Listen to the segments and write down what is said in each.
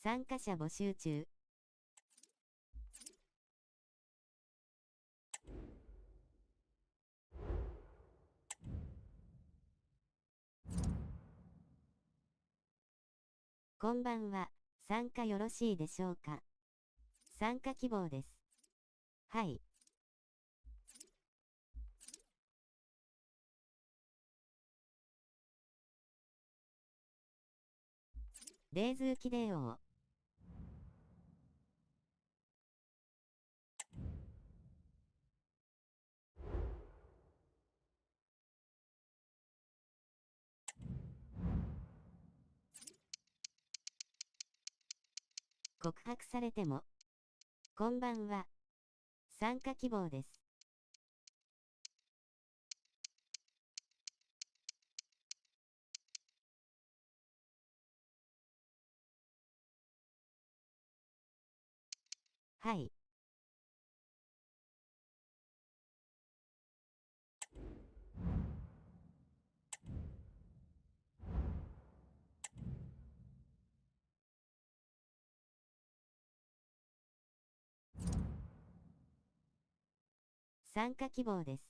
参加者募集中。こんばんは。参加よろしいでしょうか。参加希望です。はい。レーズーキデーオー。告白されても。こんばんは。参加希望です。はい。参加希望です。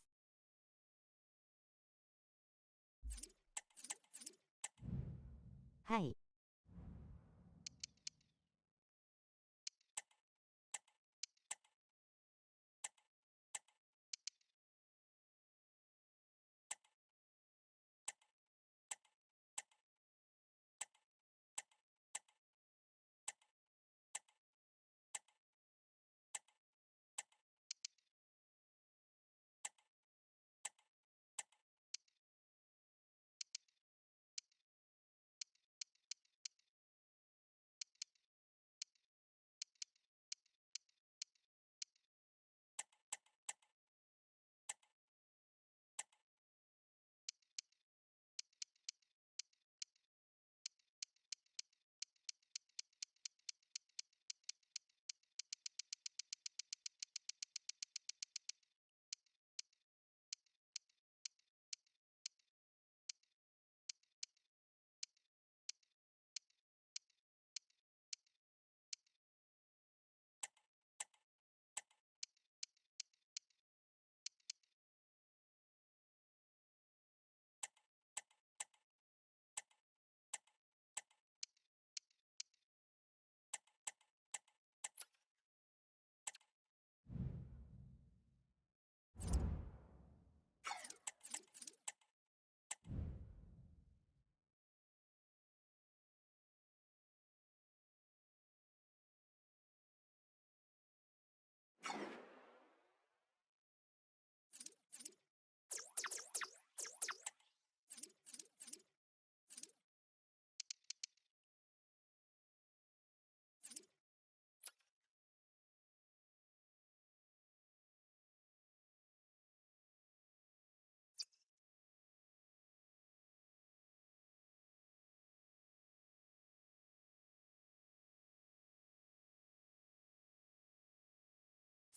はい。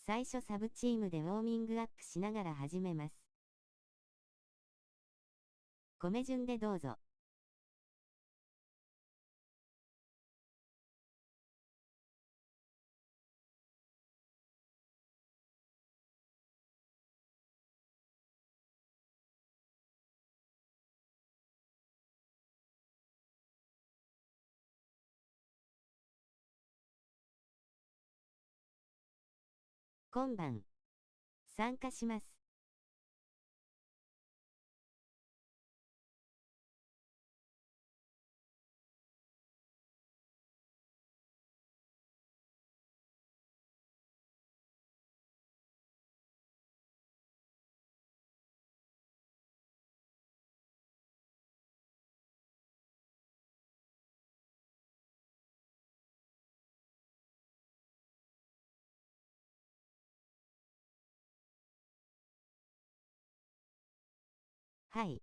最初サブチームでウォーミングアップしながら始めます。米順でどうぞ。今晩、参加します。はい。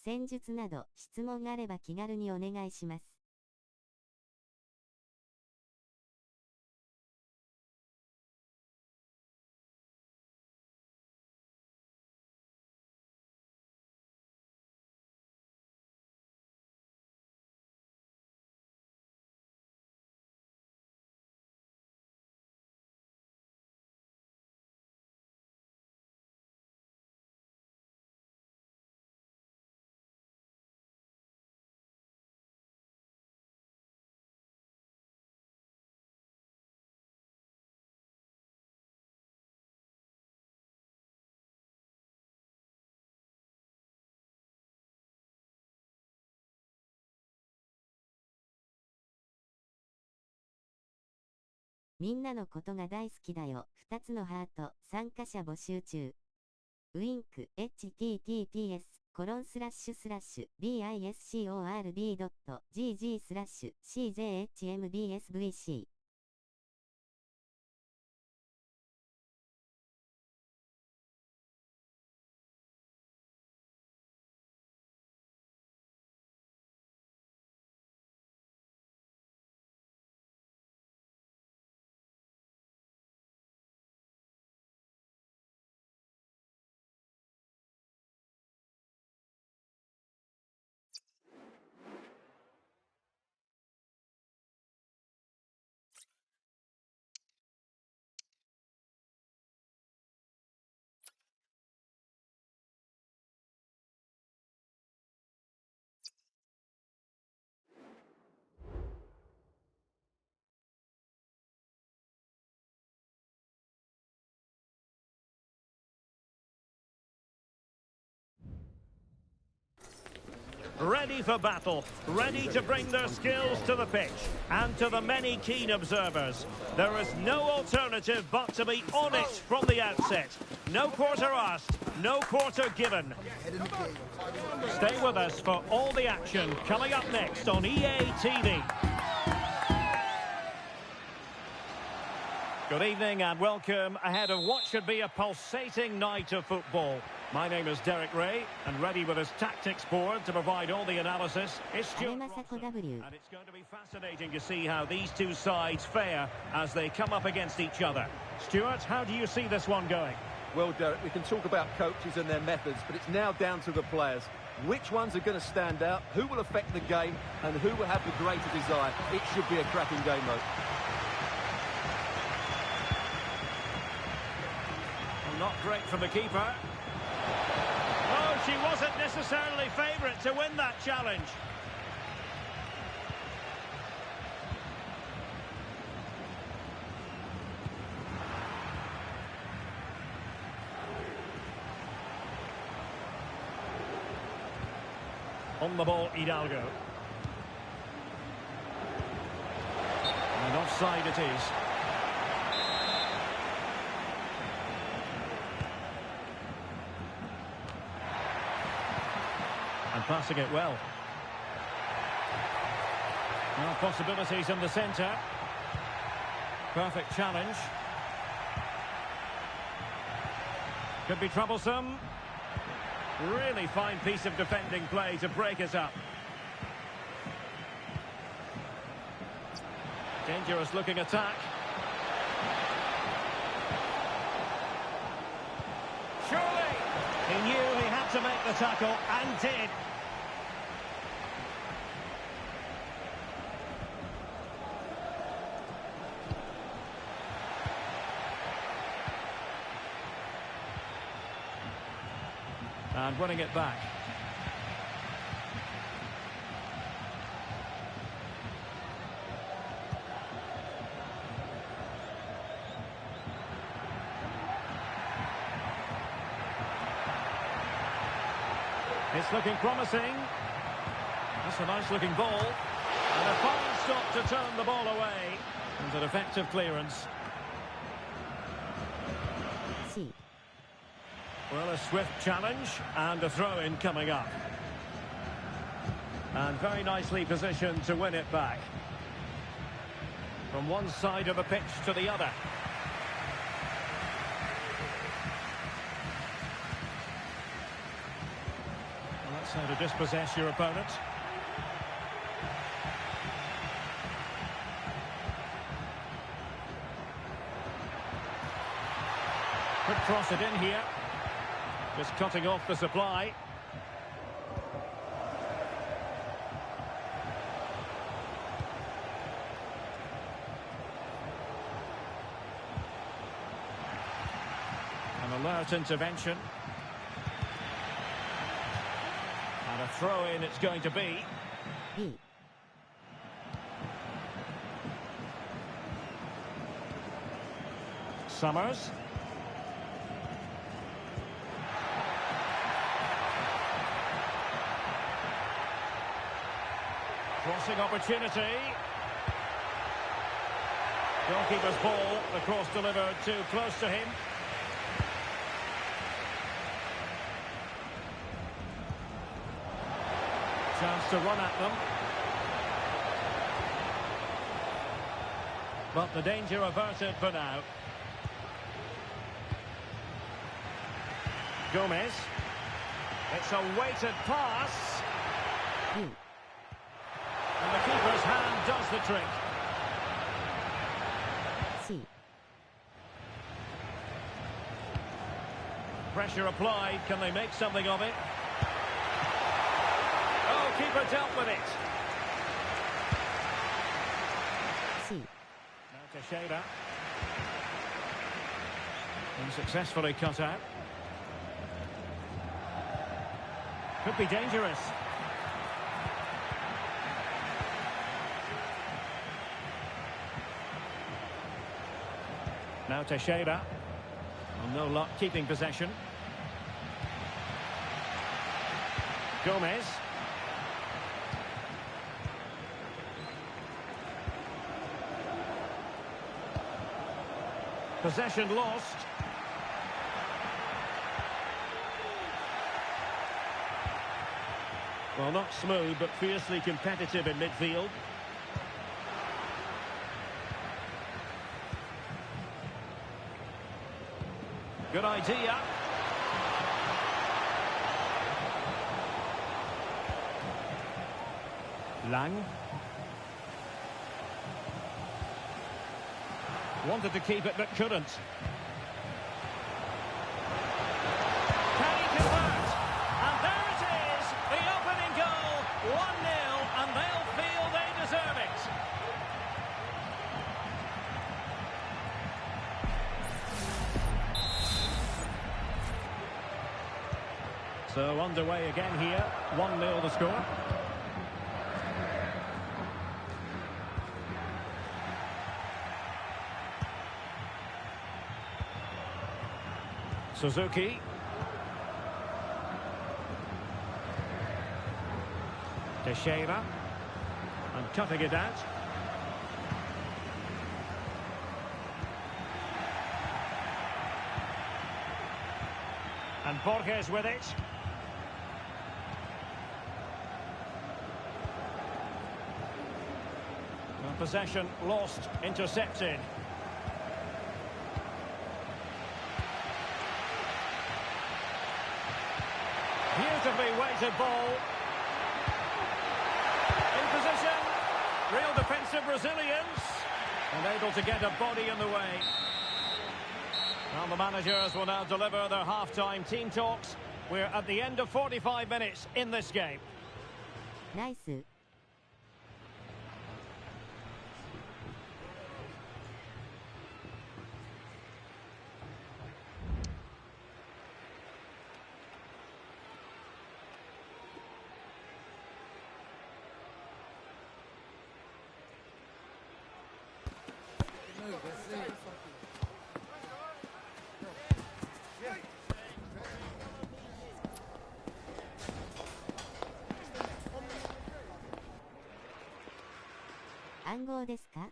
戦術など質問があれば気軽にお願いします。みんなのことが大好きだよ。2つのハート。参加者募集中。ウィンク https://biscord.gg/czhmbsvc Ready for battle, ready to bring their skills to the pitch, and to the many keen observers, there is no alternative but to be on it from the outset. No quarter asked, no quarter given. Stay with us for all the action coming up next on EA TV. Good evening and welcome ahead of what should be a pulsating night of football. My name is Derek Ray, and ready with his tactics board to provide all the analysis is Stuart Robson. And it's going to be fascinating to see how these two sides fare as they come up against each other. Stuart, how do you see this one going? Well, Derek, we can talk about coaches and their methods, but it's now down to the players. Which ones are going to stand out, who will affect the game, and who will have the greater desire? It should be a cracking game, though. Not great from the keeper. Oh, she wasn't necessarily favourite to win that challenge. On the ball, Hidalgo. And offside it is. And passing it well. Now possibilities in the centre. Perfect challenge. Could be troublesome. Really fine piece of defending play to break us up. Dangerous looking attack. Surely! He knew he had to make the tackle and did. And winning it back. It's looking promising. That's a nice looking ball. And a fine stop to turn the ball away. And an effective clearance. Well, a swift challenge and a throw-in coming up. And very nicely positioned to win it back. From one side of the pitch to the other. Well, let's how to dispossess your opponent. Could cross it in here. Just cutting off the supply. An alert intervention. And a throw-in it's going to be. Summers. Crossing opportunity. Goalkeeper's ball, the cross delivered too close to him. Chance to run at them. But the danger averted for now. Gomez. It's a weighted pass. And the keeper's hand does the trick. Pressure applied. Can they make something of it? Oh, keeper dealt with it. Now Teixeira. Unsuccessfully cut out. Could be dangerous. Now Teixeira. Well, no luck keeping possession. Gomez. Possession lost. Well, not smooth, but fiercely competitive in midfield. Good idea. Lang. Wanted to keep it, but couldn't. Can he convert? And there it is, the opening goal. 1-0, and they'll feel they deserve it. So underway again here, 1-0 the score. Suzuki. Teixeira. And cutting it out. And Borges with it. And possession lost, intercepted. Beautifully weighted ball. In position. Real defensive resilience. And able to get a body in the way. Well, the managers will now deliver their half-time team talks. We're at the end of 45 minutes in this game. Nice.暗号ですか?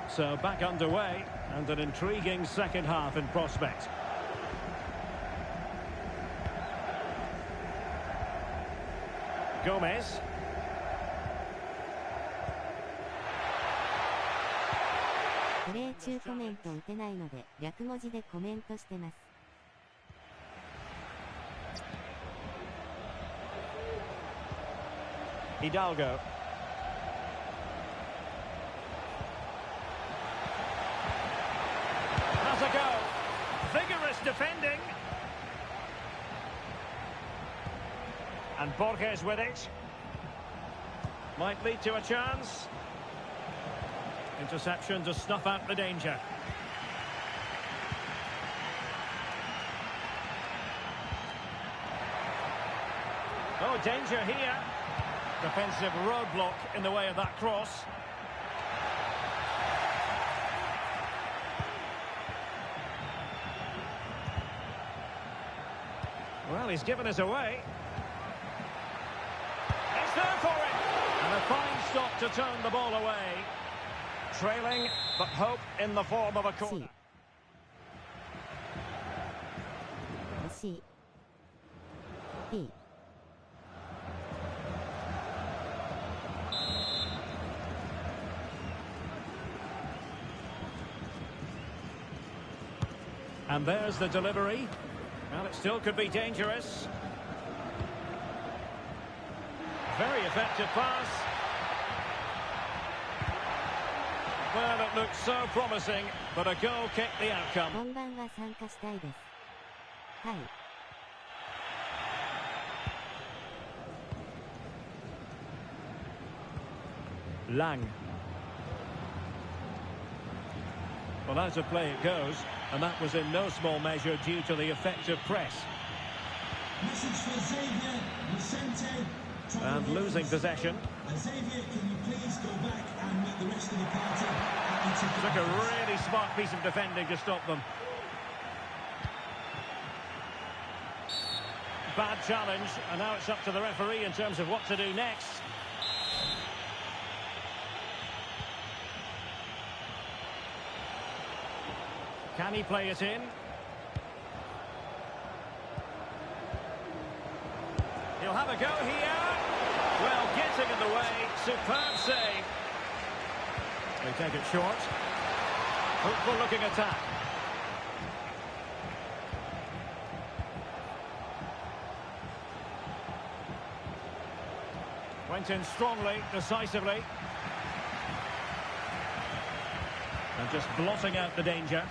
So back underway. And an intriguing second half in prospect. Gomez.プレー中コメント打てないので略文字でコメントしてます。Hidalgo. Has a go. Vigorous defending. And Borges with it. Might lead to a chance. Interception to snuff out the danger. Oh, danger here. Defensive roadblock in the way of that cross. Well, he's given us away. It's there for him. And a fine stop to turn the ball away. Trailing, but hope in the form of a corner. C. B. And there's the delivery. Well, it still could be dangerous. Very effective pass. Well, it looked so promising, but a goal kicked the outcome. 本番は参加したいです。はい。Lang. Well, as a play it goes, and that was in no small measure due to the effective press. Message for Xavier, Vicente. And losing possession. Xavier, can you please go back and meet the rest of the party? Took a really smart piece of defending to stop them. Bad challenge, and now it's up to the referee in terms of what to do next. Can he play it in? He'll have a go here. Well, getting in the way. Superb save. They take it short. Hopeful looking attack. Went in strongly, decisively. And just blotting out the danger.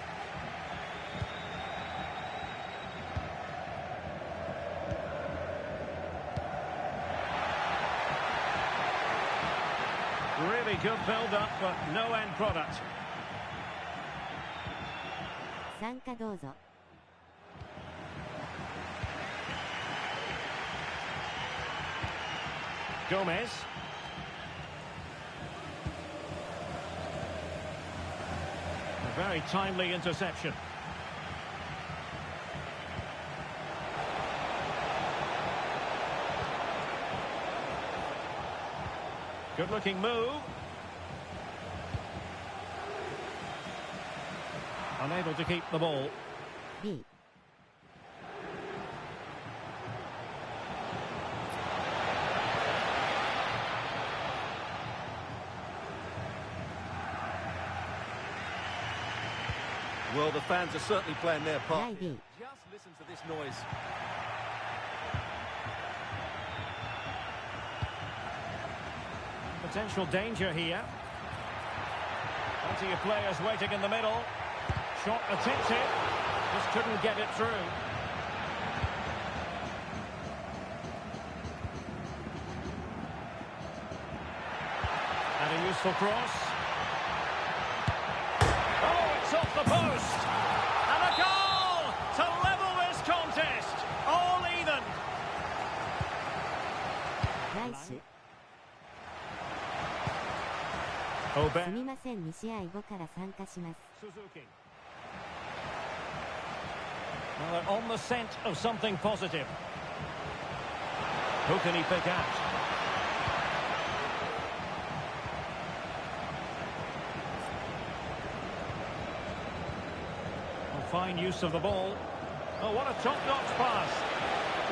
Really good build-up, but no end product. 参加どうぞ。Gomez. A very timely interception. Good-looking move. Unable to keep the ball. B. Well, the fans are certainly playing their part. Right, B. Just listen to this noise. Potential danger here. Plenty of players waiting in the middle. Shot attempted. Just couldn't get it through. And a useful cross. Oh, it's off the post. And a goal to level this contest. All even. ナイス。 すみません、2試合後から参加します。 Well, they're on the scent of something positive. Who can he pick out? Fine use of the ball. Oh, what a top-notch pass.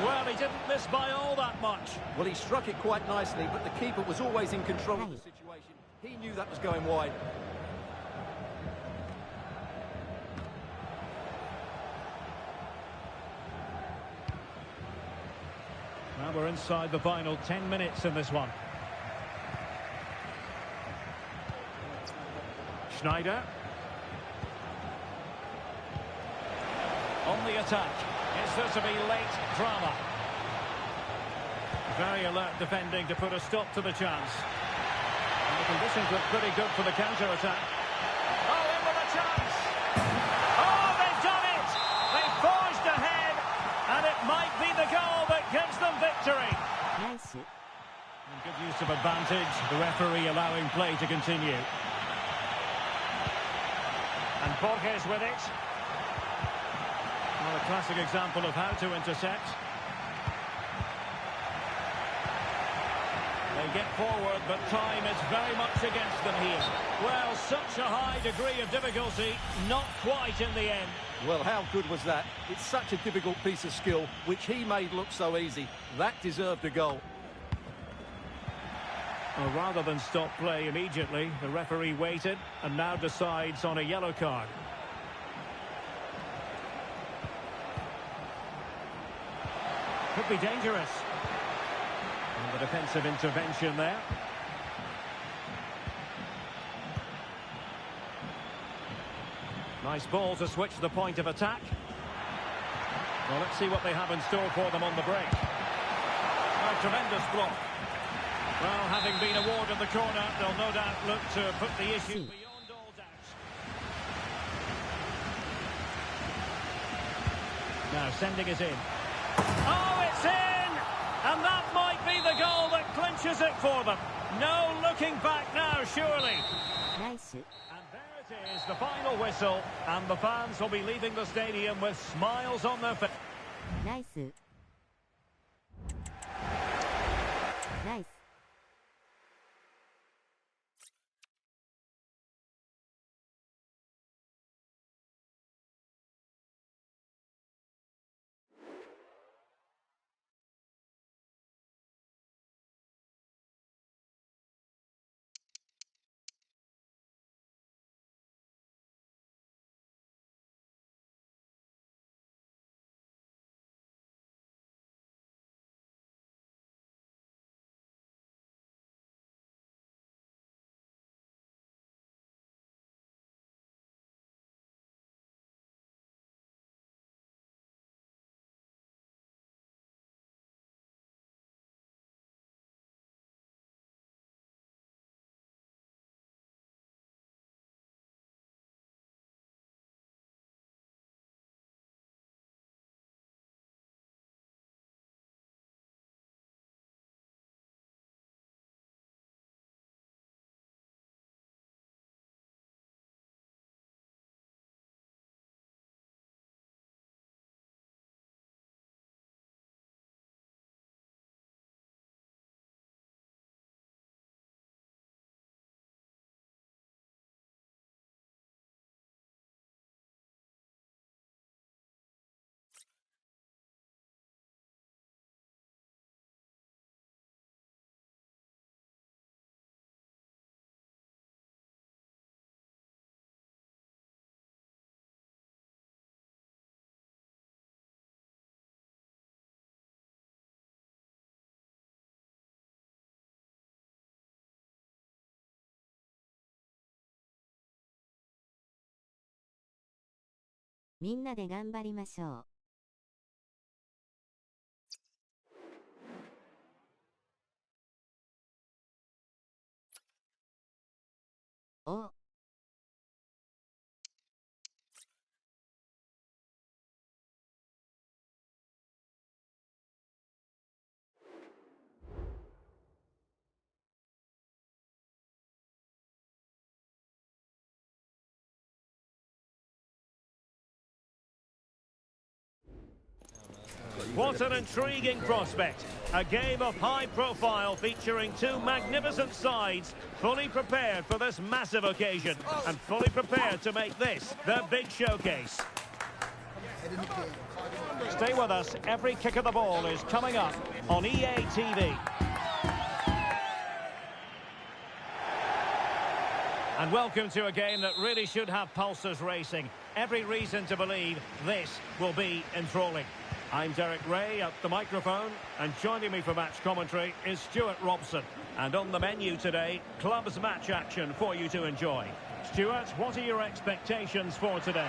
Well, he didn't miss by all that much. Well, he struck it quite nicely, but the keeper was always in control of the situation. He knew that was going wide. Now we're inside the final 10 minutes in this one. Schneider. On the attack. Is there to be late drama? Very alert defending to put a stop to the chance. And the conditions look pretty good for the counter-attack. Oh, in with a chance! Oh, they've done it! They forged ahead, and it might be the goal that gives them victory. Nice. And good use of advantage, the referee allowing play to continue. And Borges with it. Well, a classic example of how to intercept. They get forward, but time is very much against them here. Well, such a high degree of difficulty, not quite in the end. Well, how good was that? It's such a difficult piece of skill, which he made look so easy. That deserved a goal. Well, rather than stop play immediately, the referee waited and now decides on a yellow card. Could be dangerous. And the defensive intervention there. Nice ball to switch the point of attack. Well, let's see what they have in store for them on the break. A tremendous block. Well, having been awarded the corner, they'll no doubt look to put the issue beyond all doubt. Now sending it in. Oh, it's in! And that might be the goal that clinches it for them. No looking back now, surely. Nice. And there it is, the final whistle. And the fans will be leaving the stadium with smiles on their faces. Nice. Nice.みんなで頑張りましょう。お。What an intriguing prospect. A game of high profile featuring two magnificent sides, fully prepared for this massive occasion and fully prepared to make this their big showcase. Stay with us. Every kick of the ball is coming up on EA TV. And welcome to a game that really should have pulses racing. Every reason to believe this will be enthralling. I'm Derek Ray at the microphone, and joining me for match commentary is Stuart Robson. And on the menu today, clubs match action for you to enjoy. Stuart, what are your expectations for today?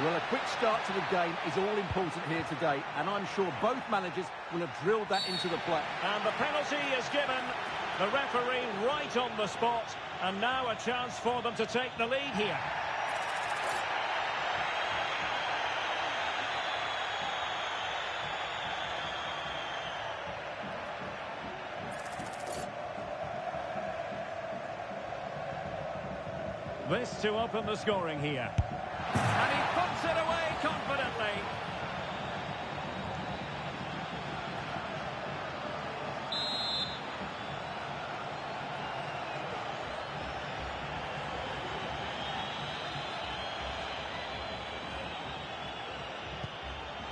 Well, a quick start to the game is all important here today, and I'm sure both managers will have drilled that into the play. And the penalty is given. The referee right on the spot, and now a chance for them to take the lead here. This to open the scoring here. And he puts it away confidently.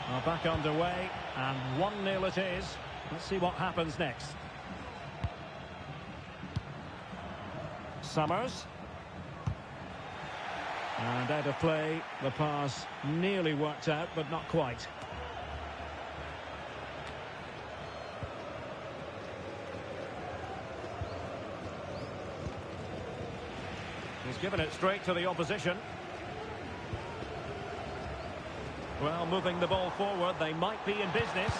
Well, back underway, and 1-0 it is. Let's see what happens next. Summers. And out of play, the pass nearly worked out, but not quite. He's given it straight to the opposition. Well, moving the ball forward, they might be in business.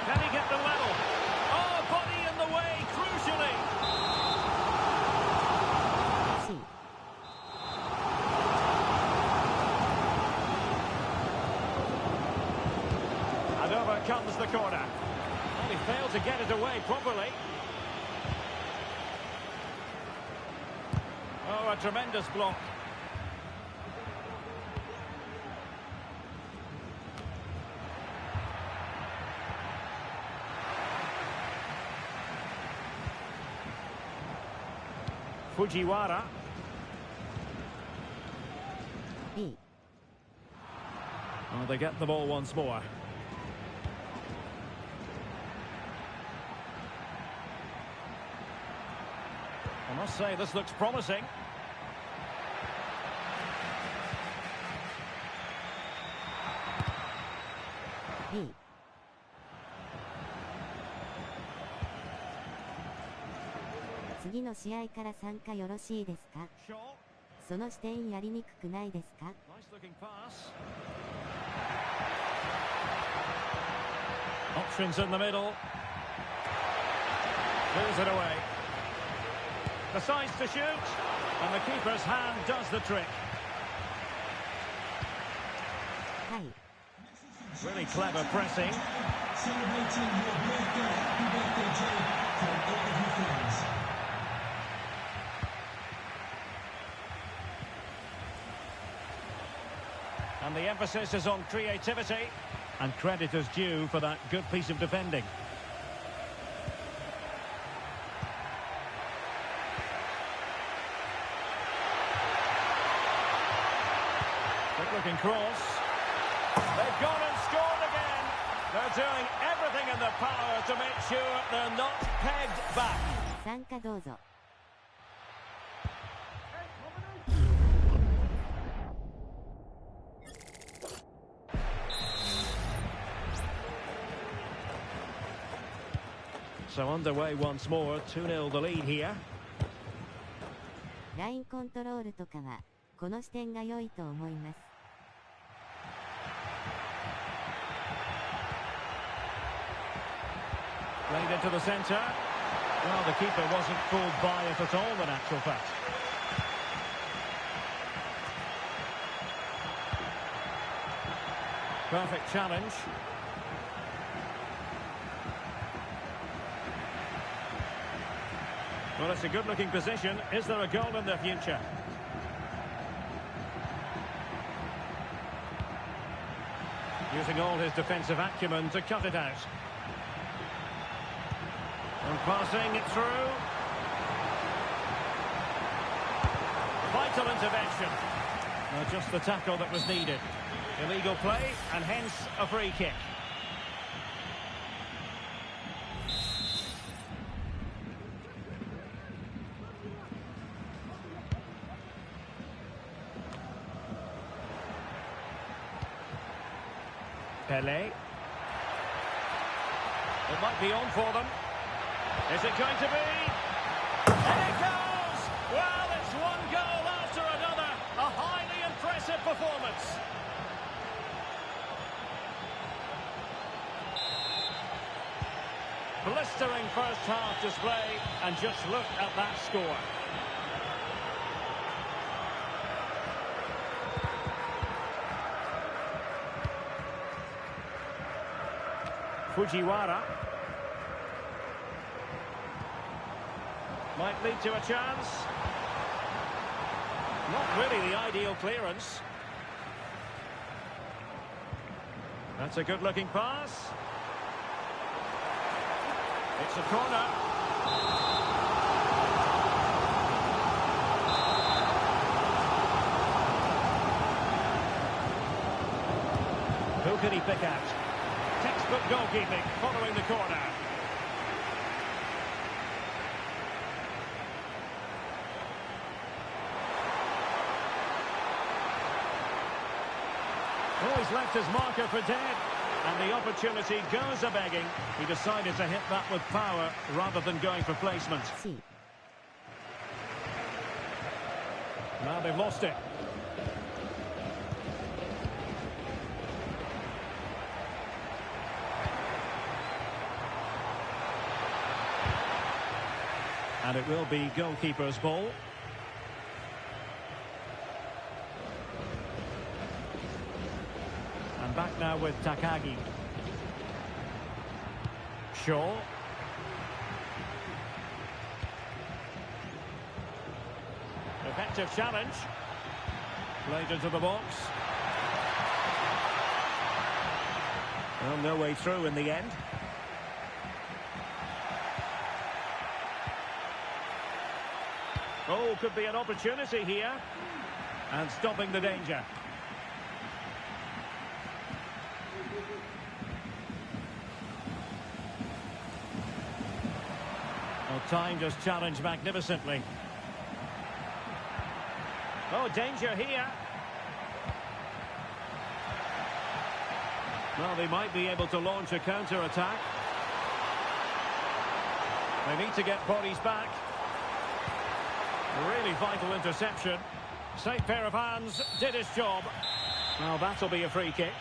Can he get the level? Oh, body in the way, crucially! And over comes the corner. Well, he failed to get it away properly. Oh, a tremendous block. Fujiwara. Oh, they get the ball once more. I must say, this looks promising.「次の試合から参加よろしいですか？その視点やりにくくないですか？」 Options in the middle. Clears it away. Decides to shoot, and the keeper's hand does the trick. Really clever pressing. Celebrating your birthday. Happy birthday, Joe, from all of your friends. And the emphasis is on creativity, and credit is due for that good piece of defending. Looking cross. They've gone and scored again. They're doing everything in their power to make sure they're not pegged back. 参加どうぞ。So underway once more, 2-0 the lead here. ラインコントロールとかはこの視点が良いと思います。Played into the centre. Well, the keeper wasn't fooled by it at all, in actual fact. Perfect challenge. Well, it's a good-looking position. Is there a goal in the future? Using all his defensive acumen to cut it out. And passing it through. Vital intervention. Just the tackle that was needed. Illegal play, and hence a free kick. Pele. It might be on for them. Is it going to be? And it goes! Well, it's one goal after another. A highly impressive performance. Blistering first half display, and just look at that score. Fujiwara. Might lead to a chance. Not really the ideal clearance. That's a good-looking pass. It's a corner. Who can he pick out? Textbook goalkeeping following the corner. Oh, he's left his marker for dead. And the opportunity goes a-begging. He decided to hit that with power rather than going for placement. Now they've lost it. And it will be goalkeeper's ball. And back now with Takagi. Shaw. Effective challenge. Played into the box. Well, no way through in the end. Oh, could be an opportunity here. And stopping the danger. Well, timed his challenge magnificently. Oh, danger here. Well, they might be able to launch a counter-attack. They need to get bodies back. Really vital interception. Safe pair of hands, did his job. Well, that'll be a free kick.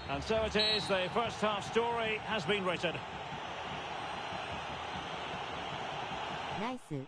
And so it is, the first half story has been written. Nice.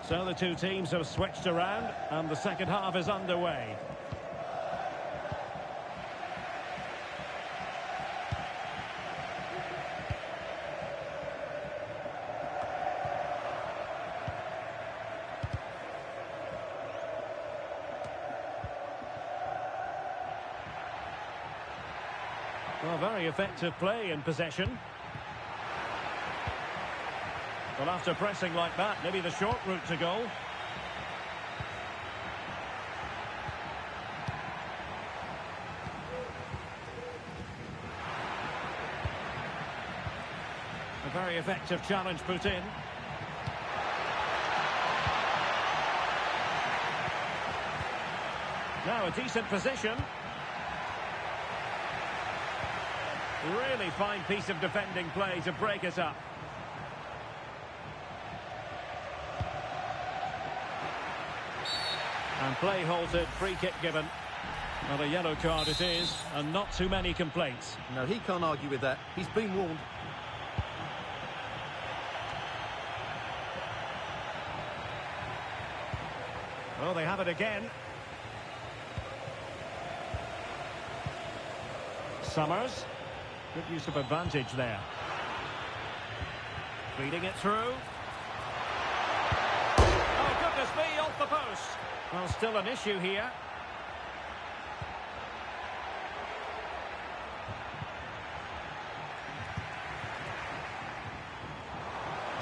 So the two teams have switched around and the second half is underway. Well, very effective play in possession. Well, after pressing like that, maybe the short route to goal. A very effective challenge put in. Now a decent position. Really fine piece of defending play to break it up. And play halted, free kick given. Well, a yellow card it is, and not too many complaints. No, he can't argue with that. He's been warned. Well, they have it again. Summers. Good use of advantage there. Feeding it through. Oh, goodness me, off the post. Well, still an issue here.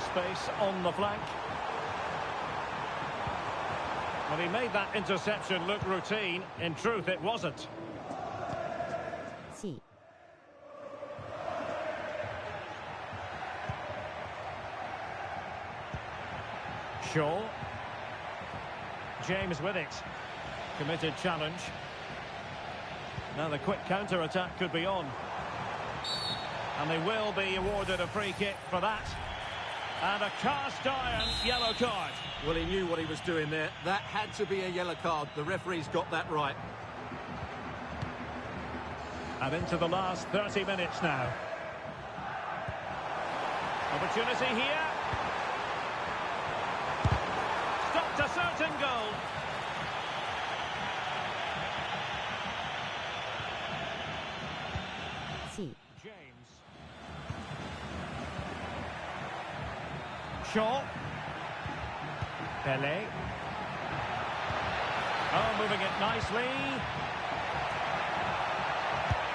Space on the flank. Well, he made that interception look routine. In truth, it wasn't. C. Shaw. James with it. Committed challenge. Now the quick counter-attack could be on. And they will be awarded a free kick for that. And a cast-iron yellow card. Well, he knew what he was doing there. That had to be a yellow card. The referee's got that right. And into the last 30 minutes now. Opportunity here. Stopped a certain goal. C. James. Shaw. Pele. Oh, moving it nicely.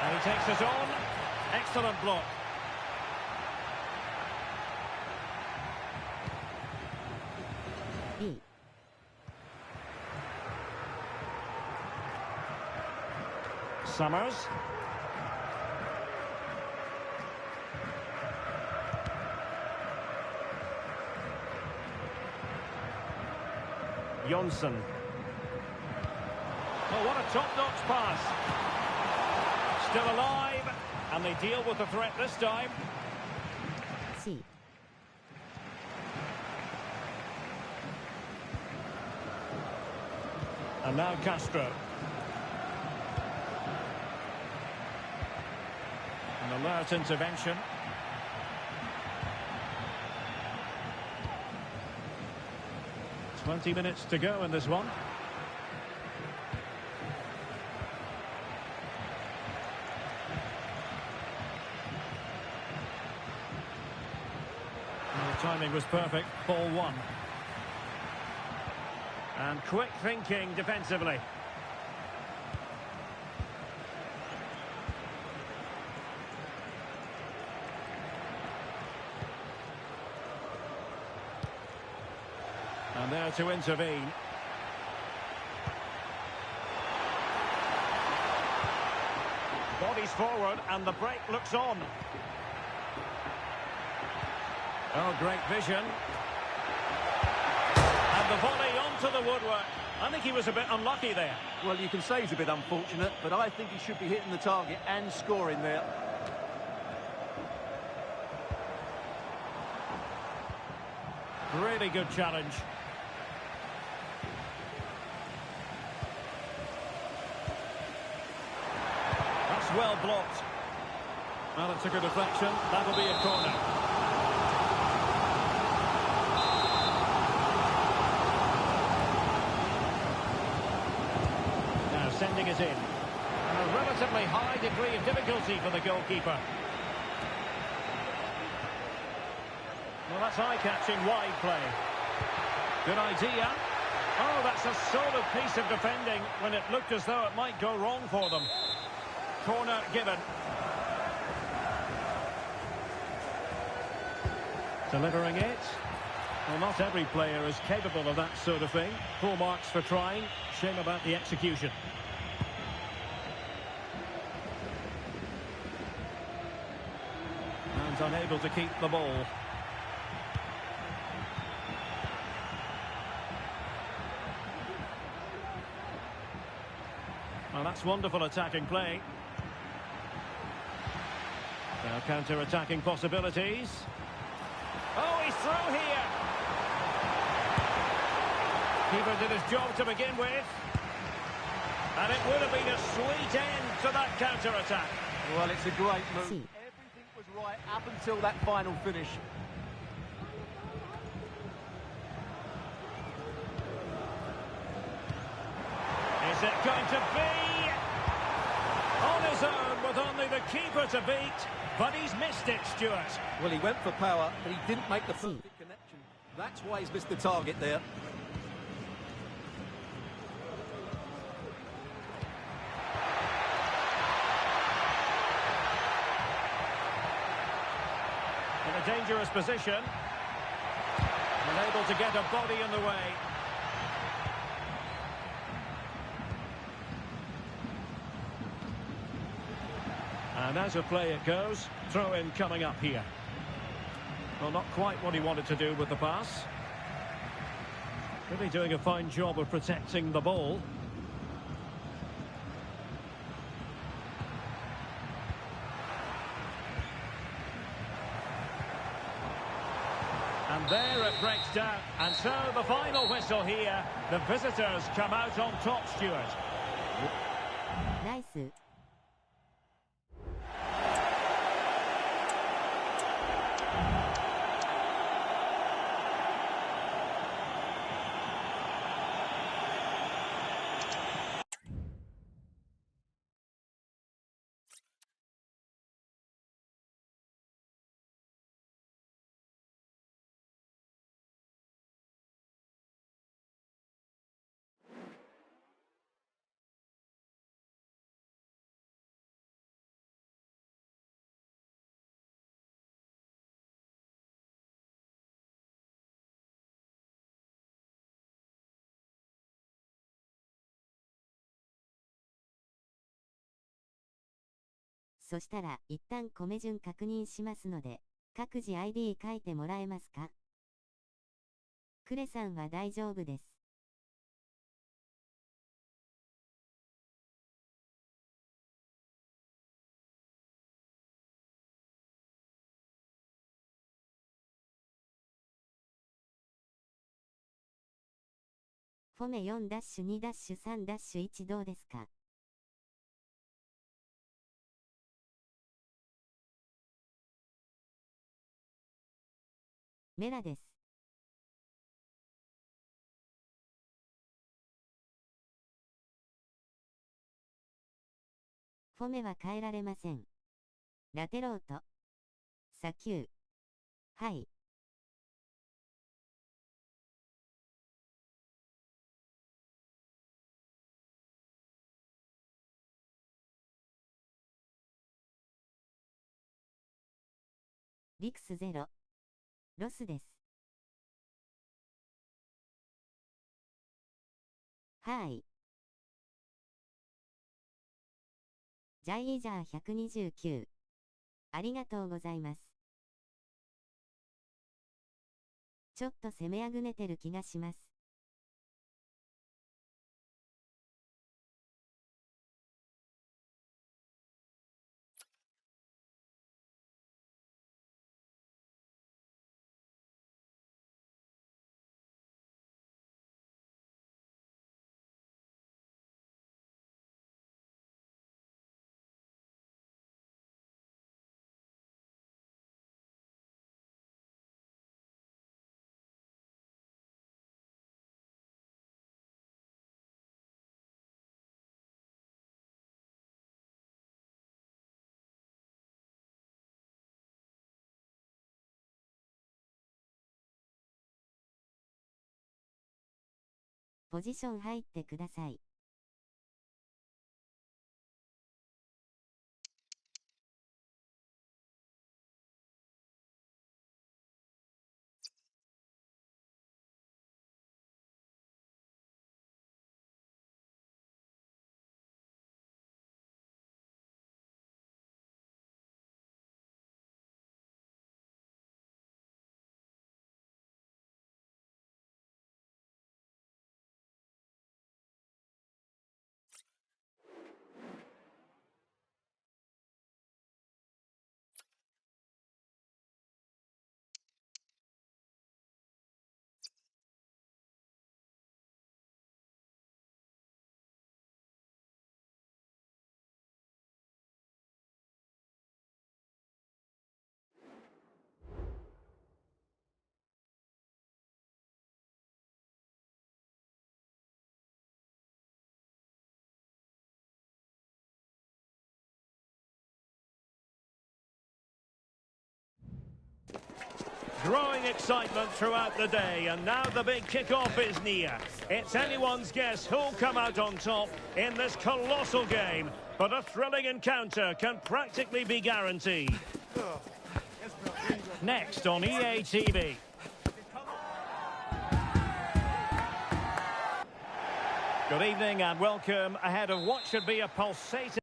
And he takes it on. Excellent block. B. Summers. Jonsson. Oh, what a top-notch pass. Still alive, and they deal with the threat this time. C. And now Castro. An alert intervention. "20 minutes to go in this one. And the timing was perfect. Ball one. And quick thinking defensively. And there to intervene. Bodies forward and the break looks on. Oh, great vision. And the volley onto the woodwork. I think he was a bit unlucky there. Well, you can say he's a bit unfortunate, but I think he should be hitting the target and scoring there. Really good challenge. That's well blocked. Well, it's a good deflection. That'll be a corner. Now sending it in. And a relatively high degree of difficulty for the goalkeeper. Well, that's eye-catching wide play. Good idea. Oh, that's a solid piece of defending when it looked as though it might go wrong for them. Corner given. Delivering it. Well, not every player is capable of that sort of thing. Full marks for trying. Shame about the execution. And unable to keep the ball. Well, that's wonderful attacking play. Now counter-attacking possibilities. Oh, he's through here. Keeper did his job to begin with. And it would have been a sweet end to that counter-attack. Well, it's a great move. See. Everything was right up until that final finish. Is it going to be? On his own with only the keeper to beat, but he's missed it, Stuart. Well, he went for power, but he didn't make the perfect connection. That's why he's missed the target there. In a dangerous position. Unable to get a body in the way. And as a play it goes, throw-in coming up here. Well, not quite what he wanted to do with the pass. Really doing a fine job of protecting the ball. And there it breaks down. And so the final whistle here. The visitors come out on top, Stuart. ナイス。そしたら、一旦米順確認しますので、各自 ID 書いてもらえますか？クレさんは大丈夫です。フォメ 4-2-3-1 どうですか？メラです。フォメは変えられません。ラテロート。砂丘。はい。リクス0。ロスです。はい。ジャイージャー129。ありがとうございます。ちょっと攻めあぐねてる気がします。ポジション入ってください。Growing excitement throughout the day, and now the big kick-off is near. It's anyone's guess who'll come out on top in this colossal game, but a thrilling encounter can practically be guaranteed. Next on EA TV. Good evening and welcome ahead of what should be a pulsating...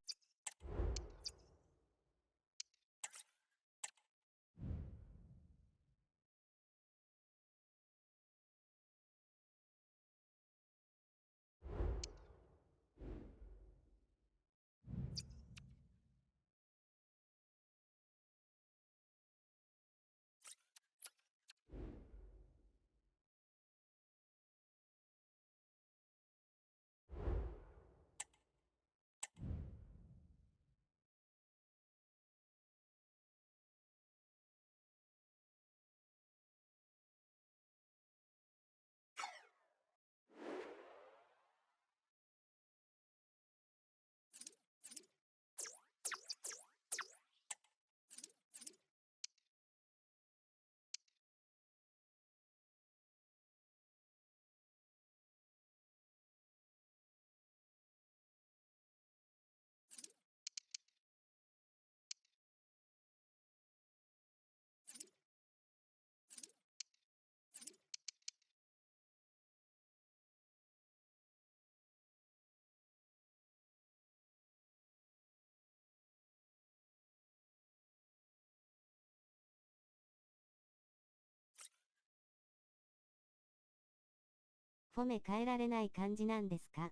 褒め変えられない感じなんですか?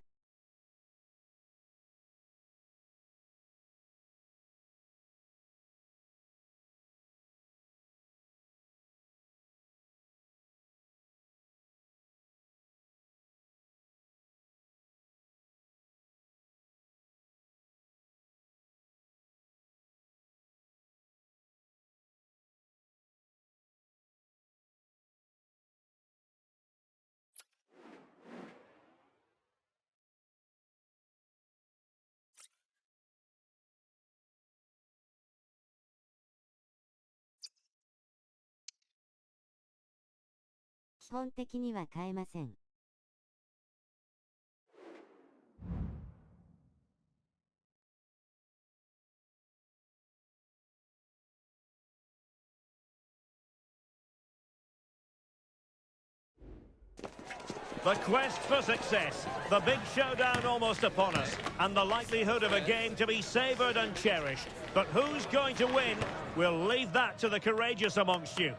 The quest for success, the big showdown almost upon us, and the likelihood of a game to be savoured and cherished. But who's going to win? We'll leave that to the courageous amongst you.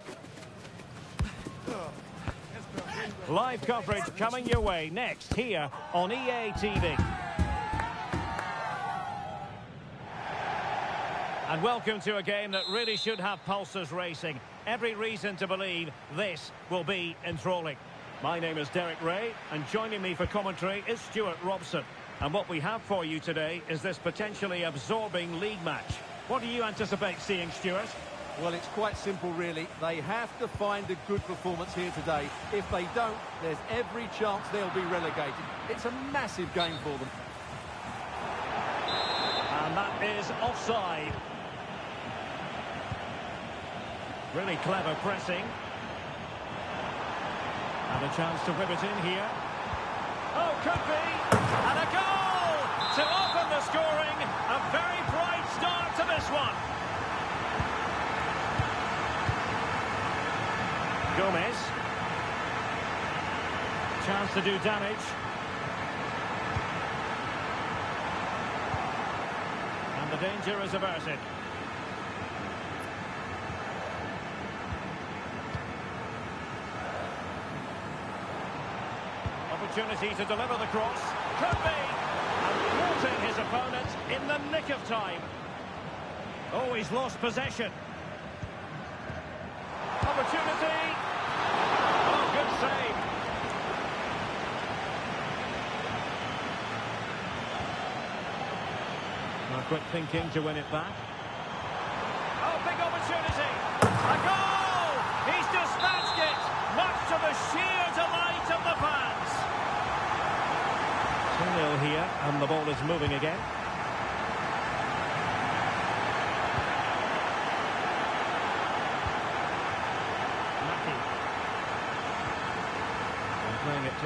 Live coverage coming your way next here on EA TV. And welcome to a game that really should have pulses racing. Every reason to believe this will be enthralling. My name is Derek Ray, and joining me for commentary is Stuart Robson. And what we have for you today is this potentially absorbing league match. What do you anticipate seeing, Stuart? Well, it's quite simple, really. They have to find a good performance here today. If they don't, there's every chance they'll be relegated. It's a massive game for them. And that is offside. Really clever pressing. And a chance to whip it in here. Oh, could be! And a goal! To open the scoring. A very bright start to this one. Gomez. Chance to do damage. And the danger is averted. Opportunity to deliver the cross. Could be! And thwarting his opponent in the nick of time. Oh, he's lost possession. Opportunity! Oh, good save. Now quick thinking to win it back. Oh, big opportunity! A goal! He's dispatched it, much to the sheer delight of the fans. 2-0 here, and the ball is moving again.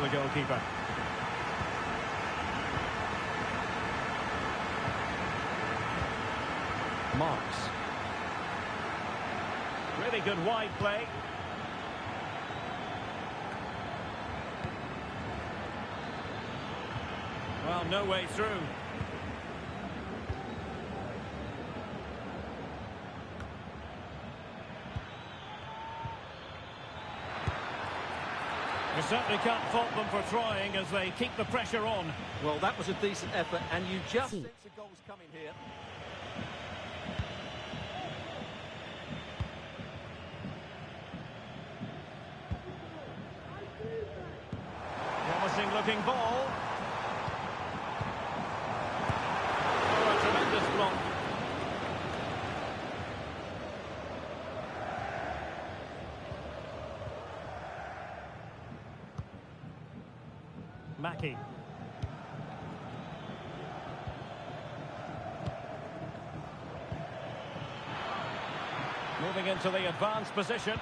the goalkeeper. Marks. Really good wide play. Well, no way through. You certainly can't fault them for trying as they keep the pressure on. Well, that was a decent effort, and you just sense the goals coming here. Promising looking ball. Oh, a tremendous block. Mackie. Moving into the advanced position.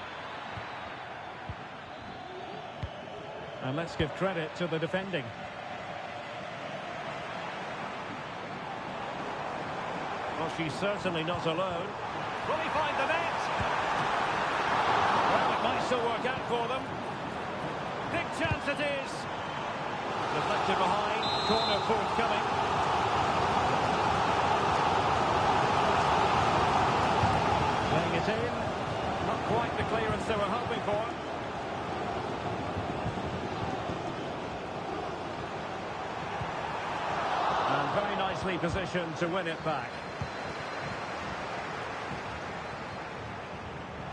And let's give credit to the defending. Well, she's certainly not alone. Will he find the net? Well, it might still work out for them. Big chance it is. Deflected behind. Corner forthcoming. Playing it in. Not quite the clearance they were hoping for. And very nicely positioned to win it back.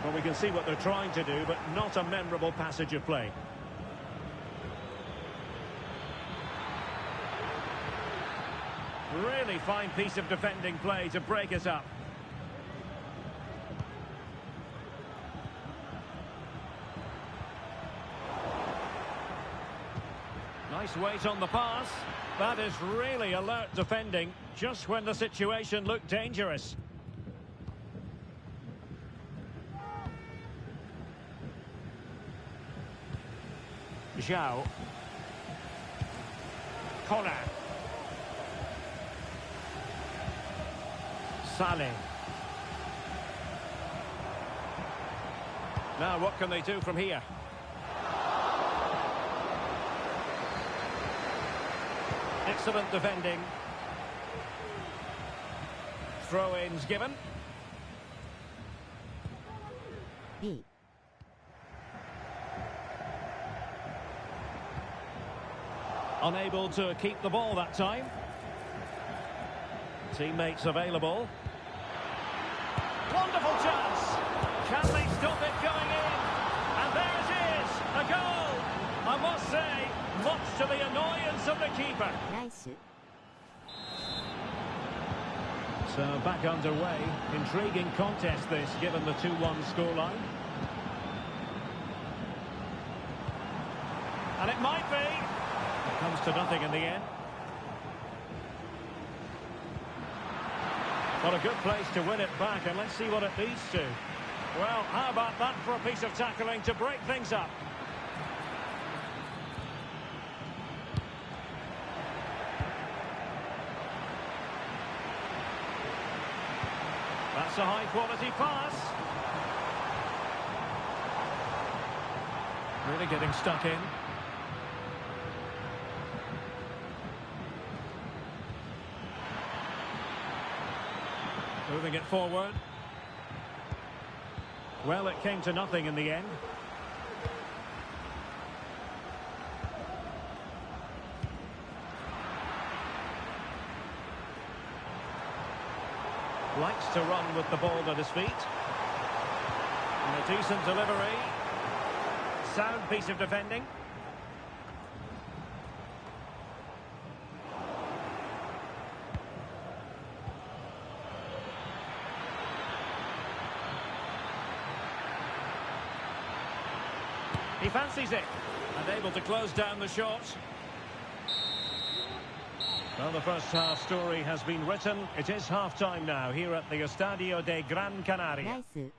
Well, we can see what they're trying to do, but not a memorable passage of play. Really fine piece of defending play to break us up. Nice weight on the pass. That is really alert defending, just when the situation looked dangerous. Zhao. Corner. Saleh. Now what can they do from here? Excellent defending. Throw-ins given. B. Unable to keep the ball that time. Teammates available. Wonderful chance. Can they stop it going in? And there it is, a goal. I must say, much to the annoyance of the keeper. Nice. So back underway. Intriguing contest this, given the 2-1 scoreline. And it might be. It comes to nothing in the end. What a good place to win it back, and let's see what it leads to. Well, how about that for a piece of tackling to break things up? That's a high-quality pass. Really getting stuck in. Moving it forward. Well, it came to nothing in the end. Likes to run with the ball at his feet. And a decent delivery. Sound piece of defending. He fancies it, and able to close down the shot. Well, the first half story has been written. It is half-time now here at the Estadio de Gran Canaria. Nice.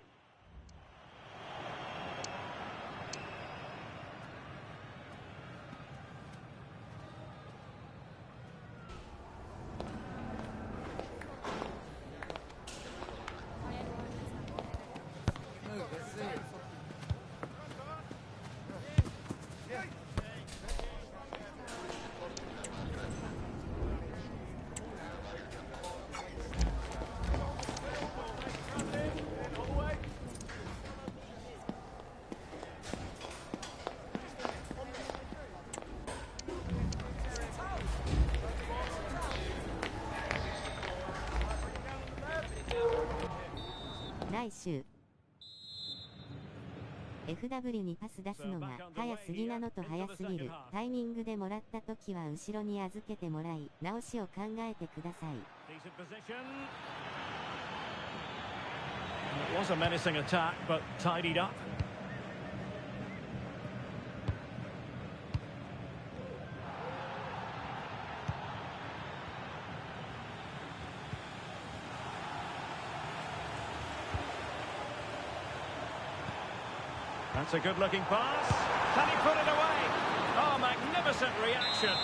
来週 FW にパス出すのが早すぎなのと早すぎる。タイミングでもらった時は後ろに預けてもらい、直しを考えてください。It was a menacing attack, but tidied up. That's a good-looking pass. Can he put it away? Oh, magnificent reaction.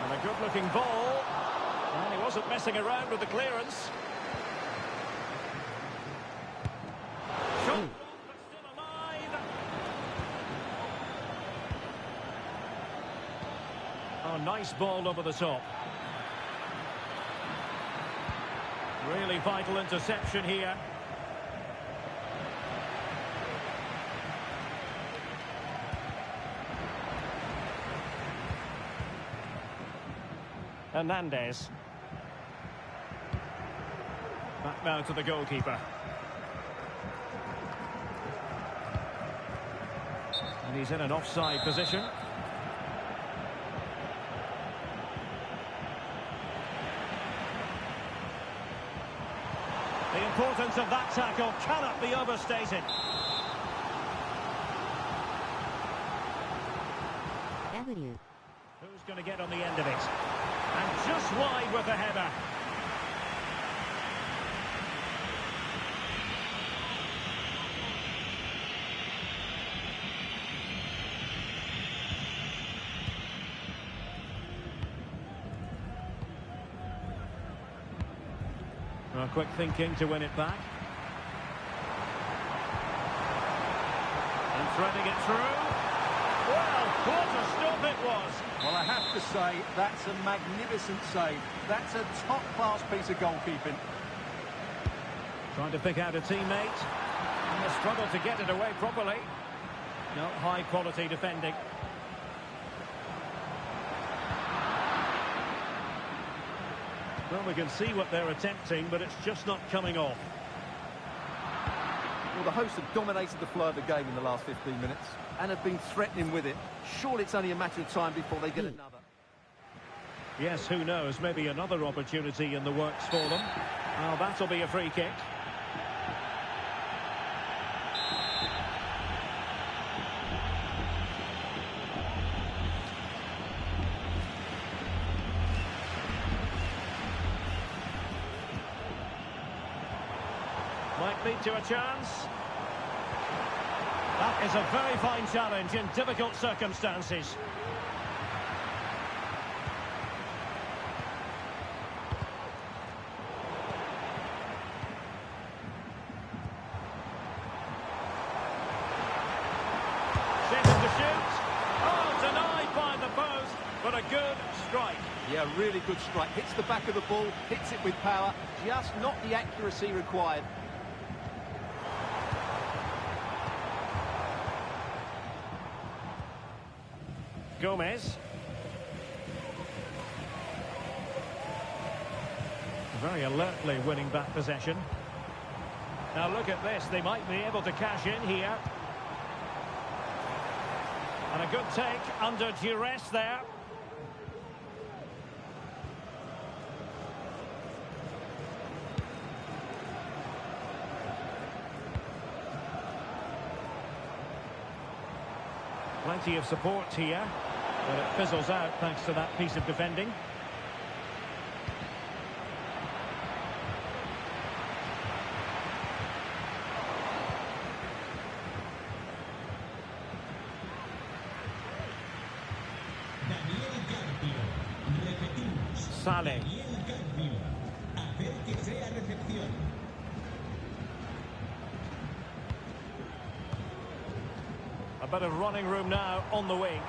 And a good-looking ball. And he wasn't messing around with the clearance. Shot, but still alive. Oh, nice ball over the top. Really vital interception here. Hernandez. Back now to the goalkeeper. And he's in an offside position. The importance of that tackle cannot be overstated. W. Who's going to get on the end of it? And just wide with the header. Well, quick thinking to win it back. And threading it through. Well, what a stop it was. Well, I have to say, that's a magnificent save. That's a top-class piece of goalkeeping. Trying to pick out a teammate. And they struggle to get it away properly. No, high-quality defending. Well, we can see what they're attempting, but it's just not coming off. Well, the hosts have dominated the flow of the game in the last 15 minutes and have been threatening with it. Surely it's only a matter of time before they get another. Yes, who knows? Maybe another opportunity in the works for them. Well, that'll be a free kick. Might lead to a chance. That is a very fine challenge in difficult circumstances. Set him to shoot. Oh, denied by the post, but a good strike. Yeah, really good strike. Hits the back of the ball, hits it with power. Just not the accuracy required. Gomez. Very alertly winning back possession. Now look at this, they might be able to cash in here. And a good take under duress there. Plenty of support here, but it fizzles out thanks to that piece of defending. Saleh. A bit of running room now on the wing.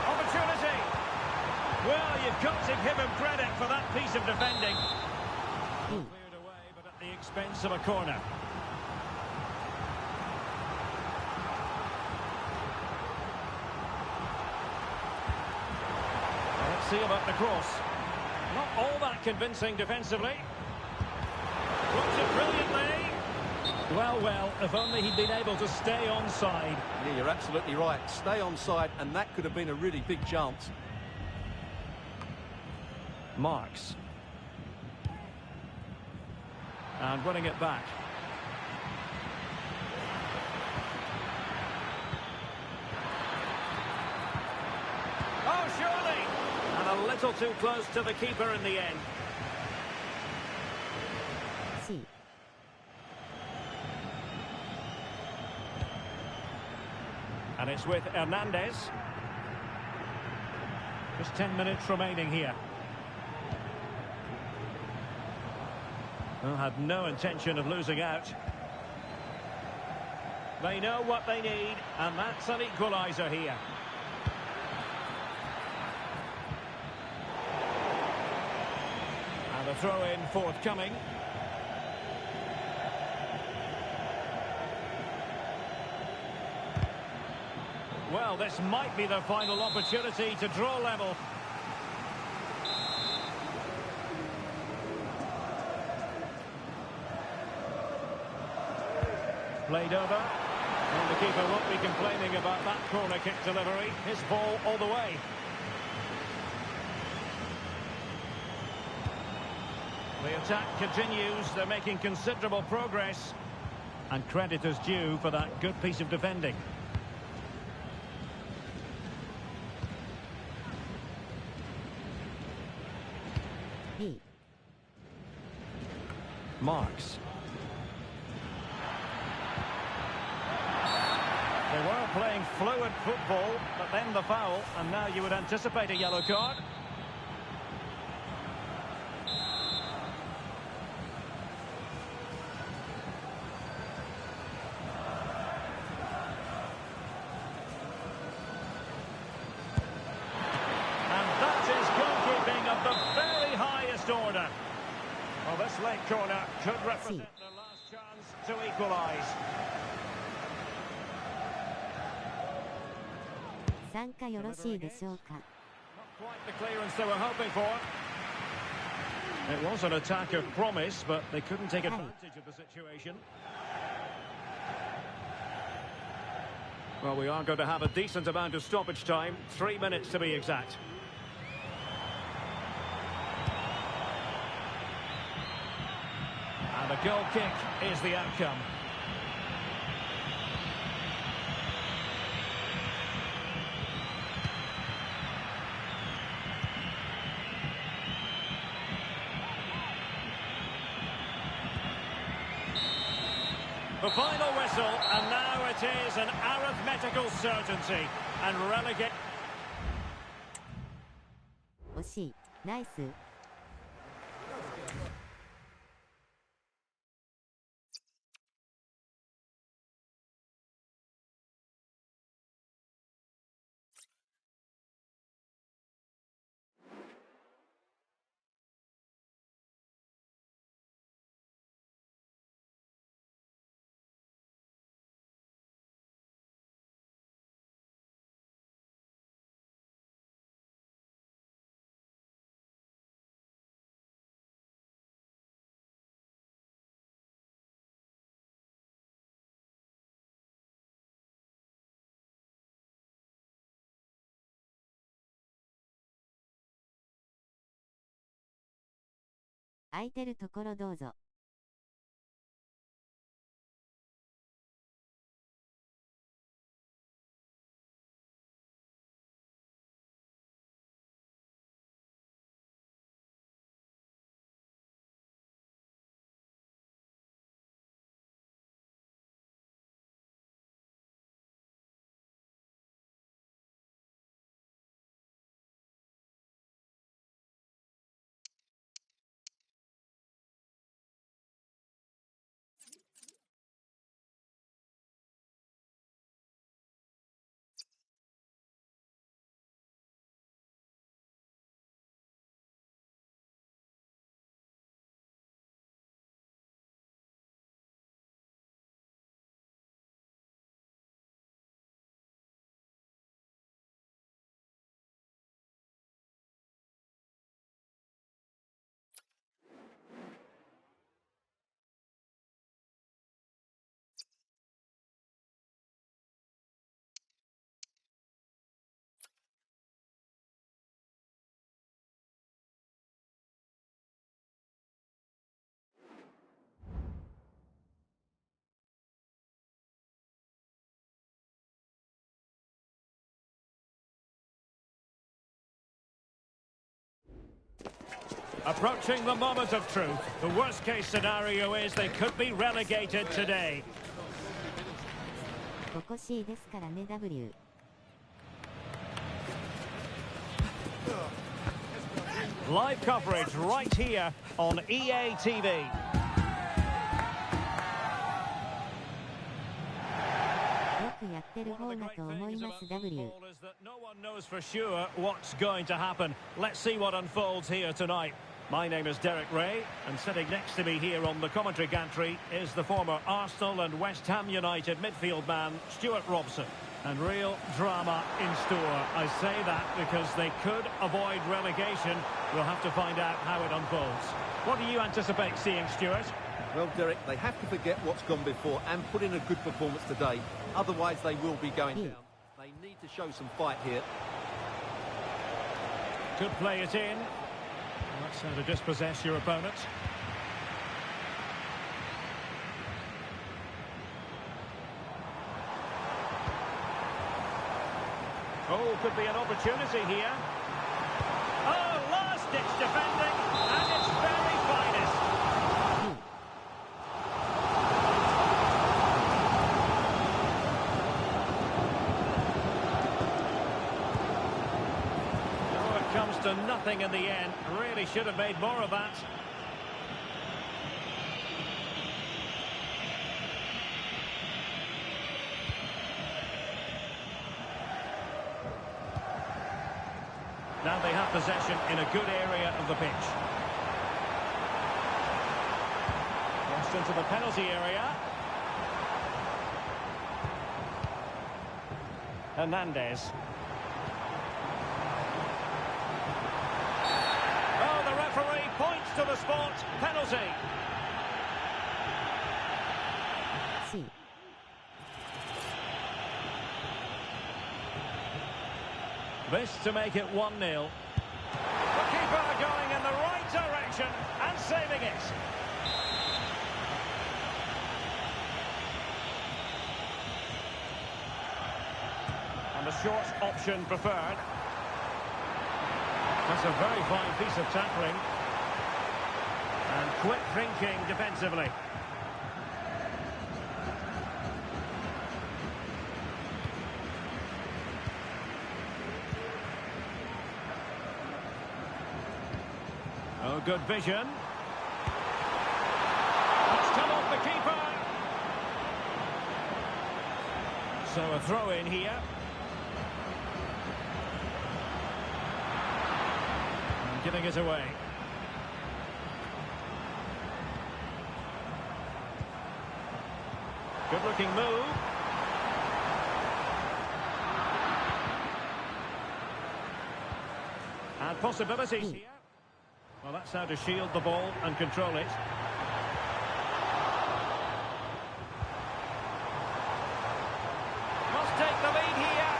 Opportunity! Well, you've got to give him credit for that piece of defending. Cleared away, but at the expense of a corner. Let's see about the cross. Not all that convincing defensively. Blocks it brilliantly. Well, if only he'd been able to stay onside. Yeah, you're absolutely right. Stay onside, and that could have been a really big chance. Marks. And winning it back. Oh, surely! And a little too close to the keeper in the end. C. And it's with Hernandez. Just 10 minutes remaining here. Well, had no intention of losing out. They know what they need, and that's an equaliser here. And a throw-in forthcoming. Well, this might be their final opportunity to draw level. Played over. And the keeper won't be complaining about that corner kick delivery. His ball all the way. The attack continues. They're making considerable progress. And credit is due for that good piece of defending. B. Marks. They were playing fluid football, but then the foul, and now you would anticipate a yellow card. And that is goalkeeping of the very highest order. Well, this late corner could represent their last chance to equalise. 参加よろしいでしょうか。 Not quite the clearance they were hoping for. It was an attack of promise, but they couldn't take advantage of the situation. Well, we are going to have a decent amount of stoppage time. 3 minutes to be exact. And a goal kick is the outcome. The final whistle, and now it is an arithmetical certainty. And relegate. 惜しい。ナイス。空いてるところどうぞ。Approaching the moment of truth. The worst case scenario is they could be relegated today. ここ C ですからね W。 Live coverage right here on EA TV. よくやってる方だと思います W。 No one knows for sure what's going to happen. Let's see what unfolds here tonight. My name is Derek Ray, and sitting next to me here on the commentary gantry is the former Arsenal and West Ham United midfield man, Stuart Robson. And real drama in store. I say that because they could avoid relegation. We'll have to find out how it unfolds. What do you anticipate seeing, Stuart? Well, Derek, they have to forget what's gone before and put in a good performance today. Otherwise, they will be going down. They need to show some fight here. Could play it in. That's how to dispossess your opponent. Oh, could be an opportunity here. Oh, last-ditch defending, and its very finest. Oh, it comes to nothing in the end. Really should have made more of that. Now they have possession in a good area of the pitch. Crossed into the penalty area. Hernandez. Oh, the referee points to the spot. Penalty. C. This to make it 1-0. The keeper going in the right direction and saving it. And the short option preferred. That's a very fine piece of tackling. And quick thinking defensively. Oh, good vision. That's come off the keeper. So a throw in here. And giving it away. Good looking move. And possibilities here. Well, that's how to shield the ball and control it. Must take the lead here.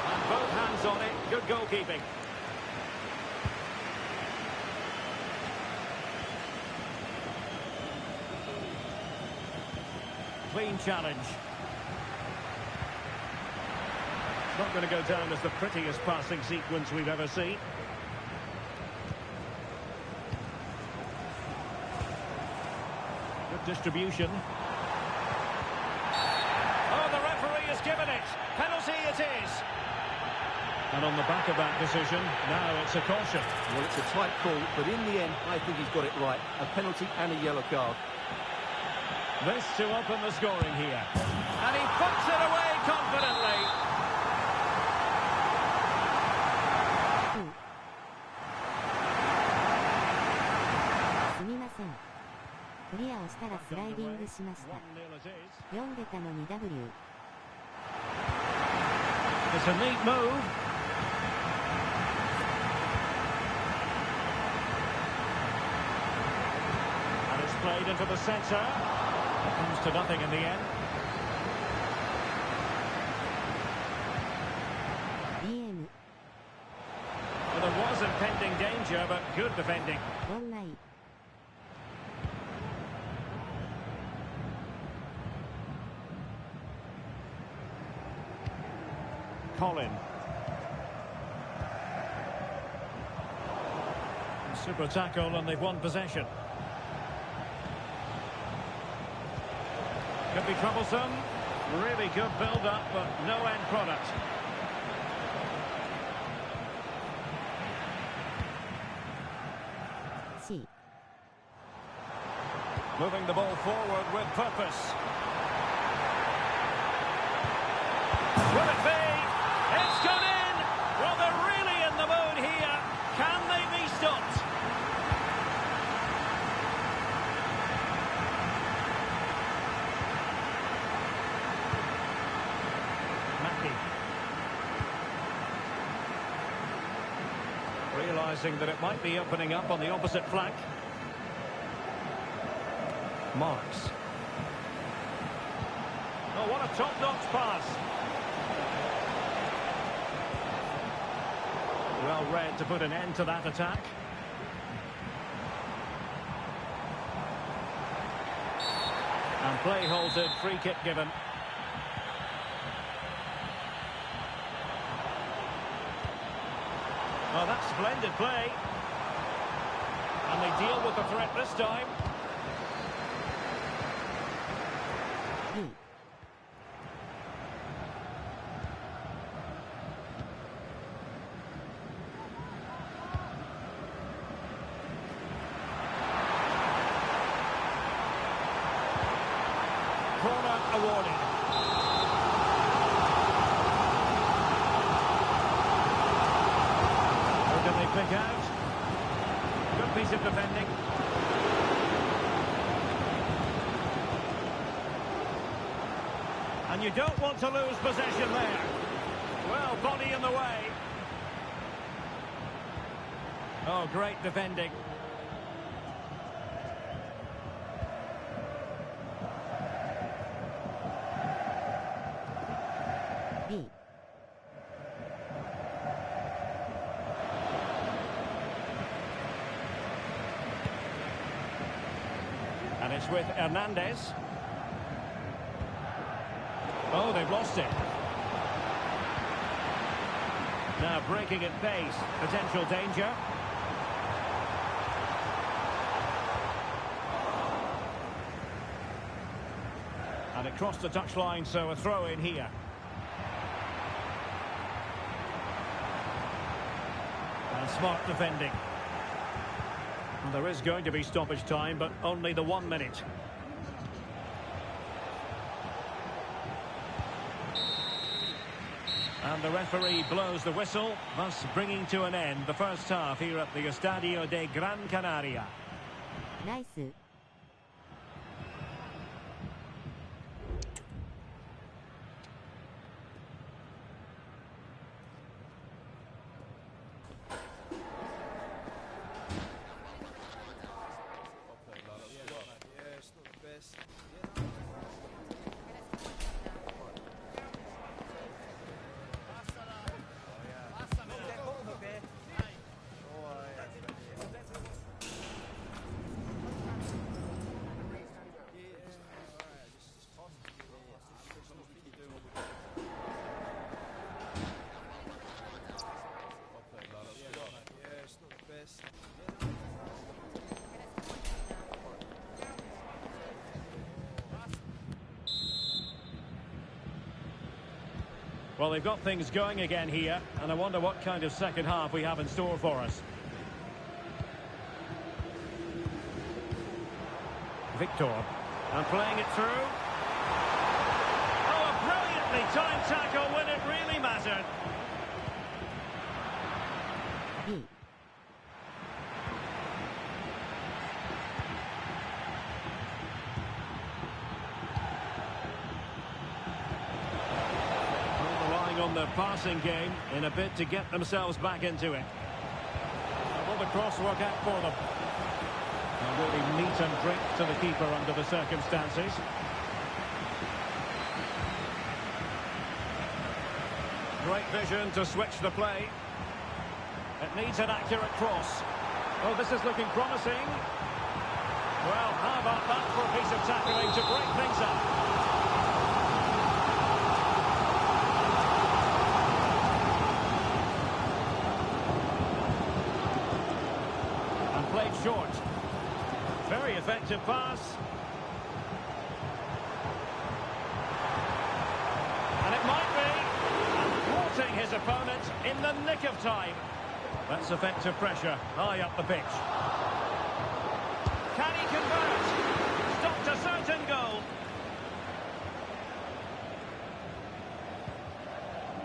And both hands on it. Good goalkeeping. Clean challenge. Not going to go down as the prettiest passing sequence we've ever seen. Good distribution. Oh, the referee has given it. Penalty it is. And on the back of that decision, now it's a caution. Well, it's a tight call, but in the end, I think he's got it right. A penalty and a yellow card. This to open the scoring here. And he puts it away confidently. すみません。クリアをしたらスライディングしました。読んでたのに W。 It's a neat move. And it's played into the centre. It comes to nothing in the end. DM。 Well, there was impending danger, but good defending. オンライン。Colin. Super tackle and they've won possession. Could be troublesome. Really good build-up, but no end product. C. Moving the ball forward with purpose. Will it be? It's gone in! Well, they're really in the mood here. Can they be stopped? Mackie. Realising that it might be opening up on the opposite flank. Marks. Oh, what a top-notch pass. Well read to put an end to that attack. And play halted, free kick given. Oh, that's splendid play. And they deal with the threat this time. Corner awarded. Who can they pick out? Good piece of defending. And you don't want to lose possession there. Well, body in the way. Oh, great defending. B. And it's with Hernandez. Oh, they've lost it. Now breaking at pace. Potential danger. And it crossed the touchline, so a throw in here. And smart defending. And there is going to be stoppage time, but only the 1 minute. And the referee blows the whistle, thus bringing to an end the first half here at the Estadio de Gran Canaria. Nice. Well, they've got things going again here, and I wonder what kind of second half we have in store for us. Victor, and playing it through. Oh, a brilliantly timed tackle when it really mattered. B. On the passing game in a bid to get themselves back into it. Will the cross work out for them? And really meat and drink to the keeper under the circumstances. Great vision to switch the play. It needs an accurate cross. Oh, this is looking promising. Well, how about that for a piece of tackling to break things up? played short. Very effective pass. And it might be thwarting his opponent in the nick of time. That's effective pressure high up the pitch. Can he convert? Stopped a certain goal.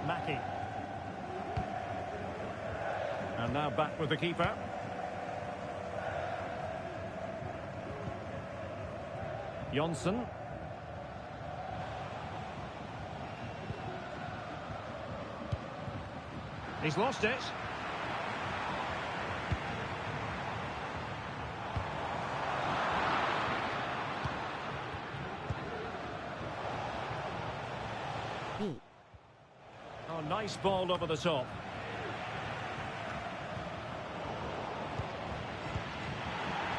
Mackie. And now back with the keeper. Jonsson. He's lost it. Oh, nice ball over the top.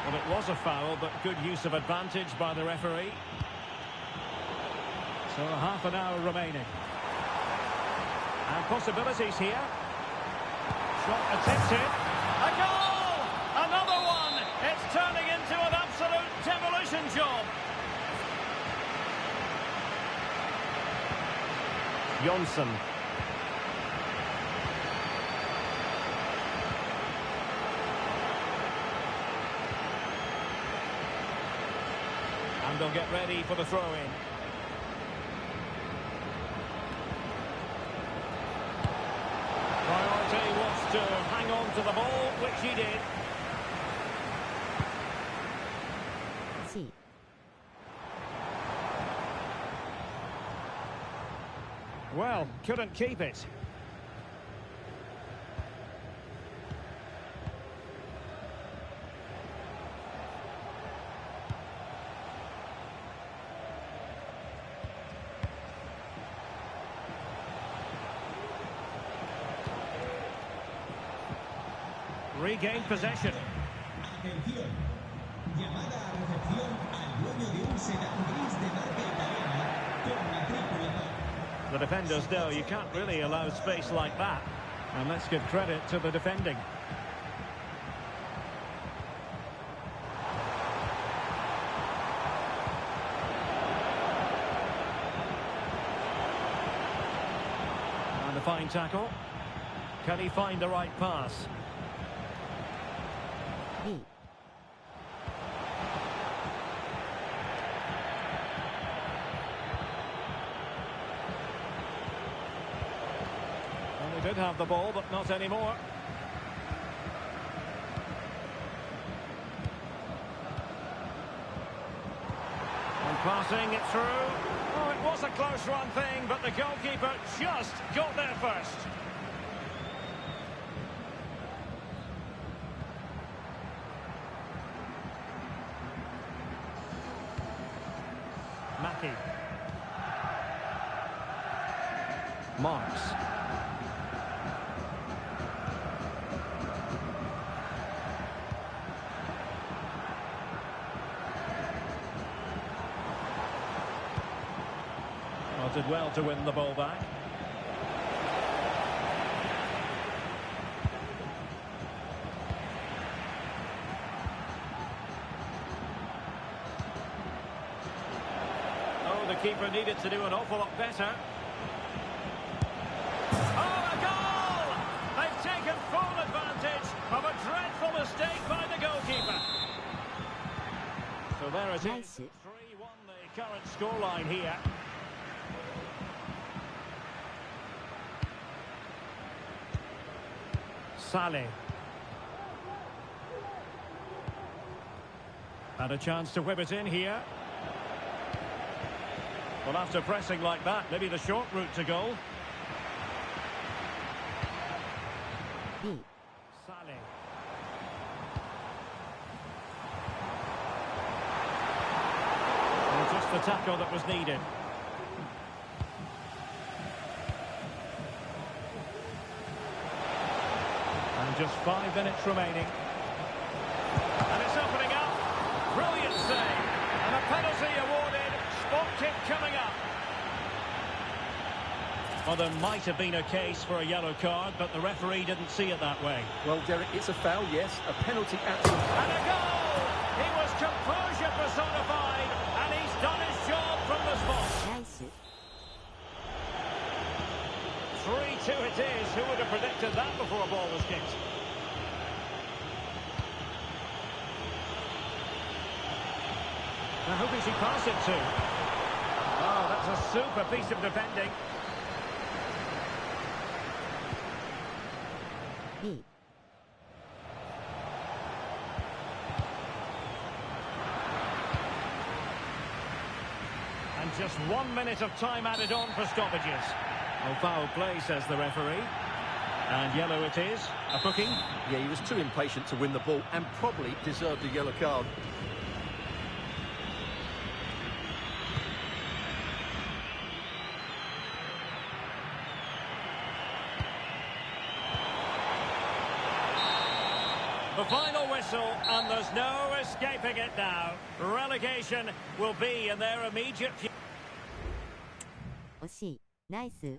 Well, it was a foul, but good use of advantage by the referee. So half an hour remaining. And possibilities here. Shot attempted. A goal! Another one! It's turning into an absolute demolition job. Jonsson. And they'll get ready for the throw-in. Priority was to hang on to the ball, which he did. C. Well, couldn't keep it. Regained possession. Atención. Llamada a recepción al dueño de un sedán gris de marca italiana con matrícula. The defenders know you can't really allow space like that. And let's give credit to the defending. And a fine tackle. Can he find the right pass? B. Well, they did have the ball, but not anymore. And passing it through. Oh, it was a close run thing, but the goalkeeper just got there first. Mackie. Marks. Well, did well to win the ball back. The keeper needed to do an awful lot better. Oh, a goal! They've taken full advantage of a dreadful mistake by the goalkeeper. So there it is. 3-1 the current scoreline here. Saleh. And a chance to whip it in here. Well, after pressing like that, maybe the short route to goal. B. Saleh. And just the tackle that was needed. And just 5 minutes remaining. And it's opening up. Brilliant save. And a penalty awarded. Spot kick coming up. Well, there might have been a case for a yellow card, but the referee didn't see it that way. Well, Derek, it's a foul, yes. A penalty, absolutely. And a goal! He was composure personified, and he's done his job from the spot. Nice. 3-2 it is. Who would have predicted that before a ball was kicked? Now, who can she pass it to? Oh, that's a super piece of defending. B. And just 1 minute of time added on for stoppages. Oh, foul play, says the referee. And yellow it is. A booking. Yeah, he was too impatient to win the ball and probably deserved a yellow card. The final whistle, and there's no escaping it now. Relegation will be in their immediate future. 惜しい。ナイス。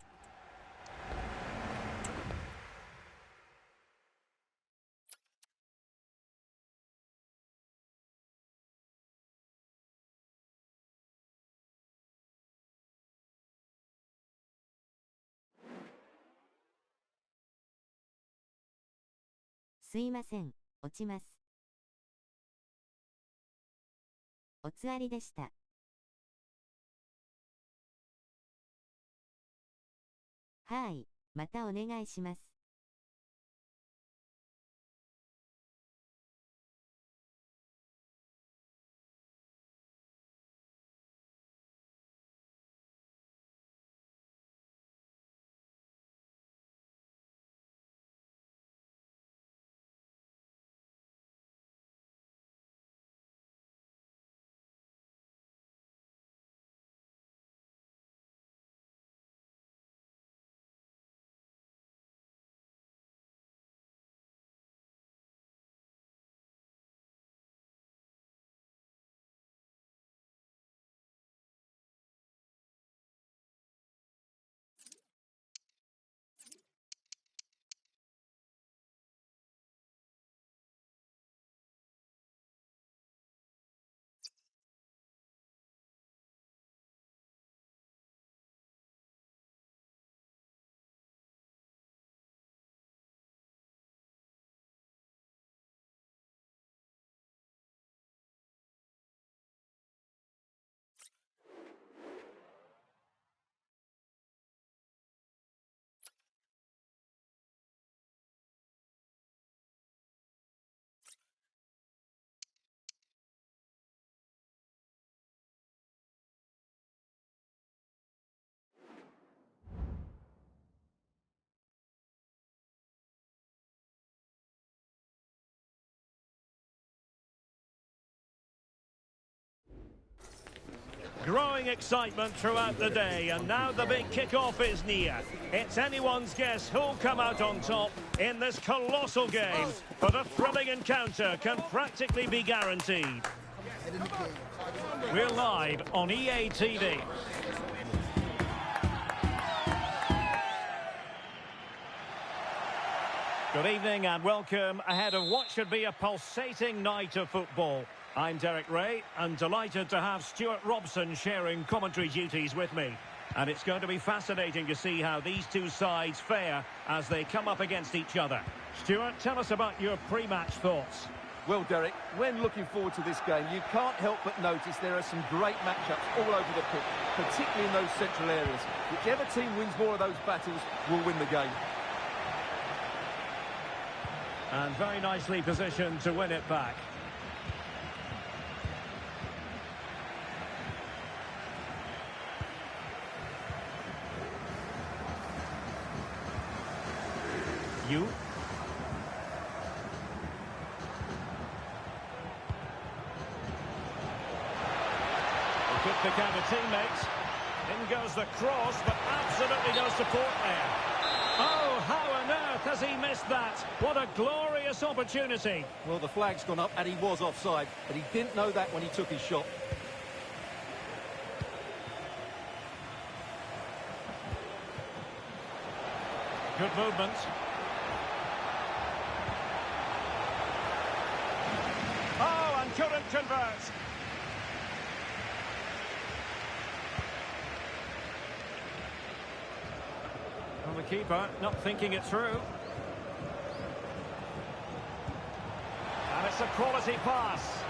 すいません、落ちます。おつわりでした。はい、またお願いします。Growing excitement throughout the day, and now the big kick-off is near. It's anyone's guess who'll come out on top in this colossal game, but a thrilling encounter can practically be guaranteed. We're live on EA TV. Good evening and welcome ahead of what should be a pulsating night of football. I'm Derek Ray, and delighted to have Stuart Robson sharing commentary duties with me. And it's going to be fascinating to see how these two sides fare as they come up against each other. Stuart, tell us about your pre-match thoughts. Well, Derek, when looking forward to this game, you can't help but notice there are some great matchups all over the pitch, particularly in those central areas. Whichever team wins more of those battles will win the game. And very nicely positioned to win it back. You. They could pick out a teammate. In goes the cross, but absolutely no support there. Oh, how on earth has he missed that? What a glorious opportunity. Well, the flag's gone up and he was offside, but he didn't know that when he took his shot. Good movement. Oh, and couldn't convert. Well, the keeper not thinking it through. And it's a quality pass.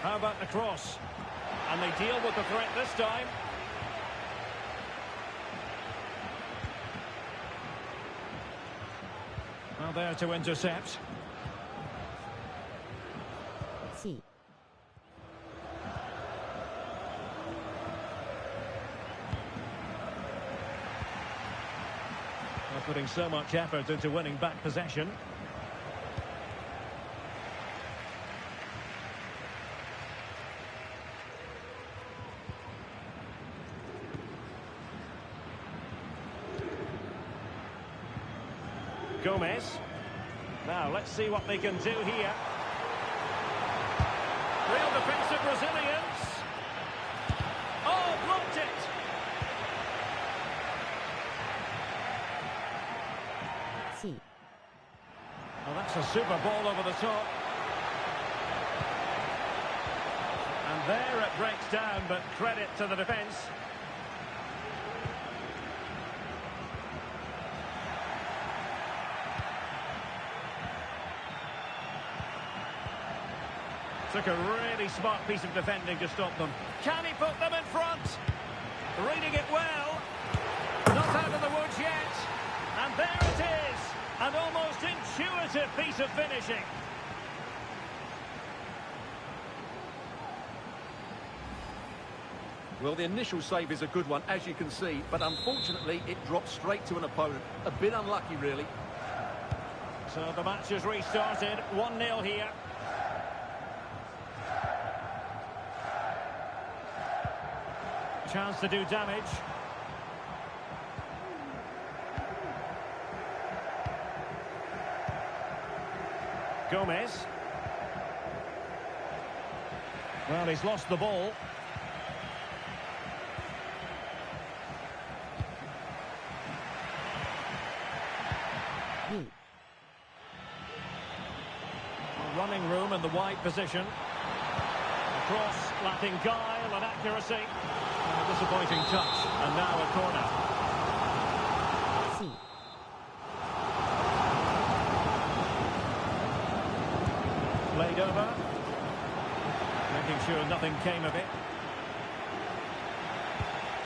How about the cross? And they deal with the threat this time. Well, there to intercept. C. They're putting so much effort into winning back possession. Gomez. Now, let's see what they can do here. Real defensive resilience. Oh, blocked it. C. Well, that's a super ball over the top. And there it breaks down, but credit to the defence. Took a really smart piece of defending to stop them. Can he put them in front? Reading it well. Not out of the woods yet. And there it is. An almost intuitive piece of finishing. Well, the initial save is a good one, as you can see, but unfortunately it dropped straight to an opponent. A bit unlucky, really. So the match has restarted. 1-0 here. Chance to do damage. Gomez. Well, he's lost the ball. Running room in the wide position. Cross lacking guile and accuracy. A disappointing touch, and now a corner. C. Played over. Making sure nothing came of it.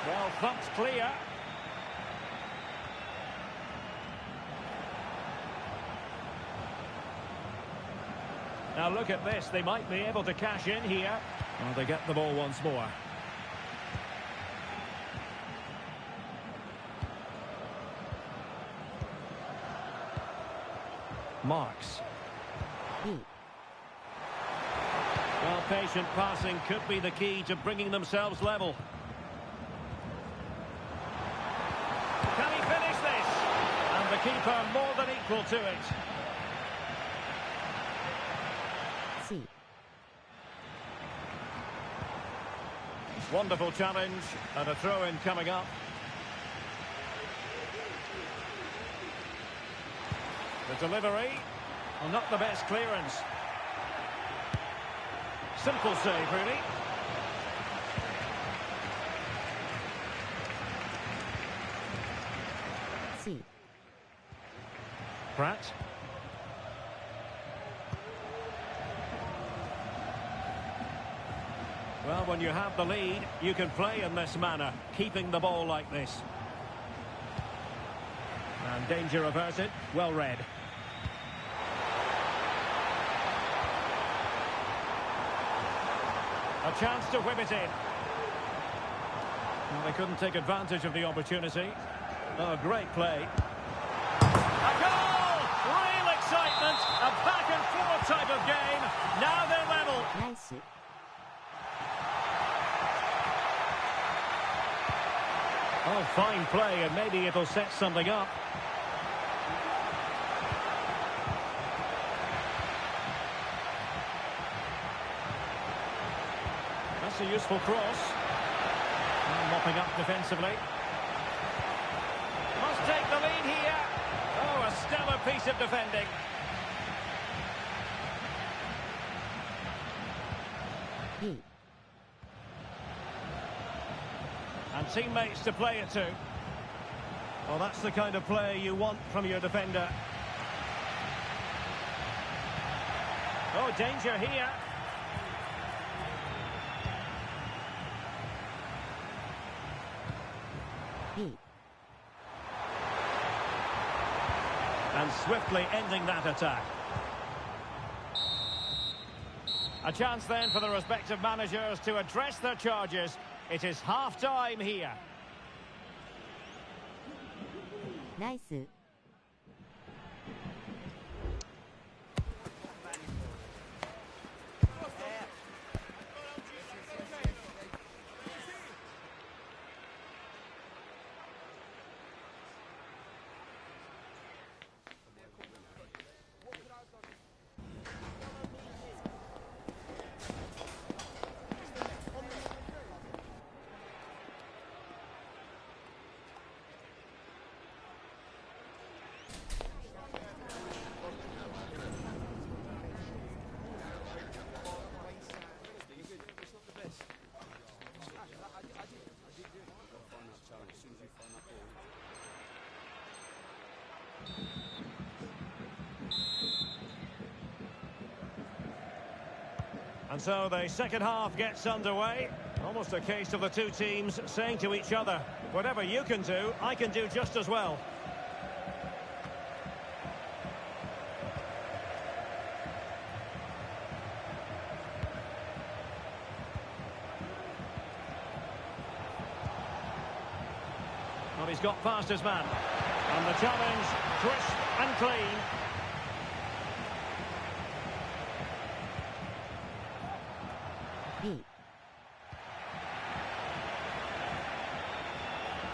Well, thumped clear. Now look at this, they might be able to cash in here. Well, they get the ball once more. Marks. B. Well, patient passing could be the key to bringing themselves level. Can he finish this? And the keeper more than equal to it. C. Wonderful challenge and a throw-in coming up. The delivery, well, not the best clearance. Simple save, really. C. Pratt. Well, when you have the lead, you can play in this manner, keeping the ball like this. And danger averted, well read. A chance to whip it in. Well, they couldn't take advantage of the opportunity. Oh, great play. A goal! Real excitement! A back-and-forth type of game. Now they're level. Nice. Oh, fine play, and maybe it'll set something up. That's a useful cross. And mopping up defensively. Must take the lead here. Oh, a stellar piece of defending. And teammates to play it to. Well, that's the kind of play you want from your defender. Oh, danger here. And swiftly ending that attack. A chance then for the respective managers to address their charges. It is half-time here. Nice. And so the second half gets underway. Almost a case of the two teams saying to each other, whatever you can do, I can do just as well. Well, he's got past his man. And the challenge, crisp and clean.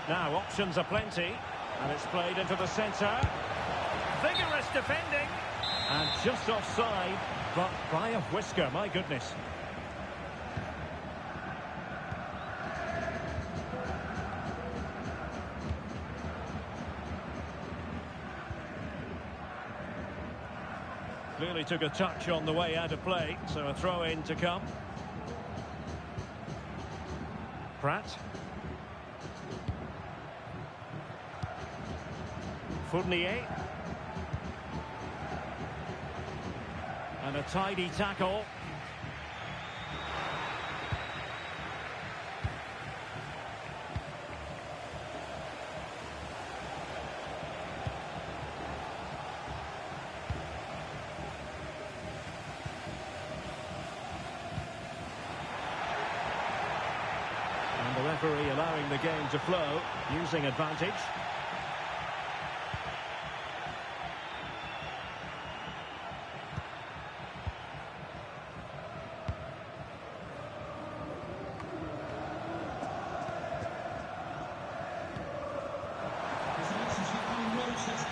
Now, options are plenty, and it's played into the centre. Vigorous defending. And just offside, but by a whisker, my goodness. Clearly took a touch on the way out of play, so a throw-in to come. Pratt. Fournier. And a tidy tackle. And the referee allowing the game to flow, using advantage.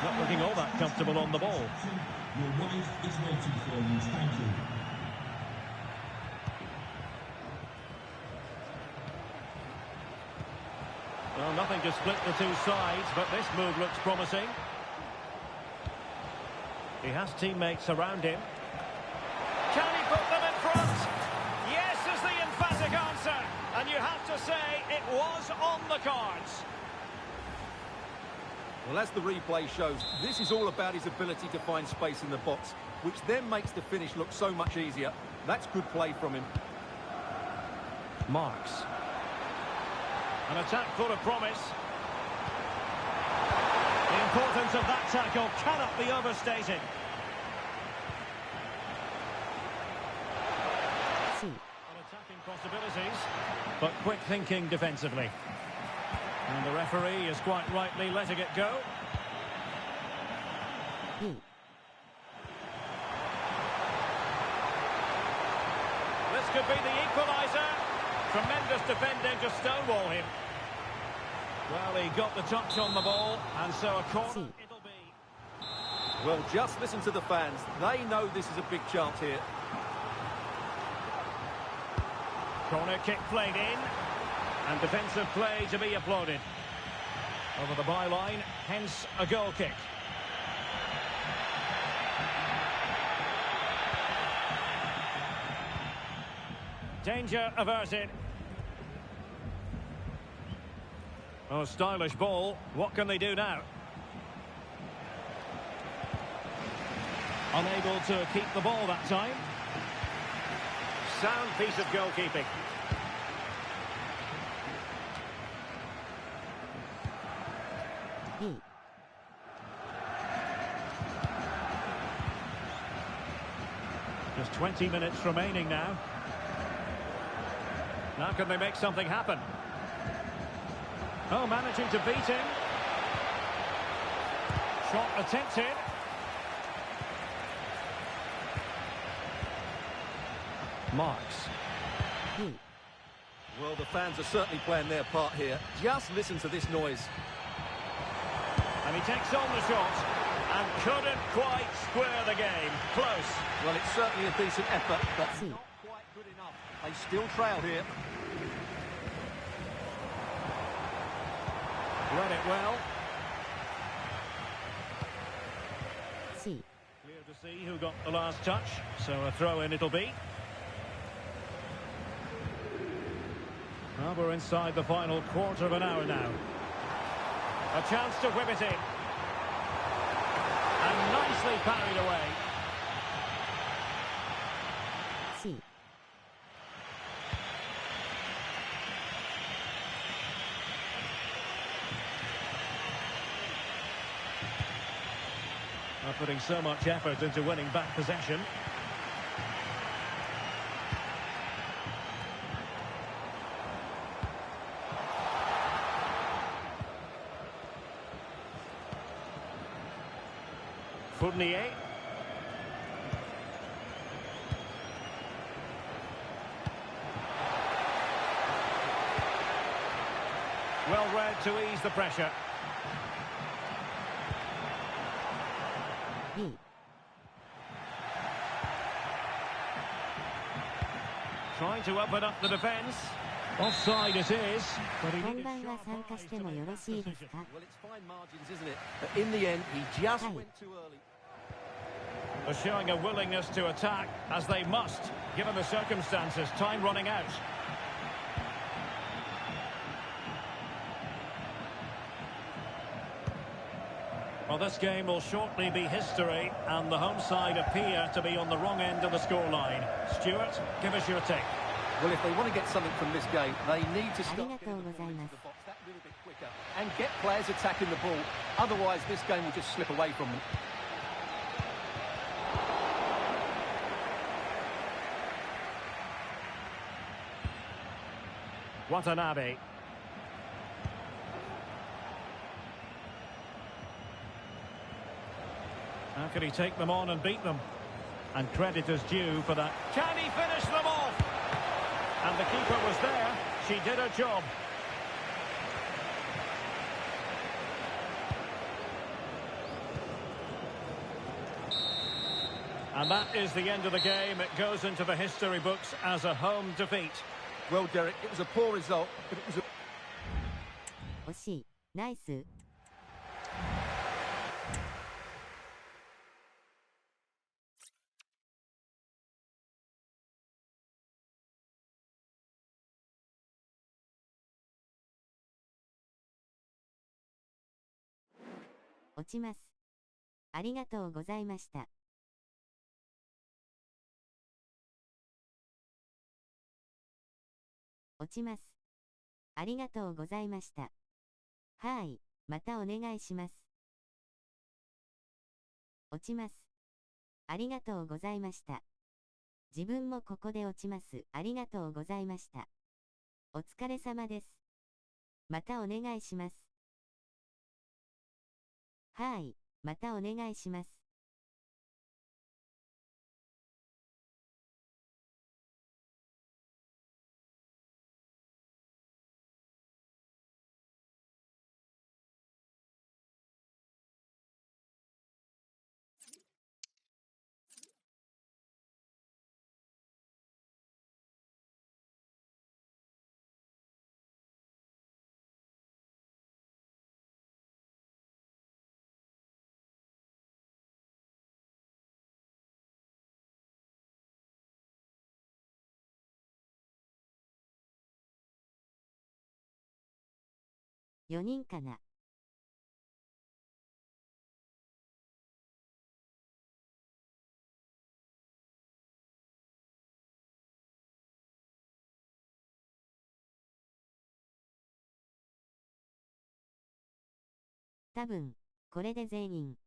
Not looking all that comfortable on the ball. Your wife is waiting for you. Thank you. Well, nothing to split the two sides, but this move looks promising. He has teammates around him. Can he put them in front? Yes is the emphatic answer. And you have to say it was on the cards. Well, as the replay shows, this is all about his ability to find space in the box, which then makes the finish look so much easier. That's good play from him. Marks. An attack full of promise. The importance of that tackle cannot be overstated. Attacking possibilities, but quick thinking defensively. And the referee is quite rightly letting it go. This could be the equaliser. Tremendous defending to stonewall him. Well, he got the touch on the ball, and so a corner it'll be. Well, just listen to the fans. They know this is a big chance here. Corner kick played in. And defensive play to be applauded. Over the byline, hence a goal kick. Danger averted. Oh, stylish ball. What can they do now? Unable to keep the ball that time. Sound piece of goalkeeping. Just 20 minutes remaining now. Now can they make something happen? Oh, managing to beat him. Shot attempted. Marks. Well, the fans are certainly playing their part here. Just listen to this noise. And he takes on the shot and couldn't quite square the game. Close. Well, it's certainly a decent effort, but not quite good enough. They still trail here. Read it well. Clear to see who got the last touch, so a throw-in it'll be. Well, we're inside the final quarter of an hour now. A chance to whip it in. And nicely parried away. Not putting so much effort into winning back possession. Fournier. Well read to ease the pressure. Trying to open up the defence. Offside it is. But he needed sharp eyes to make that decision. Well, it's fine margins, isn't it? But in the end, he just went too early. They're showing a willingness to attack, as they must, given the circumstances. Time running out. Well, this game will shortly be history, and the home side appear to be on the wrong end of the scoreline. Stuart, give us your take. Well, if they want to get something from this game, they need to start getting the ball into the box that little bit quicker and get players attacking the ball. Otherwise, this game will just slip away from them. Watanabe. How can he take them on and beat them? And credit is due for that. Can he finish them off? And the keeper was there. She did her job. And that is the end of the game. It goes into the history books as a home defeat. Well, Derek, it was a poor result, but it was a... 惜しい。ナイス。落ちます。ありがとうございました。落ちます。ありがとうございました。はい、またお願いします。落ちます。ありがとうございました。自分もここで落ちます。ありがとうございました。お疲れ様です。またお願いします。はい、またお願いします。4人かな。多分、これで全員。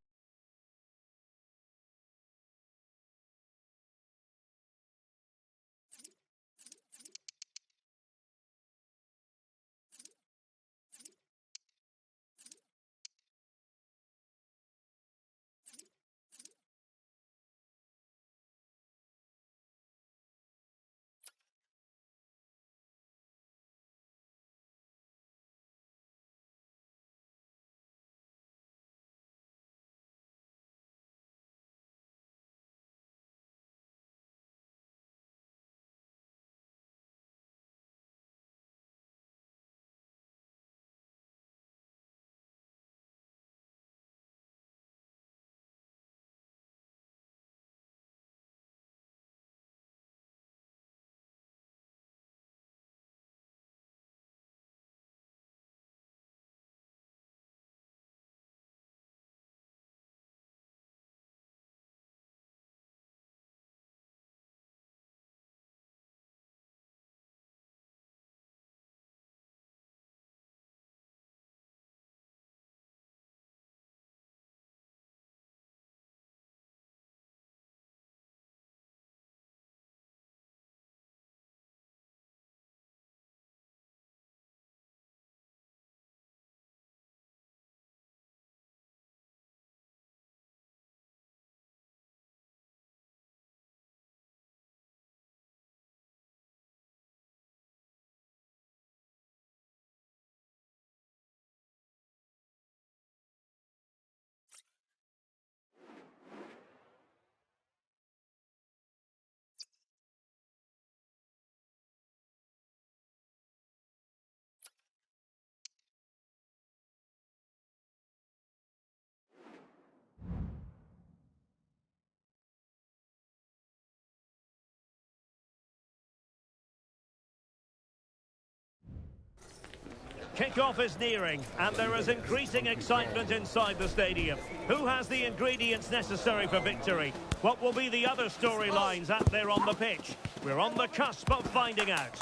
Kickoff is nearing, and there is increasing excitement inside the stadium. Who has the ingredients necessary for victory? What will be the other storylines out there on the pitch? We're on the cusp of finding out.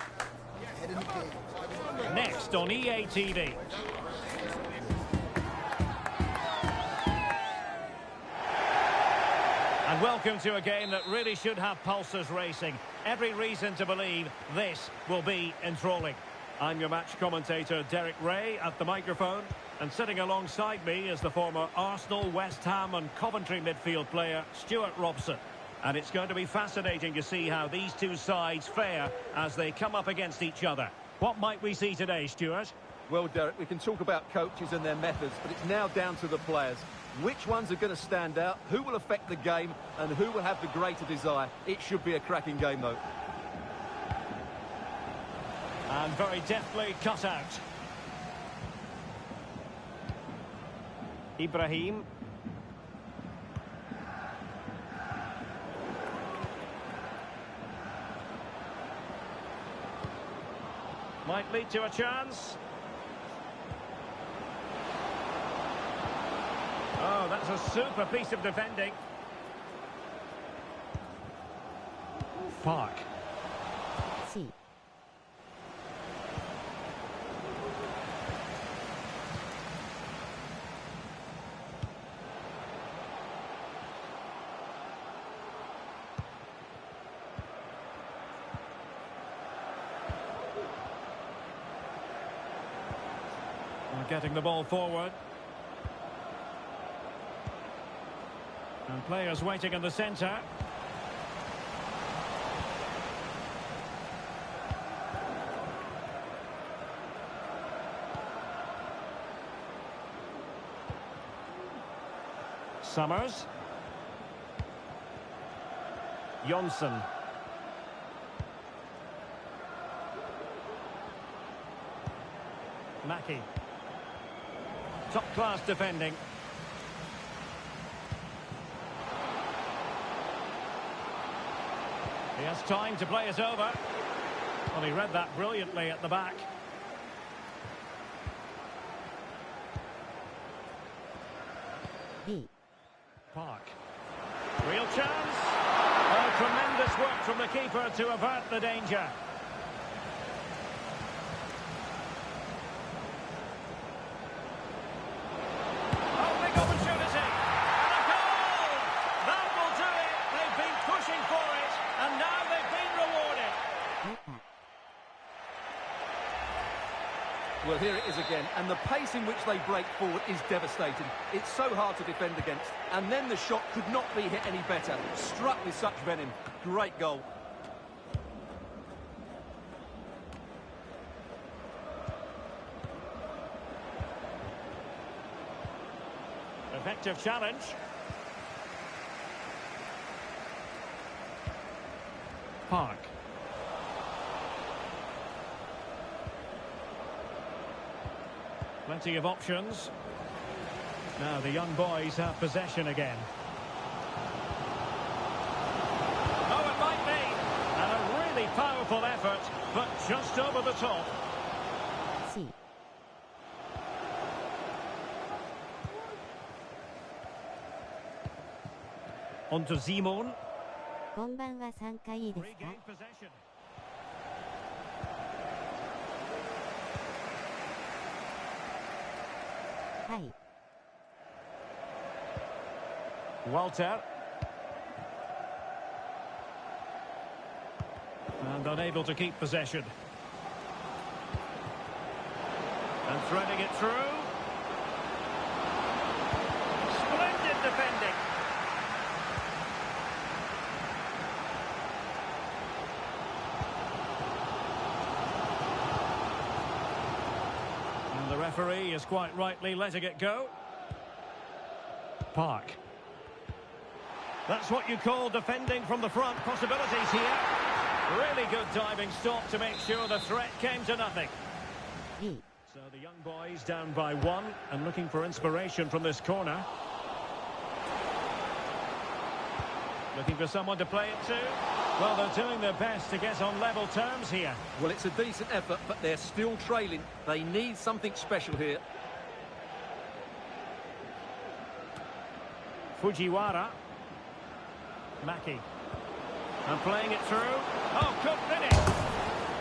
Next on EA TV. And welcome to a game that really should have pulses racing. Every reason to believe this will be enthralling. I'm your match commentator, Derek Ray, at the microphone. And sitting alongside me is the former Arsenal, West Ham and Coventry midfield player, Stuart Robson. And it's going to be fascinating to see how these two sides fare as they come up against each other. What might we see today, Stuart? Well, Derek, we can talk about coaches and their methods, but it's now down to the players. Which ones are going to stand out, who will affect the game, and who will have the greater desire? It should be a cracking game, though. And very deftly cut out. Ibrahim. Might lead to a chance. Oh, that's a super piece of defending. Park. C. Getting the ball forward. And players waiting in the centre. Summers. Jonsson. Mackie. Top-class defending. He has time to play it over. Well, he read that brilliantly at the back. Park. Real chance. Oh, tremendous work from the keeper to avert the danger. Oh, big opportunity. And a goal! That will do it. They've been pushing for it, and now they've been rewarded. Well, here it is again, and the pace in which they break forward is devastating. It's so hard to defend against, and then the shot could not be hit any better. Struck with such venom. Great goal. Effective challenge. Park. Plenty of options. Now the young boys have possession again. Oh, it might be. And a really powerful effort, but just over the top. C. On to Simon. こんばんは、参加いいですか？ Regain possession. Hi. Walter. And unable to keep possession. And threading it through. Splendid defending. And the referee is quite rightly letting it go. Park. That's what you call defending from the front. Possibilities here. Really good diving stop to make sure the threat came to nothing. B. So the young boys down by one and looking for inspiration from this corner. Looking for someone to play it to. Well, they're doing their best to get on level terms here. Well, it's a decent effort, but they're still trailing. They need something special here. Fujiwara. Maki. And playing it through. Oh, good finish.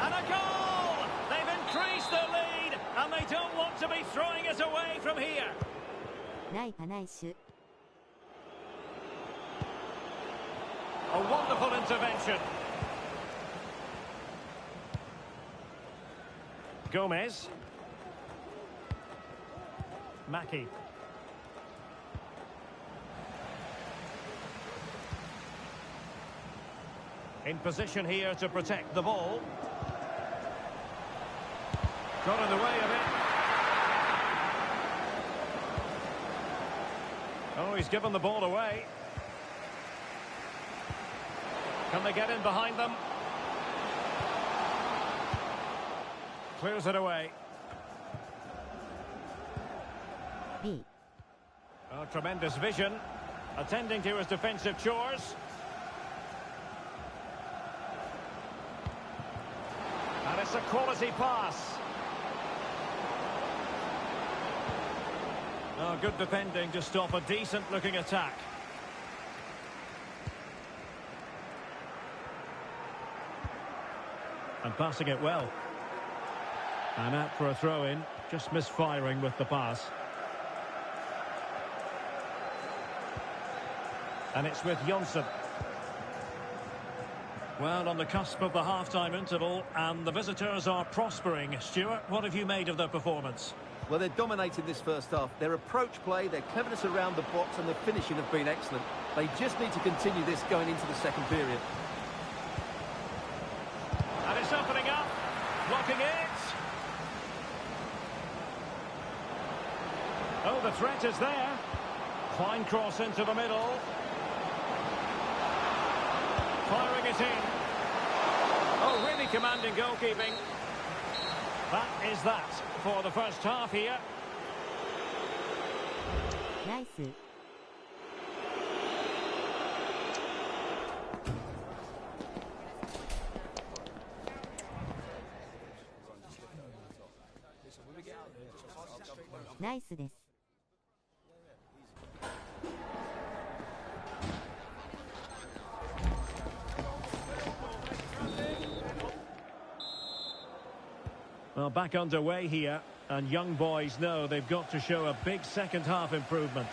And a goal! They've increased their lead, and they don't want to be throwing it away from here. ないパナイシュ。 A wonderful intervention. Gomez. Maki. In position here to protect the ball. Got in the way of it. Oh, he's given the ball away. Can they get in behind them? Clears it away. B. Oh, tremendous vision. Attending to his defensive chores. And it's a quality pass. Oh, good defending to stop a decent-looking attack. And passing it well. And out for a throw-in, just misfiring with the pass. And it's with Jonsson. Well, on the cusp of the half-time interval, and the visitors are prospering. Stuart, what have you made of their performance? Well, they're dominating this first half. Their approach play, their cleverness around the box and the finishing have been excellent. They just need to continue this going into the second period. And it's opening up, blocking it. Oh, the threat is there. Fine cross into the middle. Firing it in. Oh, really commanding goalkeeping. That is that for the first half here. Nice. Nice です。Well, back underway here, and young boys know they've got to show a big second-half improvement.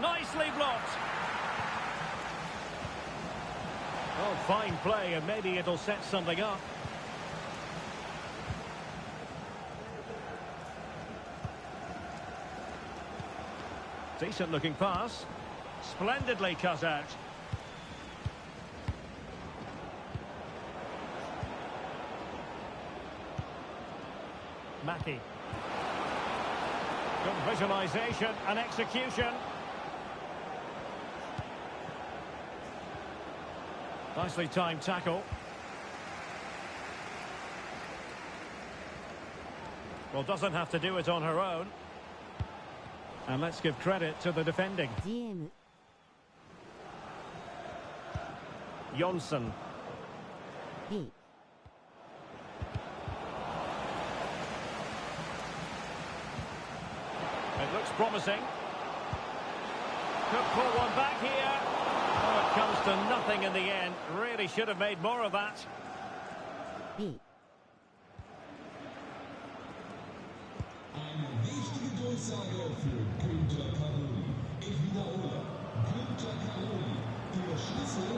Nicely blocked. Oh, fine play, and maybe it'll set something up. Decent looking pass. Splendidly cut out. Mackie. Good visualisation and execution. Nicely timed tackle. Well, doesn't have to do it on her own. And let's give credit to the defending. GM. Jonsson. B. It looks promising. Could pull one back here. Oh, it comes to nothing in the end. Really should have made more of that. B. Eine wichtige Durchsage für Günther Karoli. Ich wiederhole, Günther Karoli. Ihr Schlüssel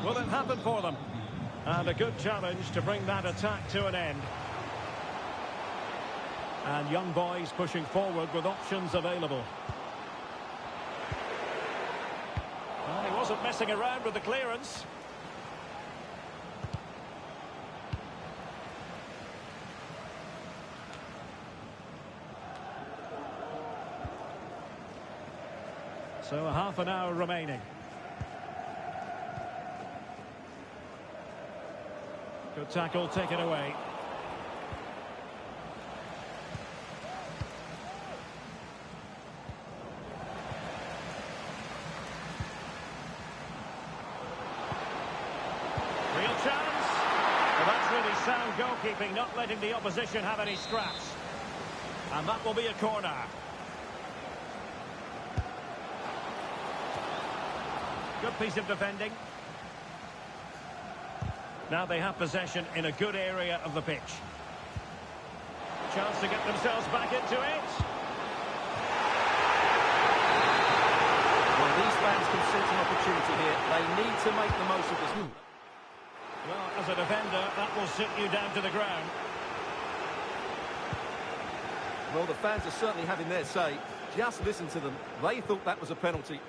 wurde Will it happen for them? And a good challenge to bring that attack to an end. And young boys pushing forward with options available. Well, he wasn't messing around with the clearance. So a half an hour remaining. Good tackle taken away. Real chance. Well, that's really sound goalkeeping, not letting the opposition have any scraps. And that will be a corner. Good piece of defending. Now they have possession in a good area of the pitch. Chance to get themselves back into it. Well, these fans can sense an opportunity here. They need to make the most of this. Well, as a defender, that will sit you down to the ground. Well, the fans are certainly having their say. Just listen to them. They thought that was a penalty.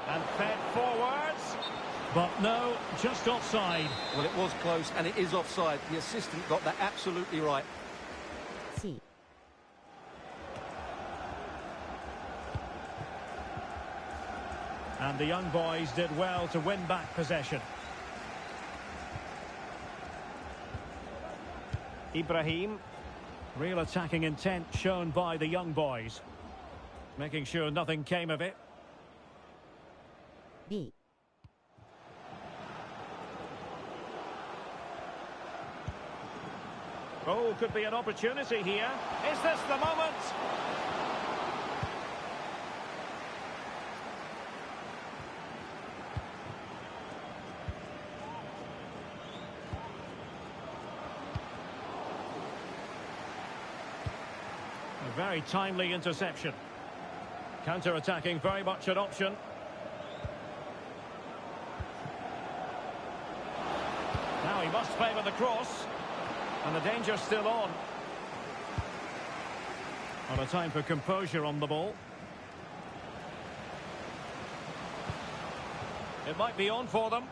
And fed forwards. But no, just offside. Well, it was close, and it is offside. The assistant got that absolutely right. C. And the young boys did well to win back possession. Ibrahim. Real attacking intent shown by the young boys. Making sure nothing came of it. B. Oh, could be an opportunity here. Is this the moment? A very timely interception. Counter-attacking, very much an option. Now he must favour the cross. And the danger's still on. On a time for composure on the ball. It might be on for them.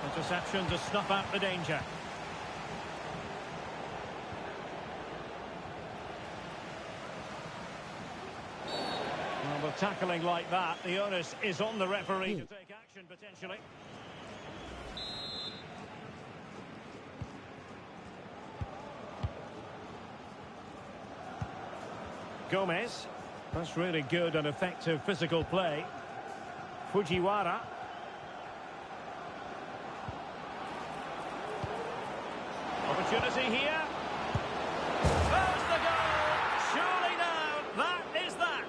Interception to snuff out the danger. Well, with tackling like that, the onus is on the referee to take action potentially. Gomez. That's really good and effective physical play. Fujiwara. opportunity here. There's the goal! Surely now, that is that!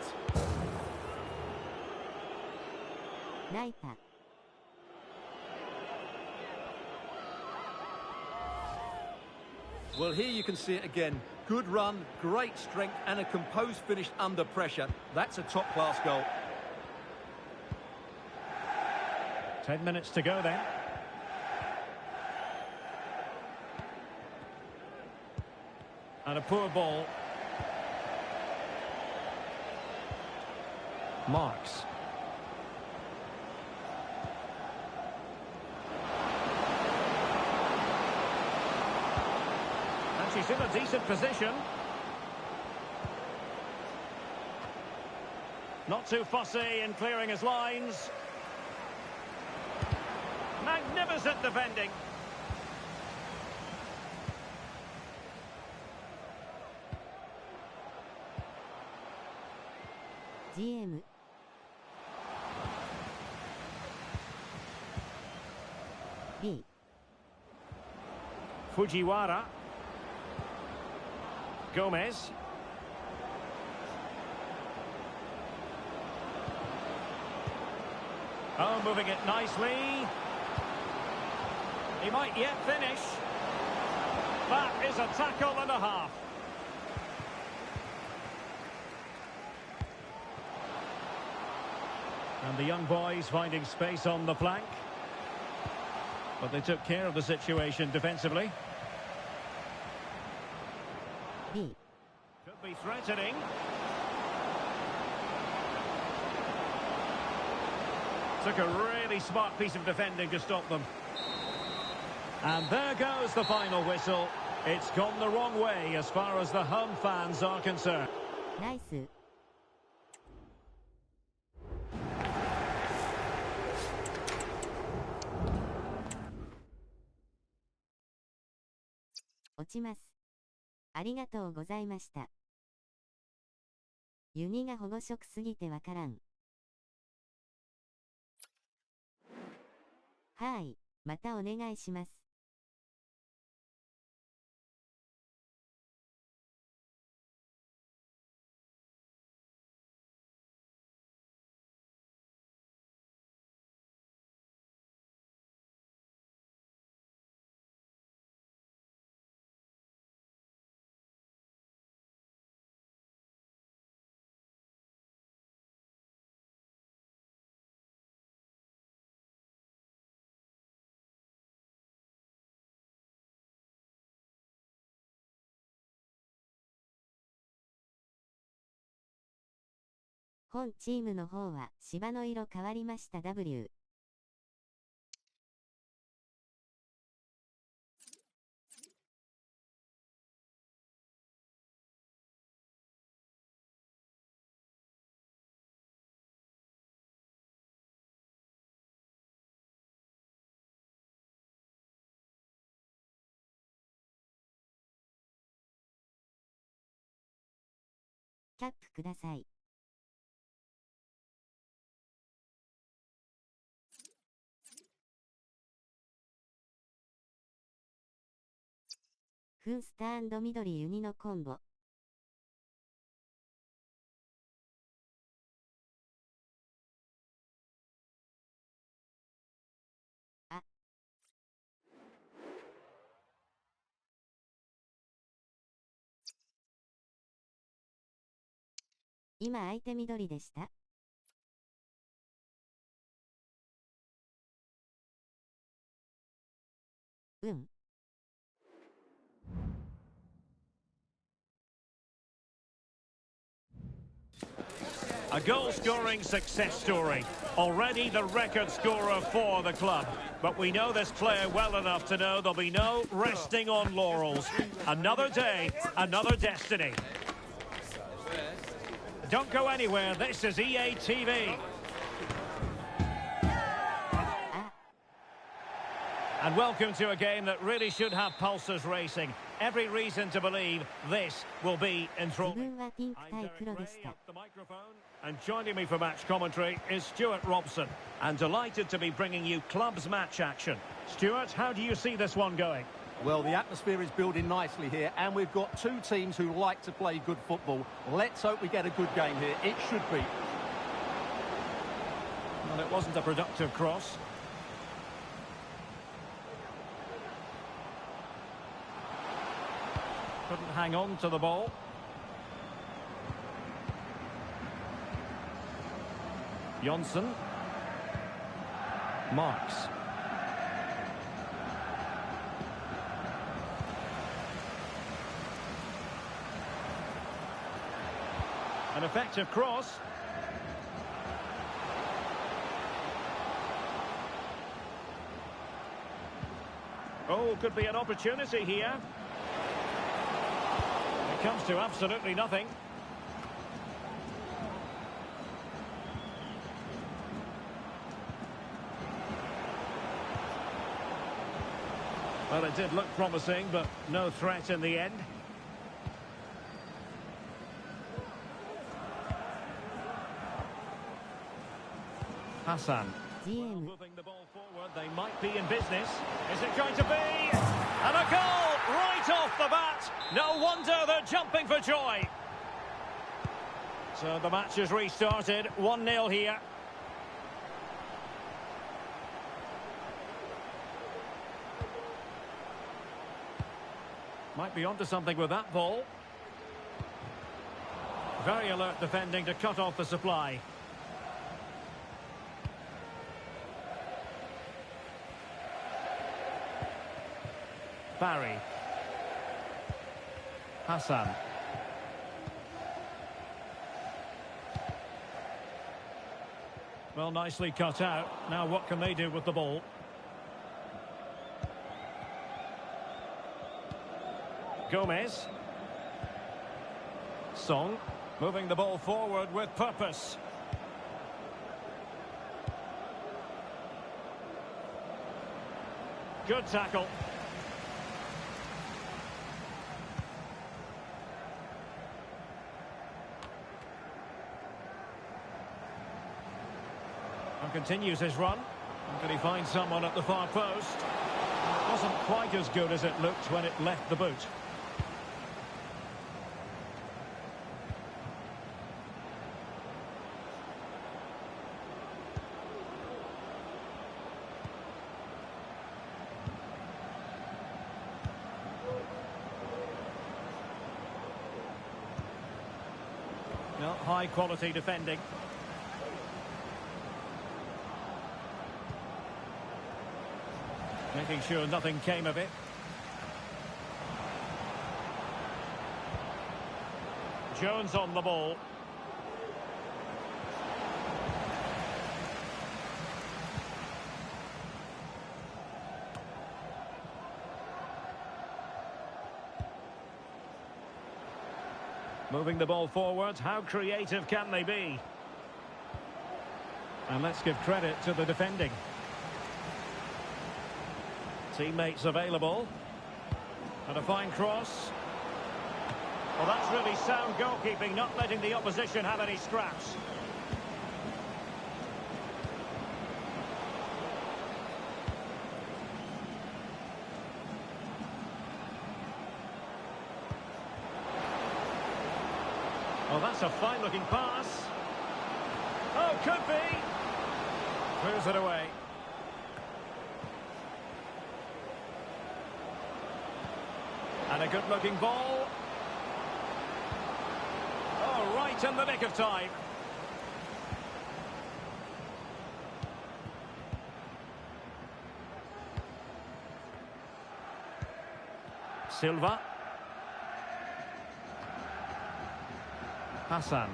ナイタ。Well, here you can see it again. Good run, great strength, and a composed finish under pressure. That's a top-class goal. 10 minutes to go then. And a poor ball. Marks. And she's in a decent position. Not too fussy in clearing his lines. Magnificent defending. GM B Fujiwara. Gomez. Oh, moving it nicely. He might yet finish. That is a tackle and a half. And the young boys finding space on the flank. But they took care of the situation defensively. B Could be threatening. Took a really smart piece of defending to stop them. And there goes the final whistle. It's gone the wrong way as far as the home fans are concerned. ナイス。落ちます。ありがとうございました。ユニが保護色すぎてわからん。はい、またお願いします。本チームの方は芝の色変わりました。 Wキャップください。フンスター&緑ユニのコンボ。あ。今相手緑でした。うん。A goal-scoring success story. Already the record scorer for the club. But we know this player well enough to know there'll be no resting on laurels. Another day, another destiny. Don't go anywhere. This is EA TV. And welcome to a game that really should have pulses racing. Every reason to believe this will be enthralling. I'm Derek Ray at the microphone, and joining me for match commentary is Stuart Robson. And delighted to be bringing you clubs match action. Stuart, how do you see this one going? Well, the atmosphere is building nicely here, and we've got two teams who like to play good football. Let's hope we get a good game here. It should be. Well, it wasn't a productive cross. Couldn't hang on to the ball. Johnson. Marks. An effective cross. Oh, could be an opportunity here. It comes to absolutely nothing. Well, it did look promising, but no threat in the end. Hassan. Moving the ball forward, they might be in business. Is it going to be? And a goal right off the bat. No wonder they're jumping for joy. So the match has restarted. 1-0 here. Might be onto something with that ball. Very alert defending to cut off the supply. Barry. Hassan. Well, nicely cut out. Now what can they do with the ball? Gomez. Song. Moving the ball forward with purpose. Good tackle. And continues his run. Can he find someone at the far post? Wasn't quite as good as it looked when it left the boot. No, high quality defending. Making sure nothing came of it. Jones on the ball. Moving the ball forward. How creative can they be? And let's give credit to the defending. Teammates available. And a fine cross. Well, that's really sound goalkeeping, not letting the opposition have any scraps. Well, that's a fine-looking pass. Oh, could be. Clears it away. And a good-looking ball. Oh, right in the nick of time. Silva. Hassan.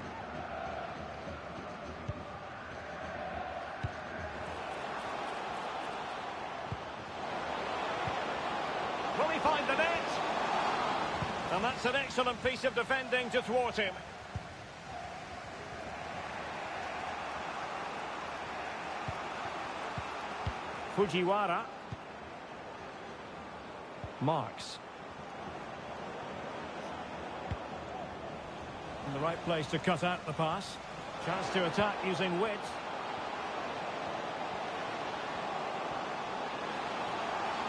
Will he find the net? And that's an excellent piece of defending to thwart him. Fujiwara. Marks. In the right place to cut out the pass. Chance to attack using width.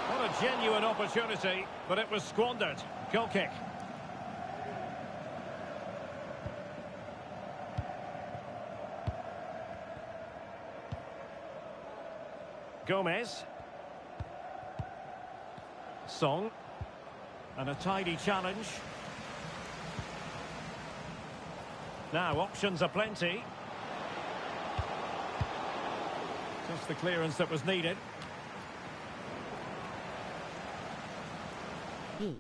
What a genuine opportunity, but it was squandered. Goal kick. Gomez. Song. And a tidy challenge. Now, options are plenty. Just the clearance that was needed. B.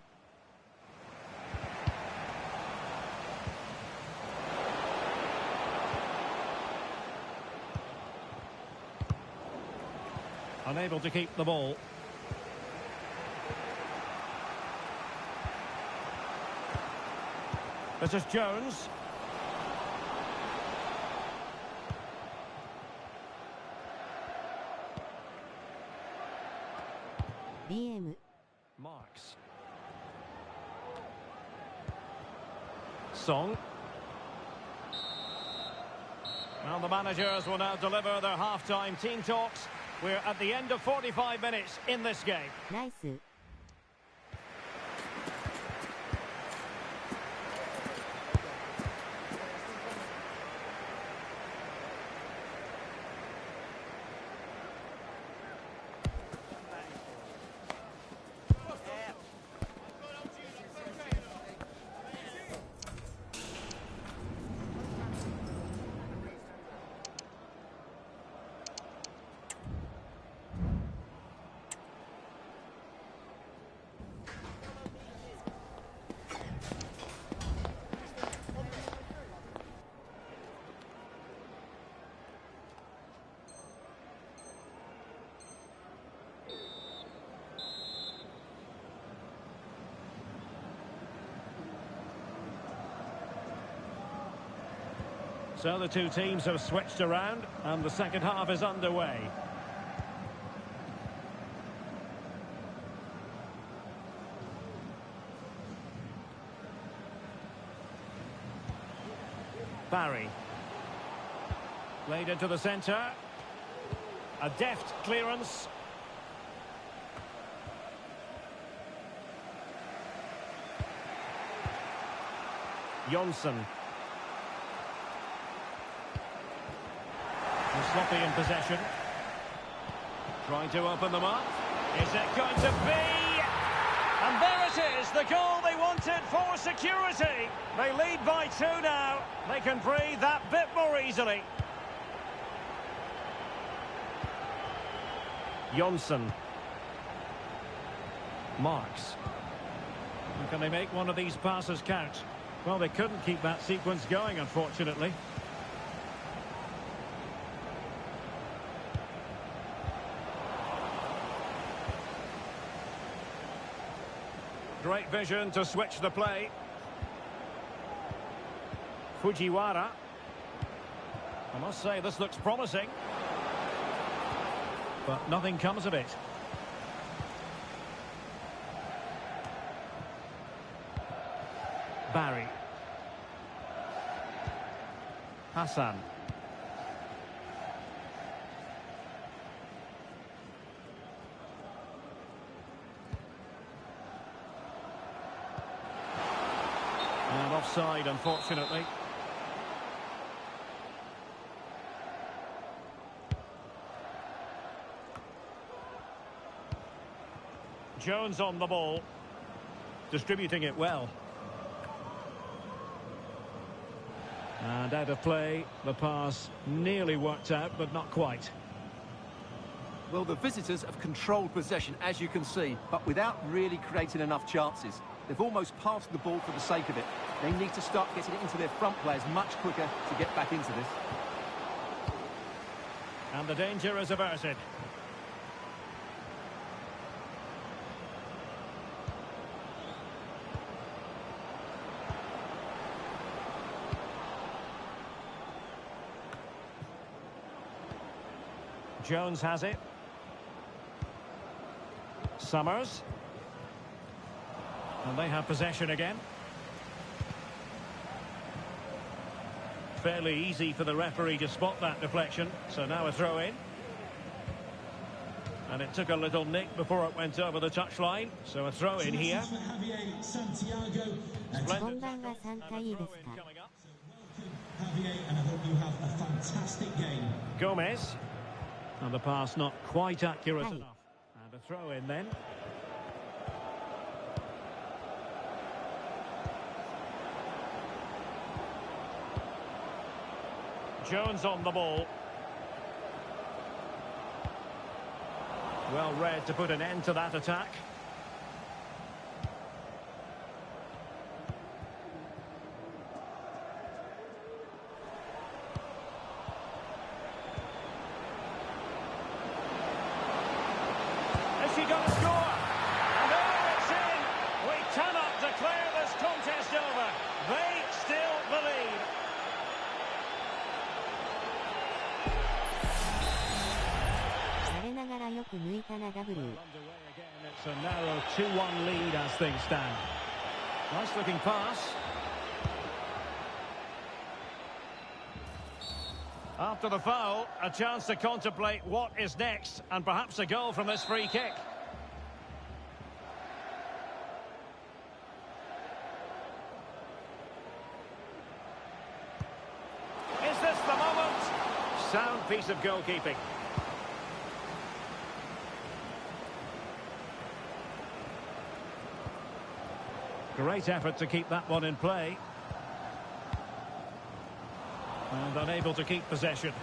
Unable to keep the ball. This is Jones. BM. Marks. Song. Well, the managers will now deliver their half-time team talks. We're at the end of 45 minutes in this game. Nice. So the two teams have switched around and the second half is underway. Barry. Played into the centre. A deft clearance. Jonsson. Sloppy in possession. Trying to open them up. Is it going to be? And there it is, the goal they wanted for security. They lead by 2 now. They can breathe that bit more easily. Jonsson. Marks. Can they make one of these passes count? Well, they couldn't keep that sequence going, unfortunately. Great vision to switch the play. Fujiwara. I must say, this looks promising. But nothing comes of it. Barry. Hassan. And offside, unfortunately. Jones on the ball. Distributing it well. And out of play, the pass nearly worked out, but not quite. Well, the visitors have controlled possession, as you can see, but without really creating enough chances. They've almost passed the ball for the sake of it. They need to start getting it into their front players much quicker to get back into this. And the danger is averted. Jones has it. Summers. And they have possession again. Fairly easy for the referee to spot that deflection. So now a throw in. And it took a little nick before it went over the touchline. So a throw in here. こんばんは、参加いいですか？ Gomez. And the pass not quite accurate enough. And a throw in then. Jones on the ball. Well read to put an end to that attack. Is she going to score? And oh, it's in! We cannot declare this contest over. They still believe. 我ながらよく抜いたな W。 It's a narrow 2-1 lead as things stand. Nice looking pass. After the foul, a chance to contemplate what is next, and perhaps a goal from this free kick. Is this the moment? Sound piece of goalkeeping. Great effort to keep that one in play. And unable to keep possession.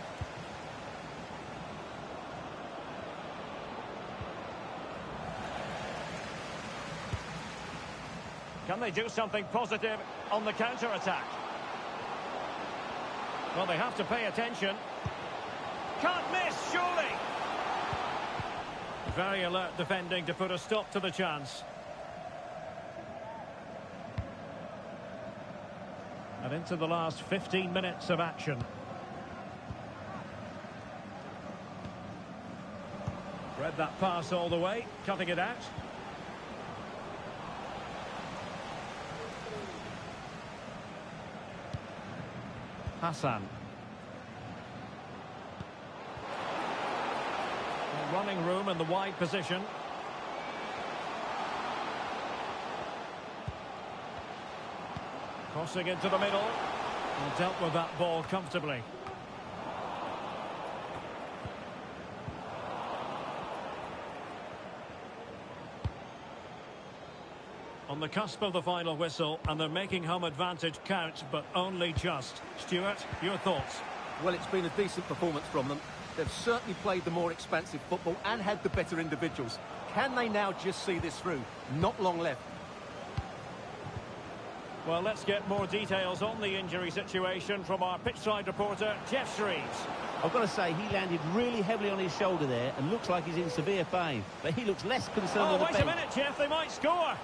Can they do something positive on the counter-attack? Well, they have to pay attention. Can't miss, surely! Very alert defending to put a stop to the chance. And into the last 15 minutes of action. Read that pass all the way, cutting it out. Hassan. Running room in the wide position. Crossing into the middle, and dealt with that ball comfortably. On the cusp of the final whistle, and they're making home advantage count, but only just. Stuart, your thoughts? Well, it's been a decent performance from them. They've certainly played the more expansive football and had the better individuals. Can they now just see this through? Not long left. Well, let's get more details on the injury situation from our pitchside reporter, Jeff Shreves. I've got to say, he landed really heavily on his shoulder there and looks like he's in severe pain. But he looks less concerned Oh, than the wait bench. a minute, Jeff, they might score.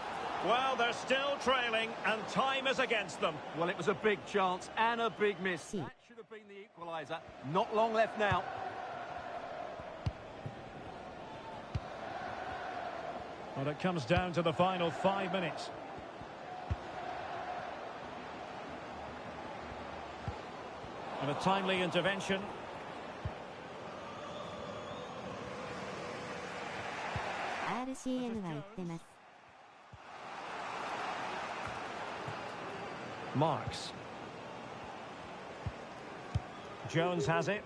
Well, they're still trailing, and time is against them. Well, it was a big chance and a big miss. That should have been the equaliser. Not long left now. Well, it comes down to the final 5 minutes. And a timely intervention. RCN は言ってます。 Marks. Jones has it.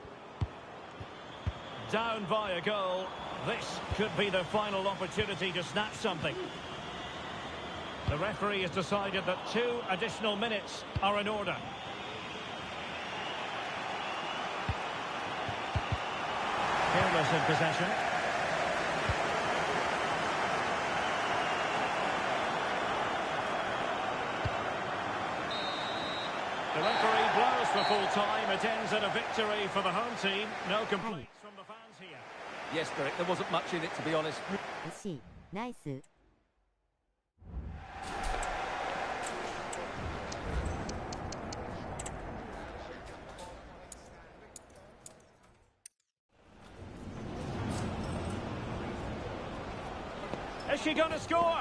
Down by a goal. This could be the final opportunity to snatch something. The referee has decided that 2 additional minutes are in order. Careless in possession. The referee blows for full time. It ends in a victory for the home team. No complaints from the fans here. Yes, Derek, there wasn't much in it, to be honest. 惜しい。ナイス。Is she going to score?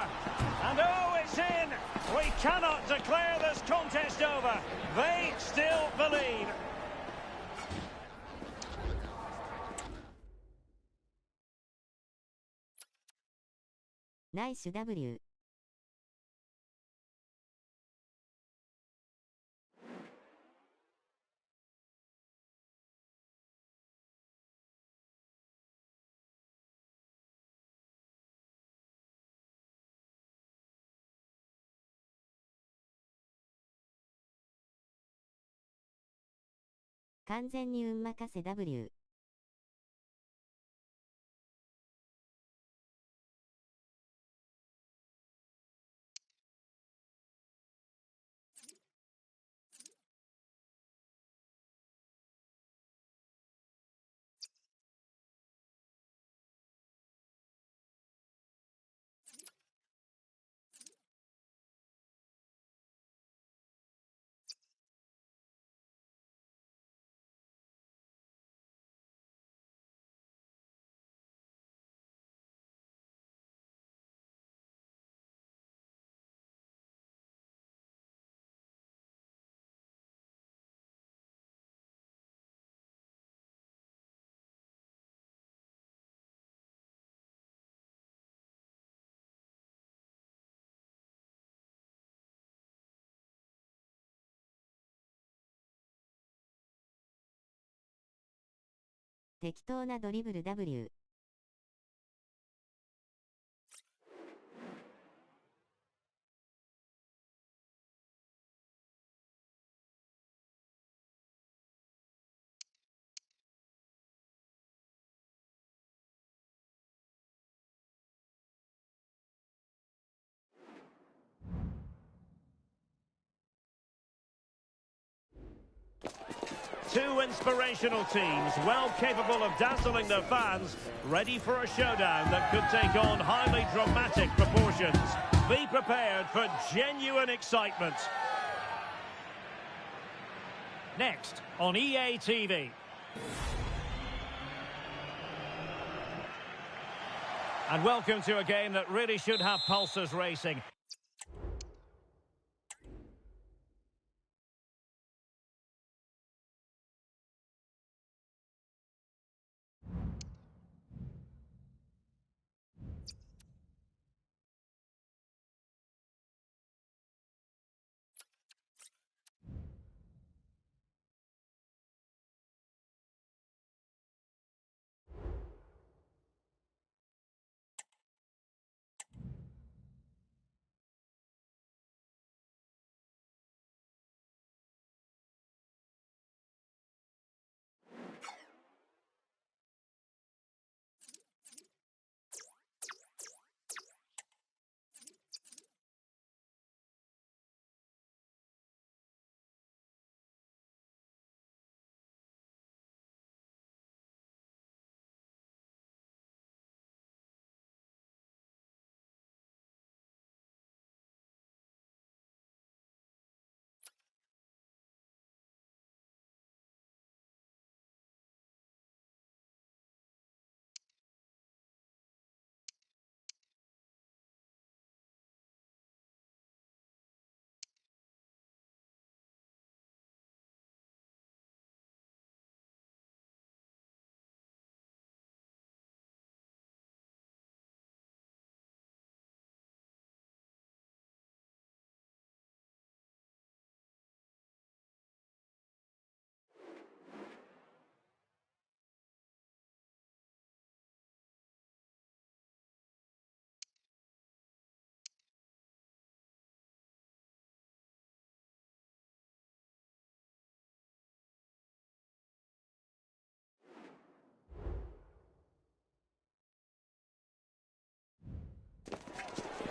And oh, it's in! We cannot declare this contest over. They still believe. 内種 W。完全に運任せ W。適当なドリブル W。Two inspirational teams, well capable of dazzling their fans, ready for a showdown that could take on highly dramatic proportions. Be prepared for genuine excitement. Next on EA TV. And welcome to a game that really should have pulses racing.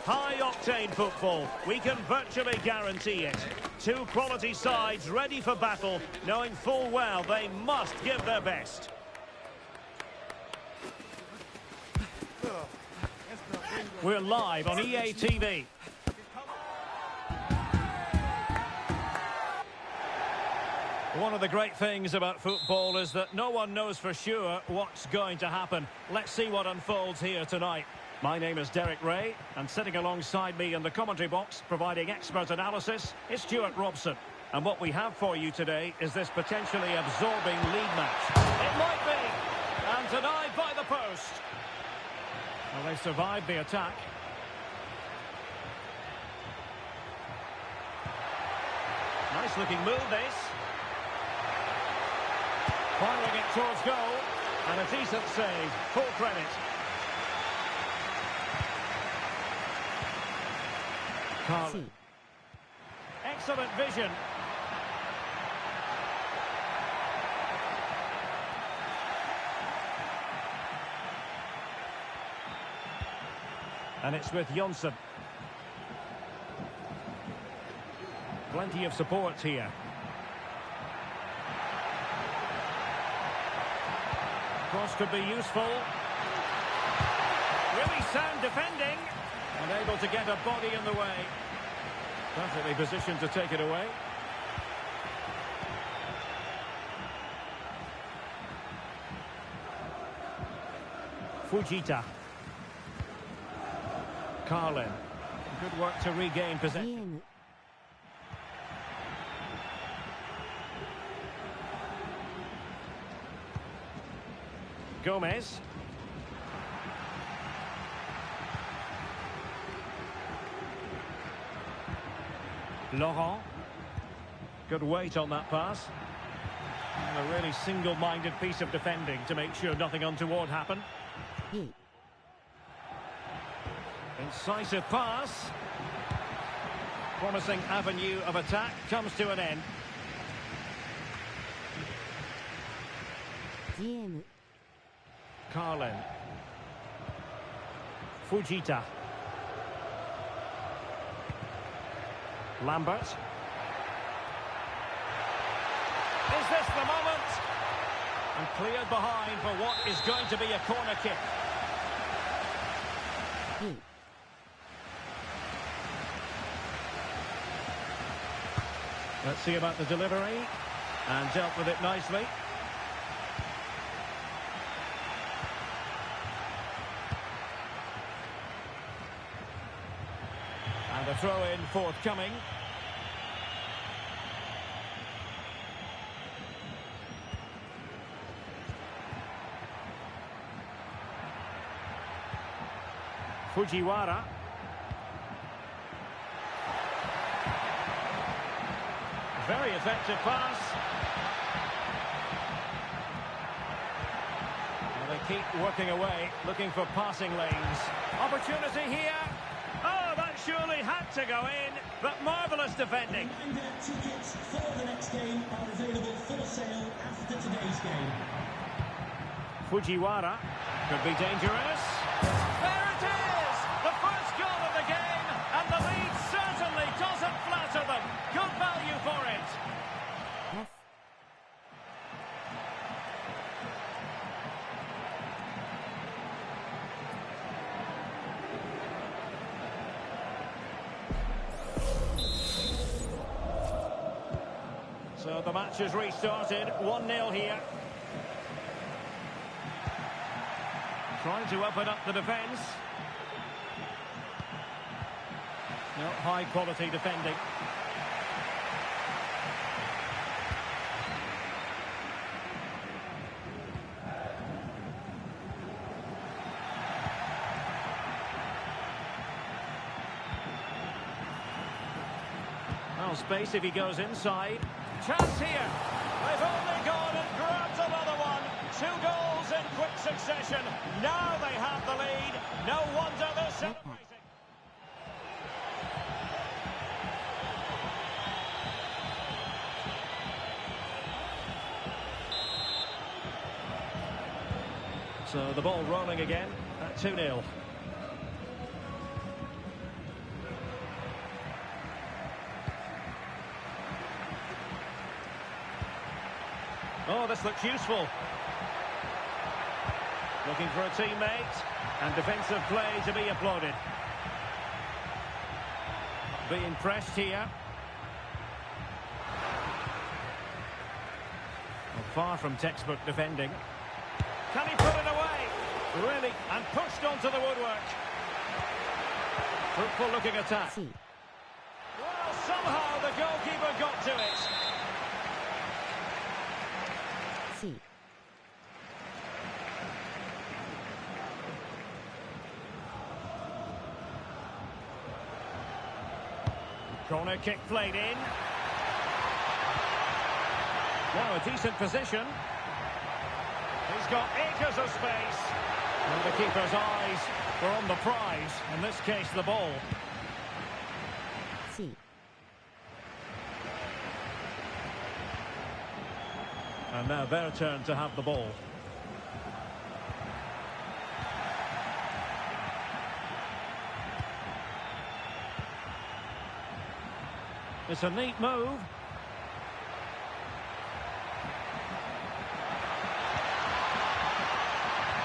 High-octane football, we can virtually guarantee it. Two quality sides ready for battle, knowing full well they must give their best. We're live on EA TV. One of the great things about football is that no one knows for sure what's going to happen. Let's see what unfolds here tonight. My name is Derek Ray, and sitting alongside me in the commentary box, providing expert analysis, is Stuart Robson. And what we have for you today is this potentially absorbing league match. It might be! And denied by the post. Well, they survived the attack. Nice looking move, this. Firing it towards goal. And a decent save. Full credit. Carlin. Excellent vision. And it's with Jonsson. Plenty of support here. Cross could be useful. Really sound defending. And able to get a body in the way. Perfectly positioned to take it away. Fujita. Carlin. Good work to regain possession. Gomez. Laurent. Good weight on that pass. And a really single-minded piece of defending to make sure nothing untoward happened. Incisive pass. Promising avenue of attack comes to an end. Carlin. Fujita. Lambert. Is this the moment? And cleared behind for what is going to be a corner kick. Let's see about the delivery. And dealt with it nicely. And a throw-in forthcoming. Fujiwara. Very effective pass. And they keep working away, looking for passing lanes. Opportunity here. Oh, that surely had to go in, but marvellous defending. Reminder, tickets for the next game are available for sale after today's game. Fujiwara could be dangerous. There it is! The first goal of the game, and the lead certainly doesn't flatter them. Good value for it. So the match has restarted, 1-0 here. Trying to open up the defence. No, high quality defending. Well, space if he goes inside. Chance here. They've only gone and grabbed another one. 2 goals in quick succession. Now they have the lead. No wonder they're celebrating. So the ball rolling again at 2-0. Oh, this looks useful. Looking for a teammate, and defensive play to be applauded. Being pressed here. Well, far from textbook defending. Can he put it away? Really, and pushed onto the woodwork. Fruitful looking attack. Well, somehow the goalkeeper got to it. Corner kick played in. Now a decent position. He's got acres of space. And the keeper's eyes were on the prize, in this case the ball. C. And now their turn to have the ball. It's a neat move.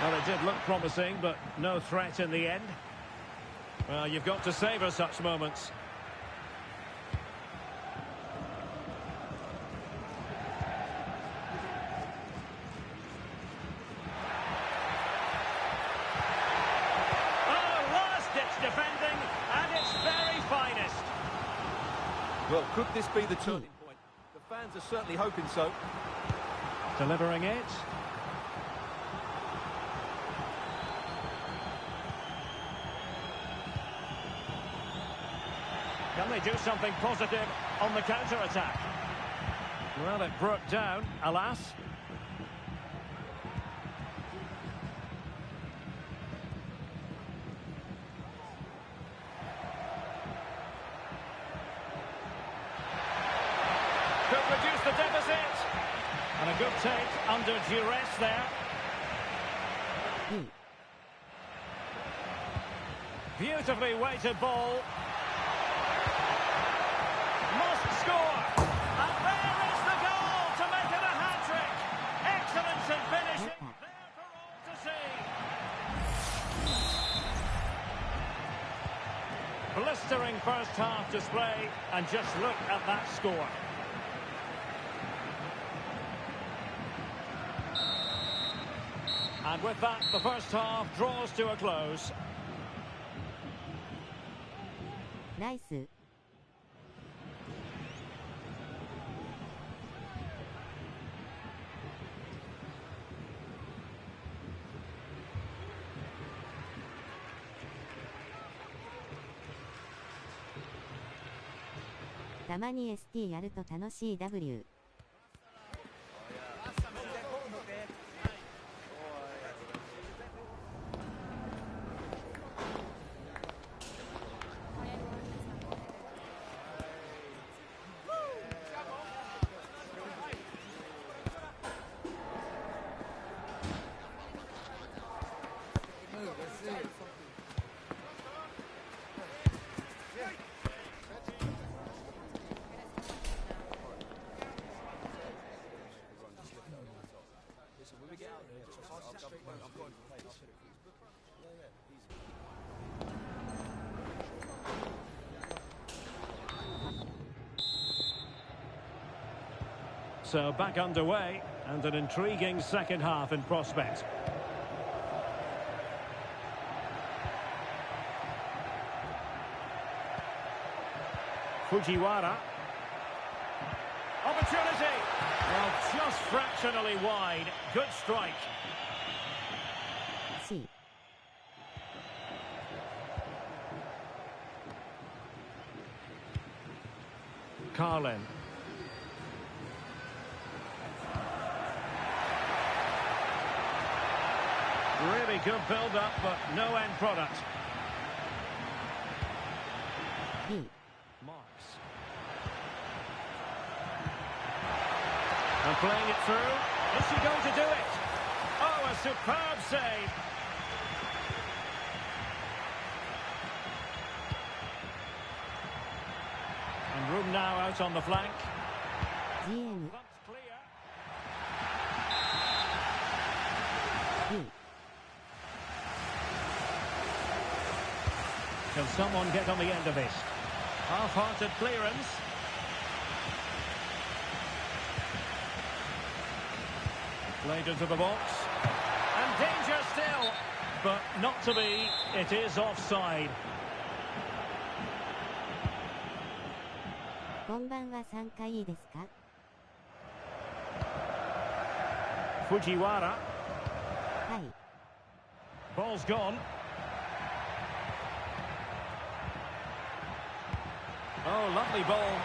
Well, it did look promising, but no threat in the end. Well, you've got to savour such moments. Oh, last-ditch defending at its very finest. Well, could this be the turning point? The fans are certainly hoping so. Delivering it. Can they do something positive on the counter-attack? Well, it broke down, alas. Could reduce the deficit. And a good take under duress there. Beautifully weighted ball. Must score. And there is the goal to make it a hat-trick. Excellence in finishing. There for all to see. Blistering first half display, and just look at that score. And with that, the first half draws to a close. Nice.「たまに ST やると楽しい W」So back underway, and an intriguing second half in prospect. Fujiwara. Opportunity! Well, just fractionally wide. Good strike. C. Carlin. Really good build-up, but no end product. B. Marks. And playing it through. Is she going to do it? Oh, a superb save. And room now out on the flank. GM. That's clear. B. Can someone get on the end of this? Half-hearted clearance. Played into the box. And danger still. But not to be. It is offside. こんばんは参加いいですか Fujiwara. はい Ball's gone. Oh, lovely ball.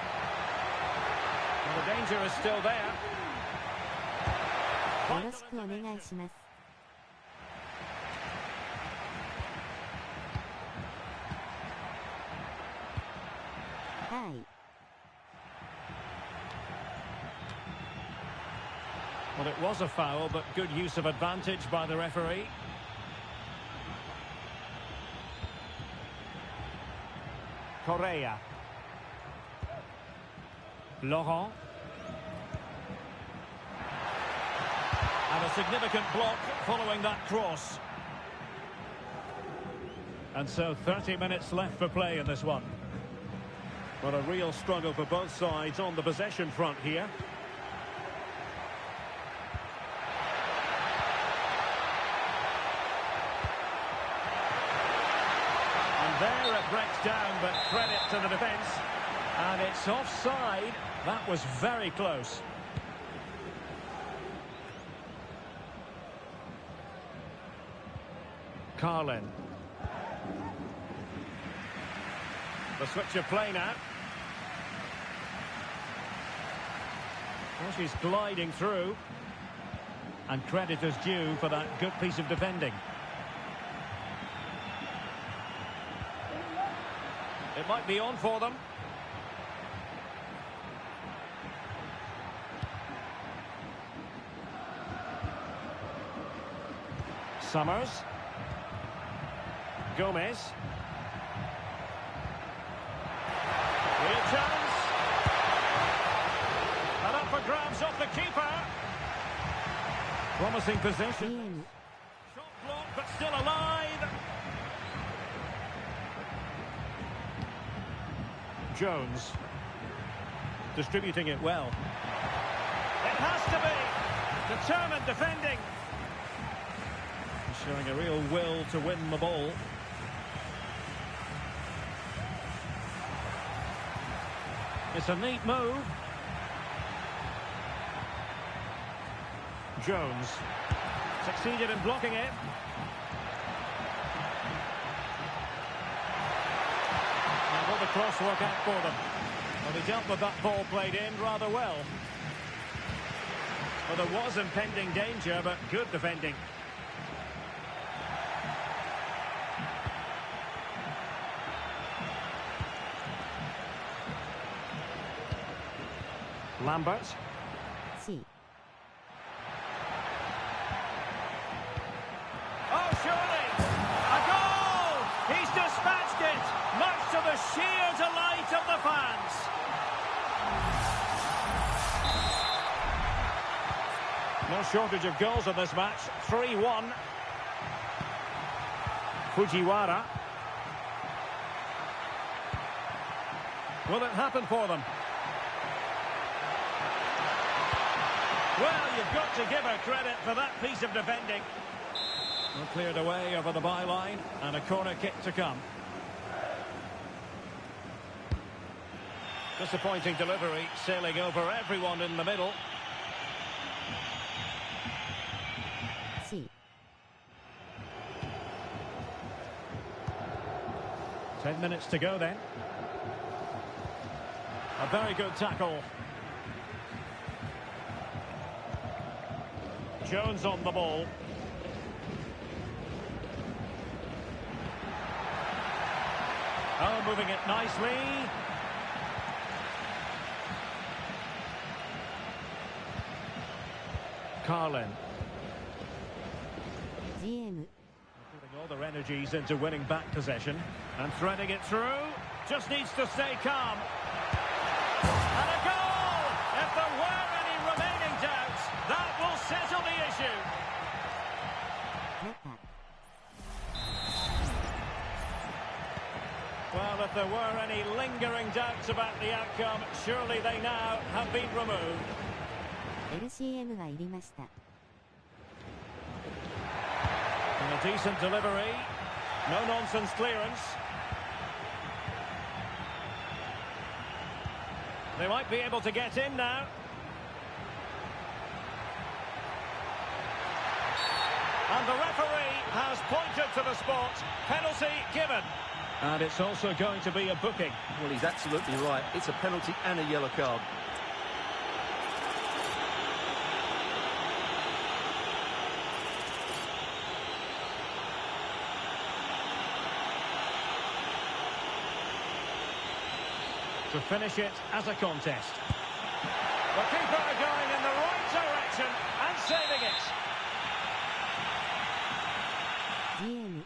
And the danger is still there. よろしくお願いします。はい。Well, it was a foul, but good use of advantage by the referee. Correa. Laurent. And a significant block following that cross. And so 30 minutes left for play in this one. Well, a real struggle for both sides on the possession front here. And there it breaks down, but credit to the defence. And it's offside. That was very close. Carlin. The switch of play now. Well, she's gliding through. And credit is due for that good piece of defending. It might be on for them. Summers. Gomez. Real chance. And up for grabs off the keeper. Promising possession. Shot blocked, but still alive. Jones. Distributing it well. It has to be. Determined defending. Showing a real will to win the ball. It's a neat move. Jones succeeded in blocking it. And will the cross work out for them? Well, they dealt with that ball played in rather well. Well, there was impending danger, but good defending. Lambert. C. Oh, surely! A goal! He's dispatched it, much to the sheer delight of the fans. No shortage of goals in this match. 3-1. Fujiwara. Will it happen for them? Well, you've got to give her credit for that piece of defending. Well, cleared away over the byline, and a corner kick to come. Disappointing delivery, sailing over everyone in the middle. C. 10 minutes to go then. A very good tackle. Jones on the ball. Oh, moving it nicely. Carlin. GM. Putting all their energies into winning back possession and threading it through. Just needs to stay calm. And a goal! If there were any remaining doubts, that will settle the issue. Well, if there were any lingering doubts about the outcome, surely they now have been removed. LCM が入りました。And a decent delivery. No nonsense clearance. They might be able to get in now. And the referee has pointed to the spot. Penalty given. And it's also going to be a booking. Well, he's absolutely right. It's a penalty and a yellow card. to finish it as a contest. The keeper going in the right direction and saving it. GM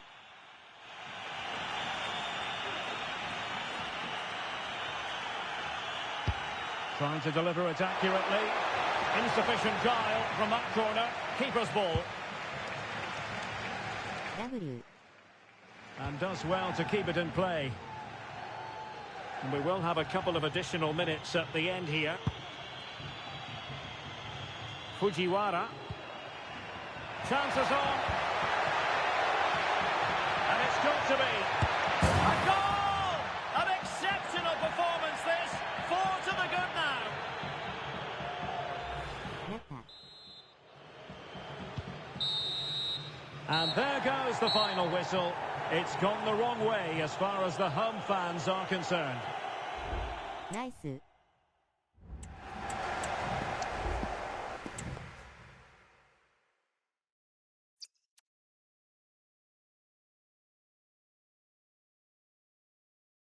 Trying to deliver it accurately. Insufficient guile from that corner. Keeper's ball. W And does well to keep it in play. And we will have a couple of additional minutes at the end here. Fujiwara. Chances on. And it's got to be. A goal! An exceptional performance this. 4 to the good now. Naka And there goes the final whistle. It's gone the wrong way as far as the home fans are concerned. ナイス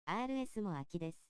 RS も空きです。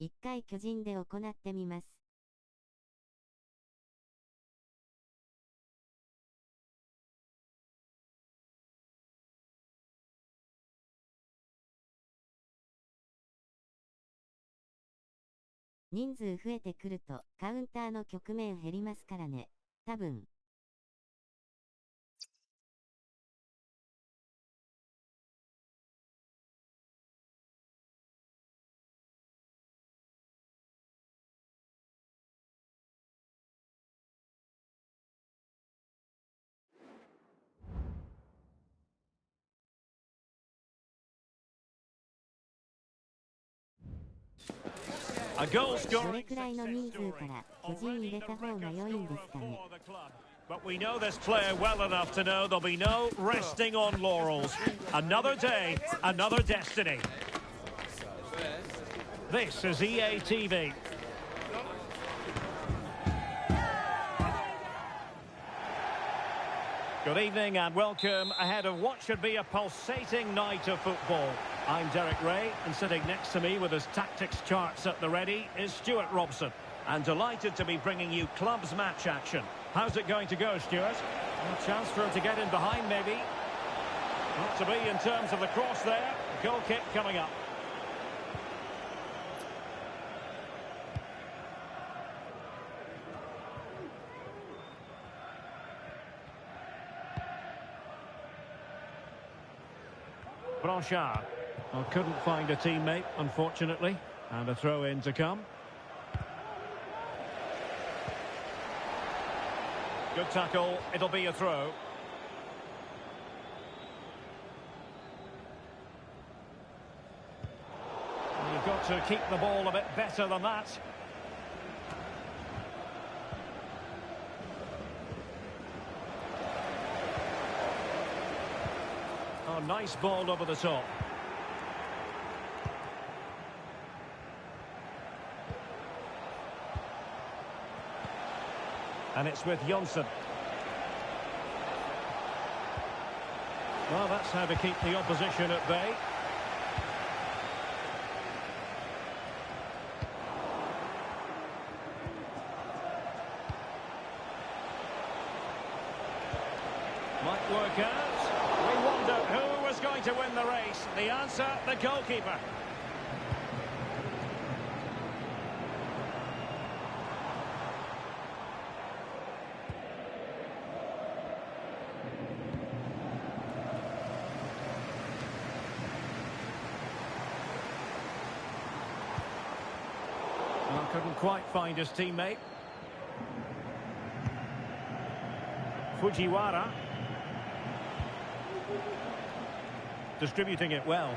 一回巨人で行ってみます。人数増えてくるとカウンターの局面減りますからね。多分。A goal どれ scoring くらいの人数から巨人入れた方が良いんですかね。But we know this player well enough to know there'll be no resting on laurels. Another day, another destiny. This is EA TV. Good evening and welcome ahead of what should be a pulsating night of football. I'm Derek Ray, and sitting next to me with his tactics charts at the ready is Stuart Robson. And delighted to be bringing you clubs match action. How's it going to go, Stuart? A chance for him to get in behind, maybe. Not to be in terms of the cross there. Goal kick coming up. Blanchard. Well, couldn't find a teammate, unfortunately. And a throw-in to come. Good tackle. It'll be a throw. You've got to keep the ball a bit better than that. Oh, nice ball over the top. And it's with Jonsson. Well, that's how to keep the opposition at bay. Might work out. We wonder who was going to win the race. The answer, the goalkeeper. Well, couldn't quite find his teammate. Fujiwara. Distributing it well.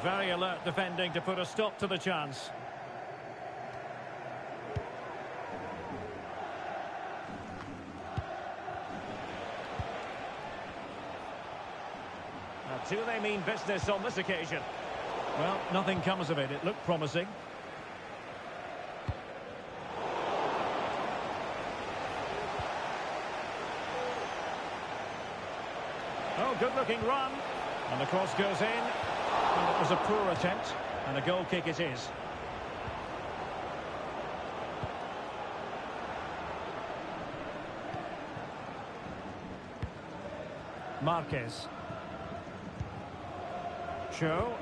Very alert defending to put a stop to the chance. Now, do they mean business on this occasion? Well, nothing comes of it. It looked promising. Oh, good-looking run. And the cross goes in. And it was a poor attempt. And a goal kick it is. Marquez. Cho.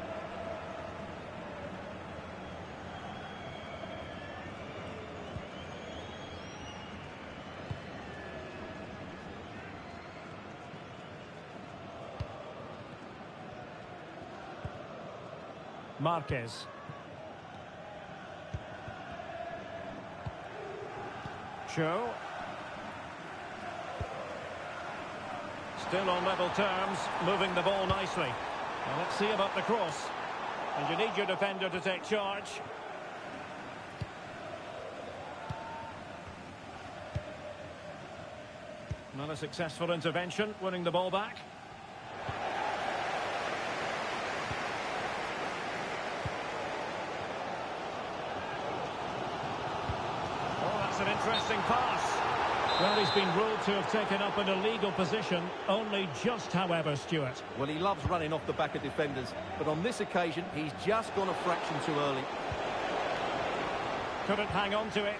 Marquez. Cho. Still on level terms, moving the ball nicely. Now let's see about the cross. And you need your defender to take charge. Not a successful intervention, winning the ball back. An interesting pass. Well, he's been ruled to have taken up an illegal position, only just, however, Stuart. Well, he loves running off the back of defenders, but on this occasion, he's just gone a fraction too early. Couldn't hang on to it.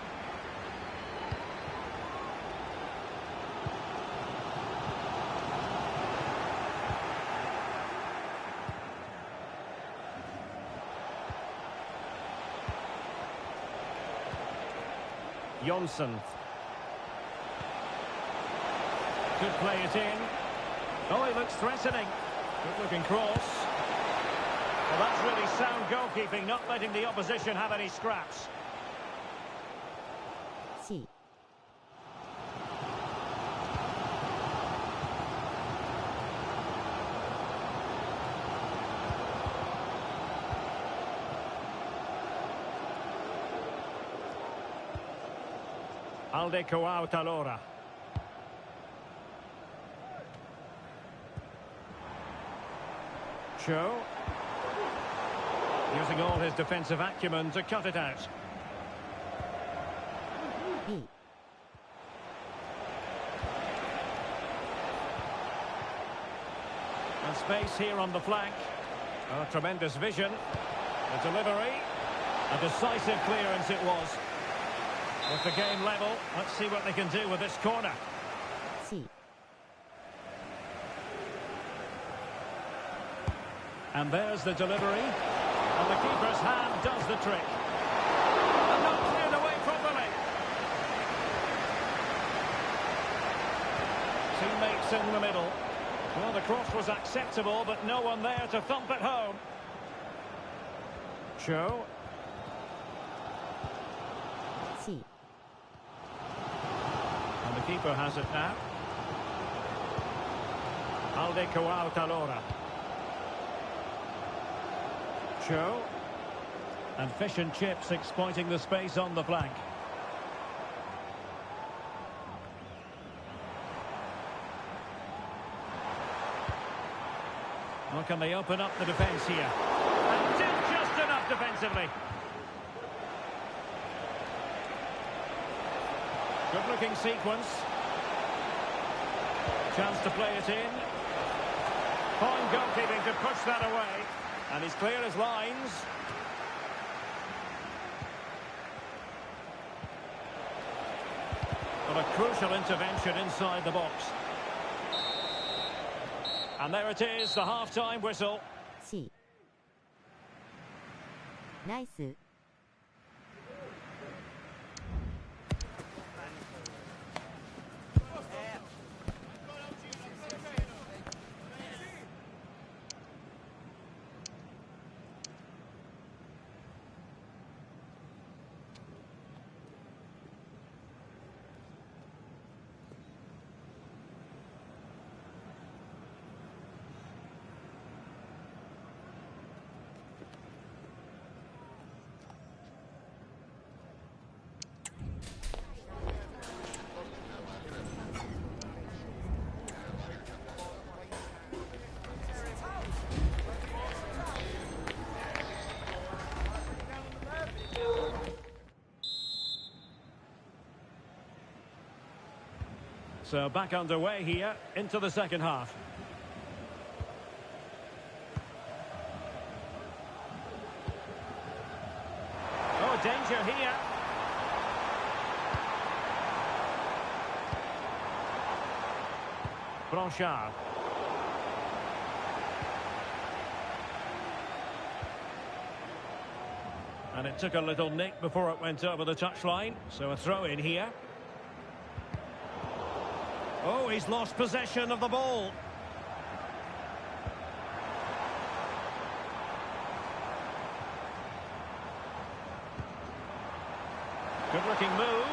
Jonsson. Could play it in. Oh, he looks threatening. Good looking cross. Well, that's really sound goalkeeping, not letting the opposition have any scraps. C. Aldeco out allora. Cho. Using all his defensive acumen to cut it out. B. And space here on the flank. Oh, tremendous vision. The delivery. A decisive clearance it was. With the game level, let's see what they can do with this corner. C. And there's the delivery. And the keeper's hand does the trick. And not cleared away properly. Teammates in the middle. Well, the cross was acceptable, but no one there to thump it home. Cho. C. And the keeper has it now. Aldeco out allora. Cho. And fish and chips exploiting the space on the flank. Well, can they open up the defence here? And did just enough defensively. Good looking sequence. Chance to play it in. Fine goalkeeping to push that away. And he's clear as lines. But a crucial intervention inside the box. And there it is, the half-time whistle. C. ナイス。So back underway here into the second half. Oh, danger here. Blanchard. And it took a little nick before it went over the touchline, so a throw in here. Oh, he's lost possession of the ball. Good-looking move.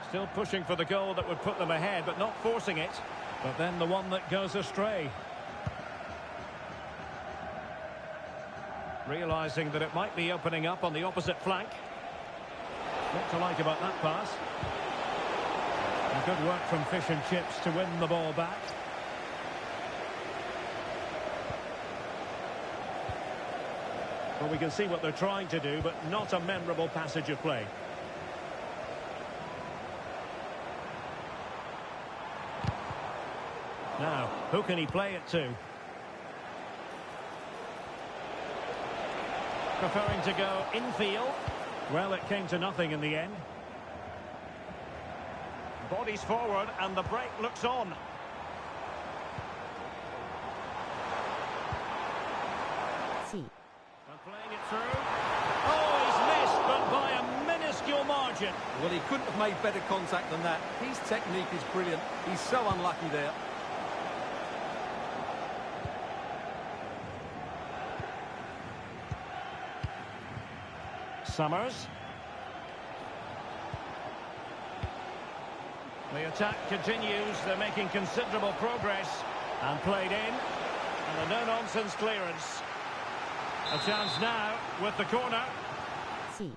Still pushing for the goal that would put them ahead, but not forcing it. But then the one that goes astray. Realising that it might be opening up on the opposite flank. What to like about that pass? And good work from Fish and Chips to win the ball back. Well, we can see what they're trying to do, but not a memorable passage of play. Now, who can he play it to? Preferring to go infield. Well, it came to nothing in the end. Bodies forward and the break looks on. C. And playing it through. Oh, he's missed, but by a minuscule margin. Well, he couldn't have made better contact than that. His technique is brilliant. He's so unlucky there. Summers. The attack continues. They're making considerable progress. And played in. And a no-nonsense clearance. A chance now with the corner. C.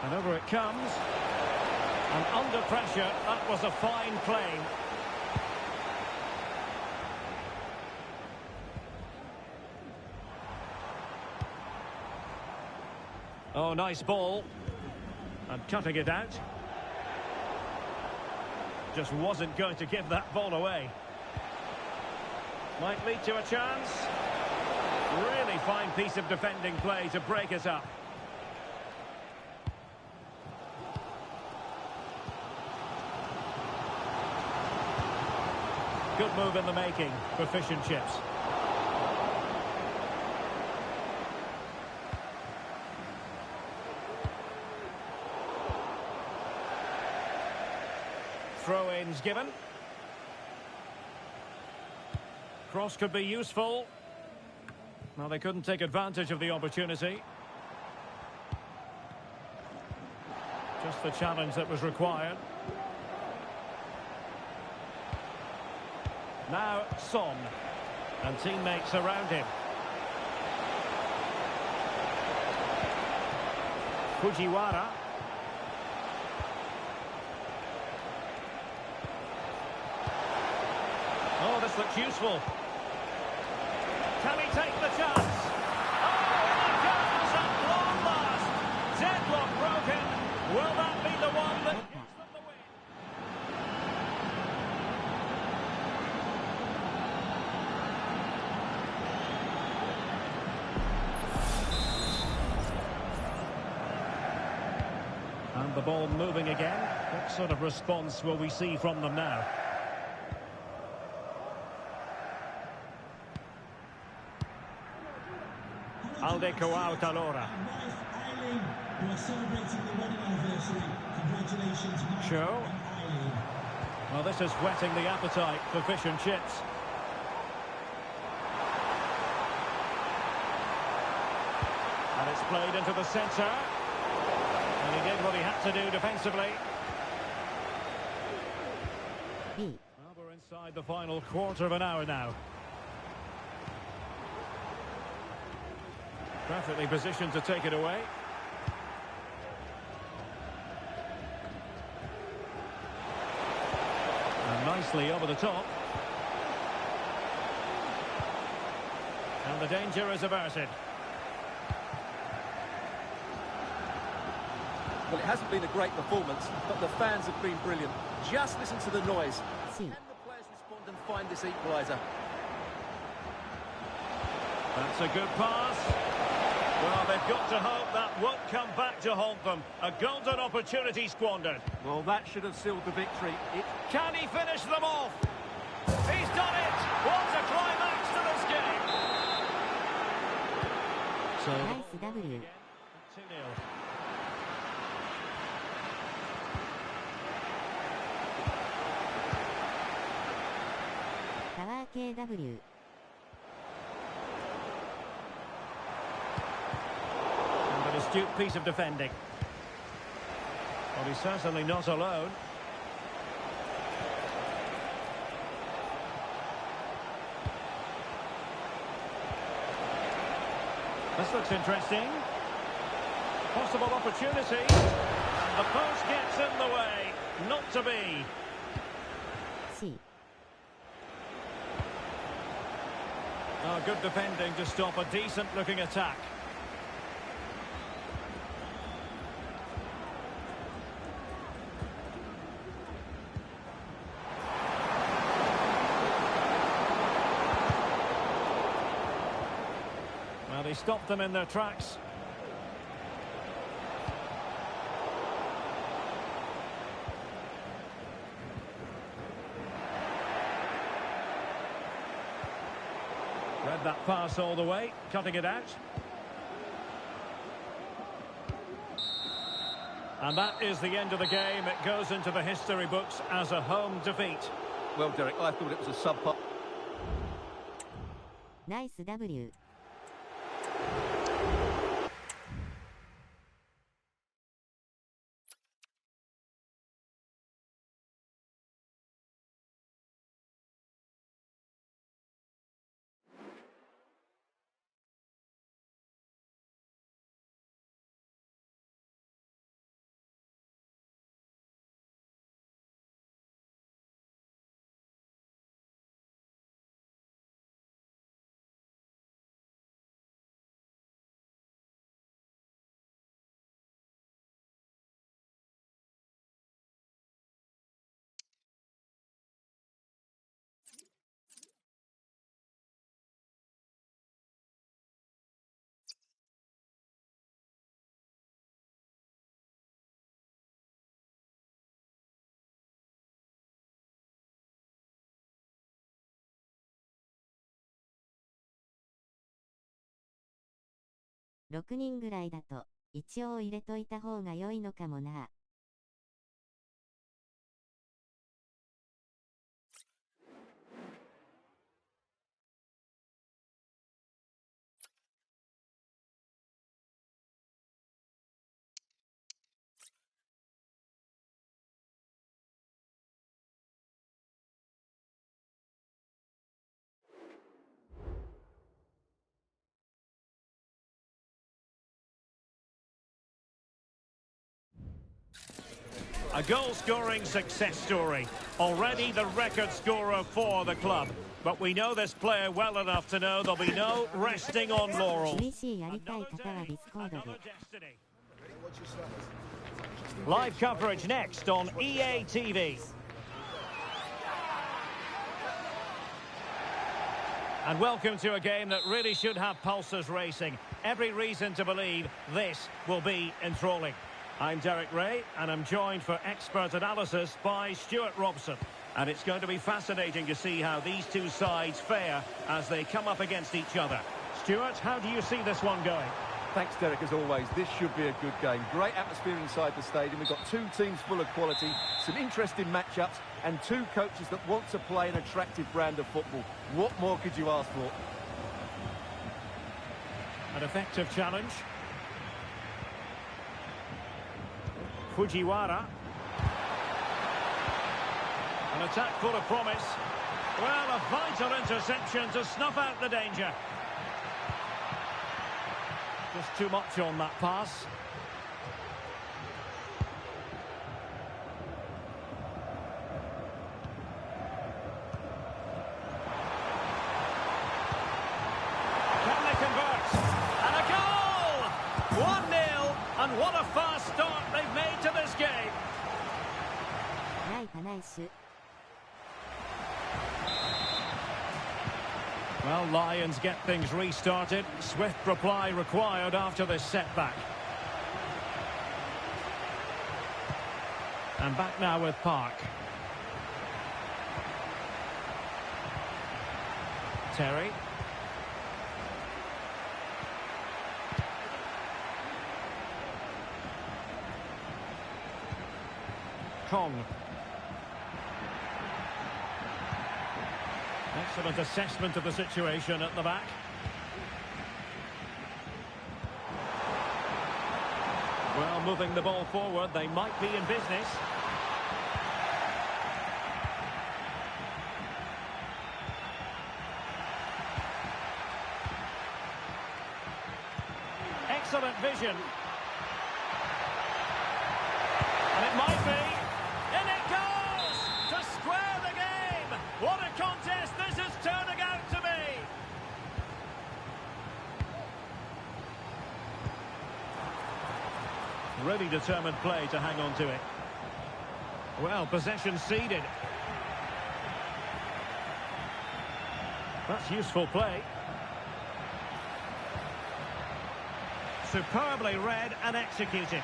And over it comes. And under pressure, that was a fine play. Oh, nice ball. And cutting it out. Just wasn't going to give that ball away. Might lead to a chance. Really fine piece of defending play to break it up. Good move in the making for Fish and Chips. Throw-ins given. Cross could be useful. Well, they couldn't take advantage of the opportunity. Just the challenge that was required. Now Son. And teammates around him. Fujiwara. Oh, this looks useful. Can he take the chance? Oh, he comes at long last. Deadlock broken. Will that be the one that gives them the win? The ball moving again. What sort of response will we see from them now? Aldecoao Talora. Who are celebrating the wedding anniversary. Congratulations, Mark Show. and Eileen. Well, this is whetting the appetite for fish and chips. And it's played into the centre. And he did what he had to do defensively. Well, we're inside the final quarter of an hour now. Perfectly positioned to take it away. And nicely over the top. And the danger is averted. Well, it hasn't been a great performance, but the fans have been brilliant. Just listen to the noise. Can the players respond and find this equaliser? That's a good pass. Well, they've got to hope that won't come back to haunt them. A golden opportunity squandered. Well, that should have sealed the victory. Can he finish them off? He's done it! What a climax to this game! So, nice W. 2-0. Power KW. An astute piece of defending. Well, he's certainly not alone. This looks interesting. Possible opportunity. And the post gets in the way. Not to be. C. Oh, good defending to stop a decent-looking attack. Well, he stopped them in their tracks. Read that pass all the way, cutting it out. And that is the end of the game. It goes into the history books as a home defeat. Well, Derek, I thought it was a subpar. Nice W.6人ぐらいだと一応入れといた方が良いのかもな。A goal-scoring success story. Already the record scorer for the club. But we know this player well enough to know there'll be no resting on laurels. 厳しいやりたい方はディスコードで。Live coverage next on EA TV. And welcome to a game that really should have pulses racing. Every reason to believe this will be enthralling. I'm Derek Ray, and I'm joined for expert analysis by Stuart Robson. And it's going to be fascinating to see how these two sides fare as they come up against each other. Stuart, how do you see this one going? Thanks, Derek, as always. This should be a good game. Great atmosphere inside the stadium. We've got two teams full of quality, some interesting matchups, and two coaches that want to play an attractive brand of football. What more could you ask for? An effective challenge. Fujiwara. An attack full of promise. Well, a vital interception to snuff out the danger. Just too much on that pass. Can they convert? And a goal! 1-0, and what a fast start they've made to this game. Well, Lions get things restarted. Swift reply required after this setback. And back now with Park. Terry. Kong. Excellent assessment of the situation at the back. Well, moving the ball forward, they might be in business. Excellent vision. And it might be. In it goes! To square the game! What a contest this is turning out to be! Really determined play to hang on to it. Well, possession ceded. That's useful play. Superbly read and executed.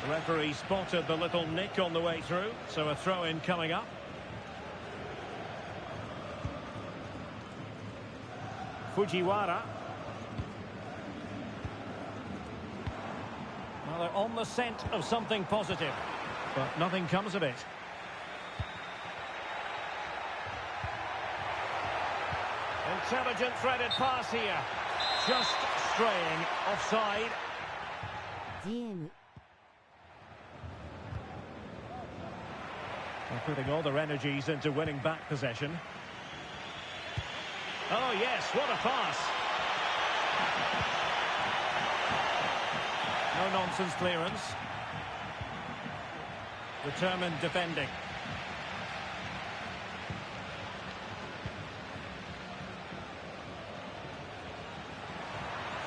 The referee spotted the little nick on the way through, so a throw-in coming up. Fujiwara. Well, they're on the scent of something positive, but nothing comes of it. Intelligent threaded pass here. Just straying offside. GM. They're putting all their energies into winning back possession. Oh yes, what a pass. No nonsense clearance. Determined defending.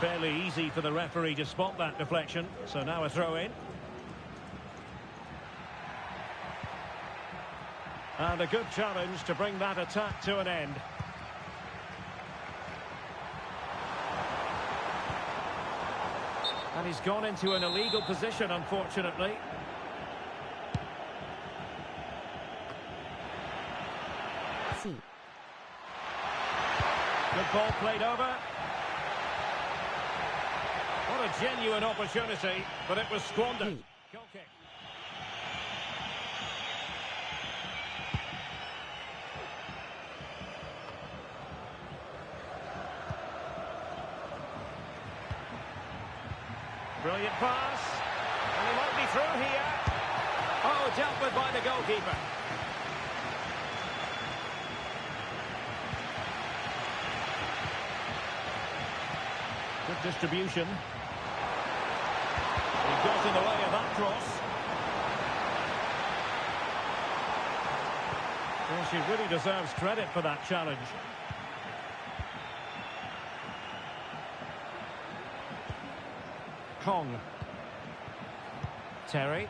Fairly easy for the referee to spot that deflection, so now a throw-in. And a good challenge to bring that attack to an end. And he's gone into an illegal position, unfortunately. Good ball played over. What a genuine opportunity, but it was squandered. Goal kick. Brilliant pass. And he might be through here. Oh, dealt with by the goalkeeper. Good distribution. He got in the way of that cross. Well, she really deserves credit for that challenge. Kong. Terry.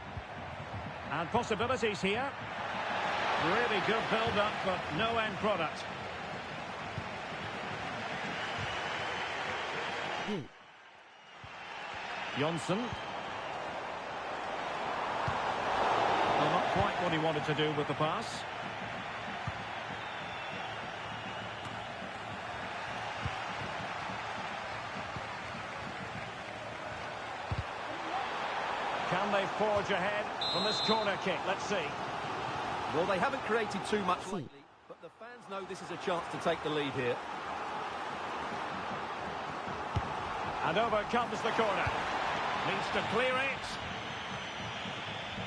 And possibilities here. Really good build-up, but no end product. Johnson. Well, not quite what he wanted to do with the pass. Can they forge ahead from this corner kick? Let's see. Well, they haven't created too much lately, but the fans know this is a chance to take the lead here. And over comes the corner. Needs to clear it.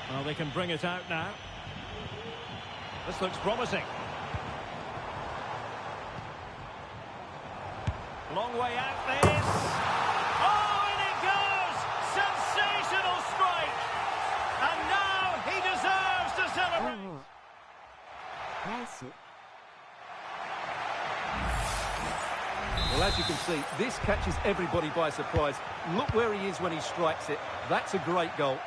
Well, they can bring it out now. This looks promising. Long way out this. Oh, in it goes! Sensational strike! And now he deserves to celebrate. Nice. Well, as you can see, this catches everybody by surprise. Look where he is when he strikes it. That's a great goal.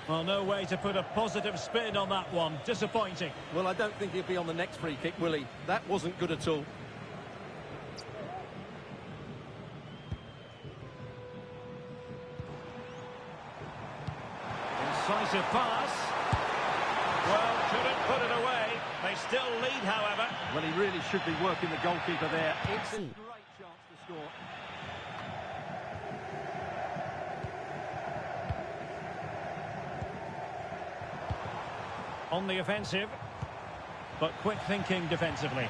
Well, no way to put a positive spin on that one. Disappointing. Well, I don't think he'll be on the next free kick, will he? That wasn't good at all. Incisive pass. Well, couldn't put it away. They still lead, however. Well, he really should be working the goalkeeper there. It's a great chance to score. On the offensive, but quick thinking defensively.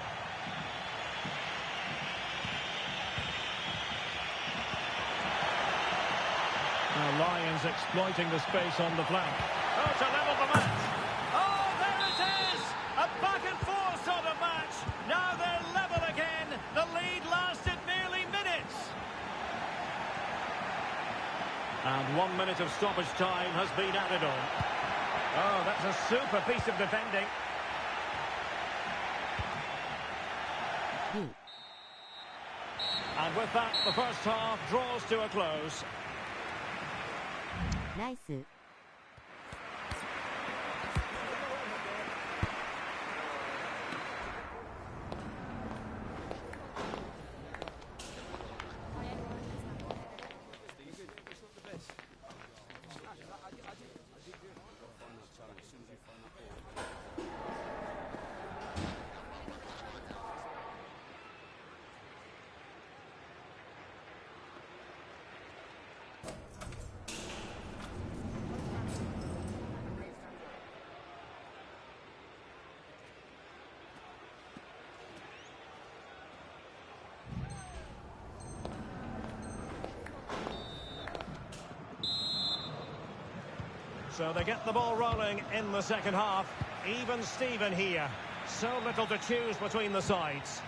Now Lions exploiting the space on the flank. Oh, to level the match. Oh, there it is! A back and forth sort of match. Now they're level again. The lead lasted merely minutes. And 1 minute of stoppage time has been added on. Oh, that's a super piece of defending. And with that, the first half draws to a close. Nice. So they get the ball rolling in the second half. Even Steven here. So little to choose between the sides.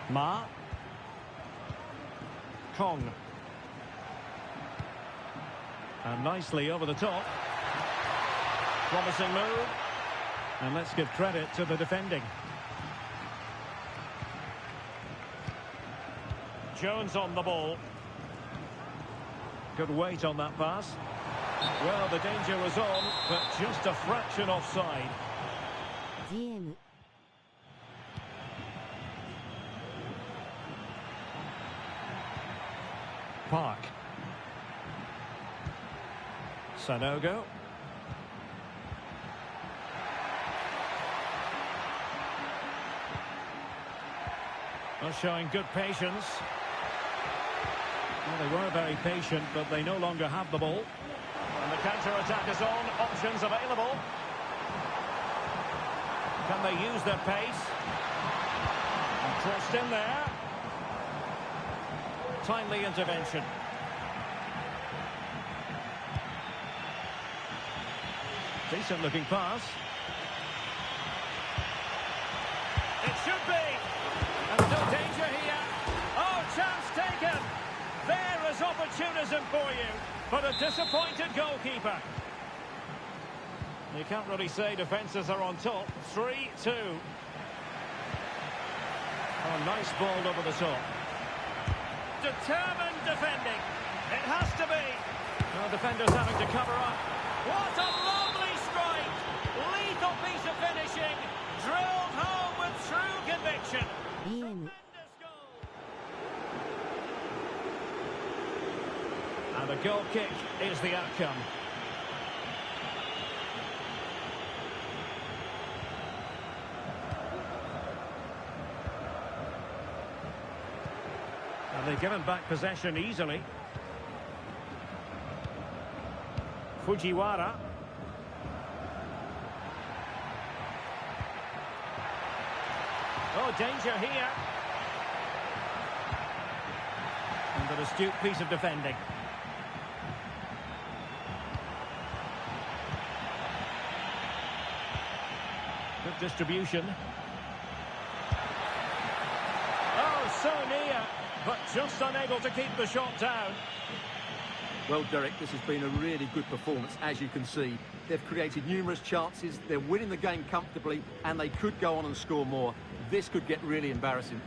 Ma. Kong. And nicely over the top. Promising move. And let's give credit to the defending. Jones on the ball. Good weight on that pass. Well, the danger was on, but just a fraction offside. GM. Park. Sanogo. Well, showing good patience. Well, they were very patient, but they no longer have the ball. And the counter-attack is on. Options available. Can they use their pace? And crossed in there. Timely intervention. Decent-looking pass. It should be. And no danger here. Oh, chance taken. There is opportunism for you, but a disappointed goalkeeper. You can't really say defences are on top. 3-2. Oh, nice ball over the top. determined defending. It has to be. Well, defenders having to cover up. What a lovely strike! Lethal piece of finishing. Drilled home with true conviction. BM. And the goal kick is the outcome. And they've given back possession easily. Fujiwara. Oh, danger here. And an astute piece of defending. Good distribution. Oh, so near, but just unable to keep the shot down. Well, Derek, this has been a really good performance, as you can see. They've created numerous chances, they're winning the game comfortably, and they could go on and score more. This could get really embarrassing.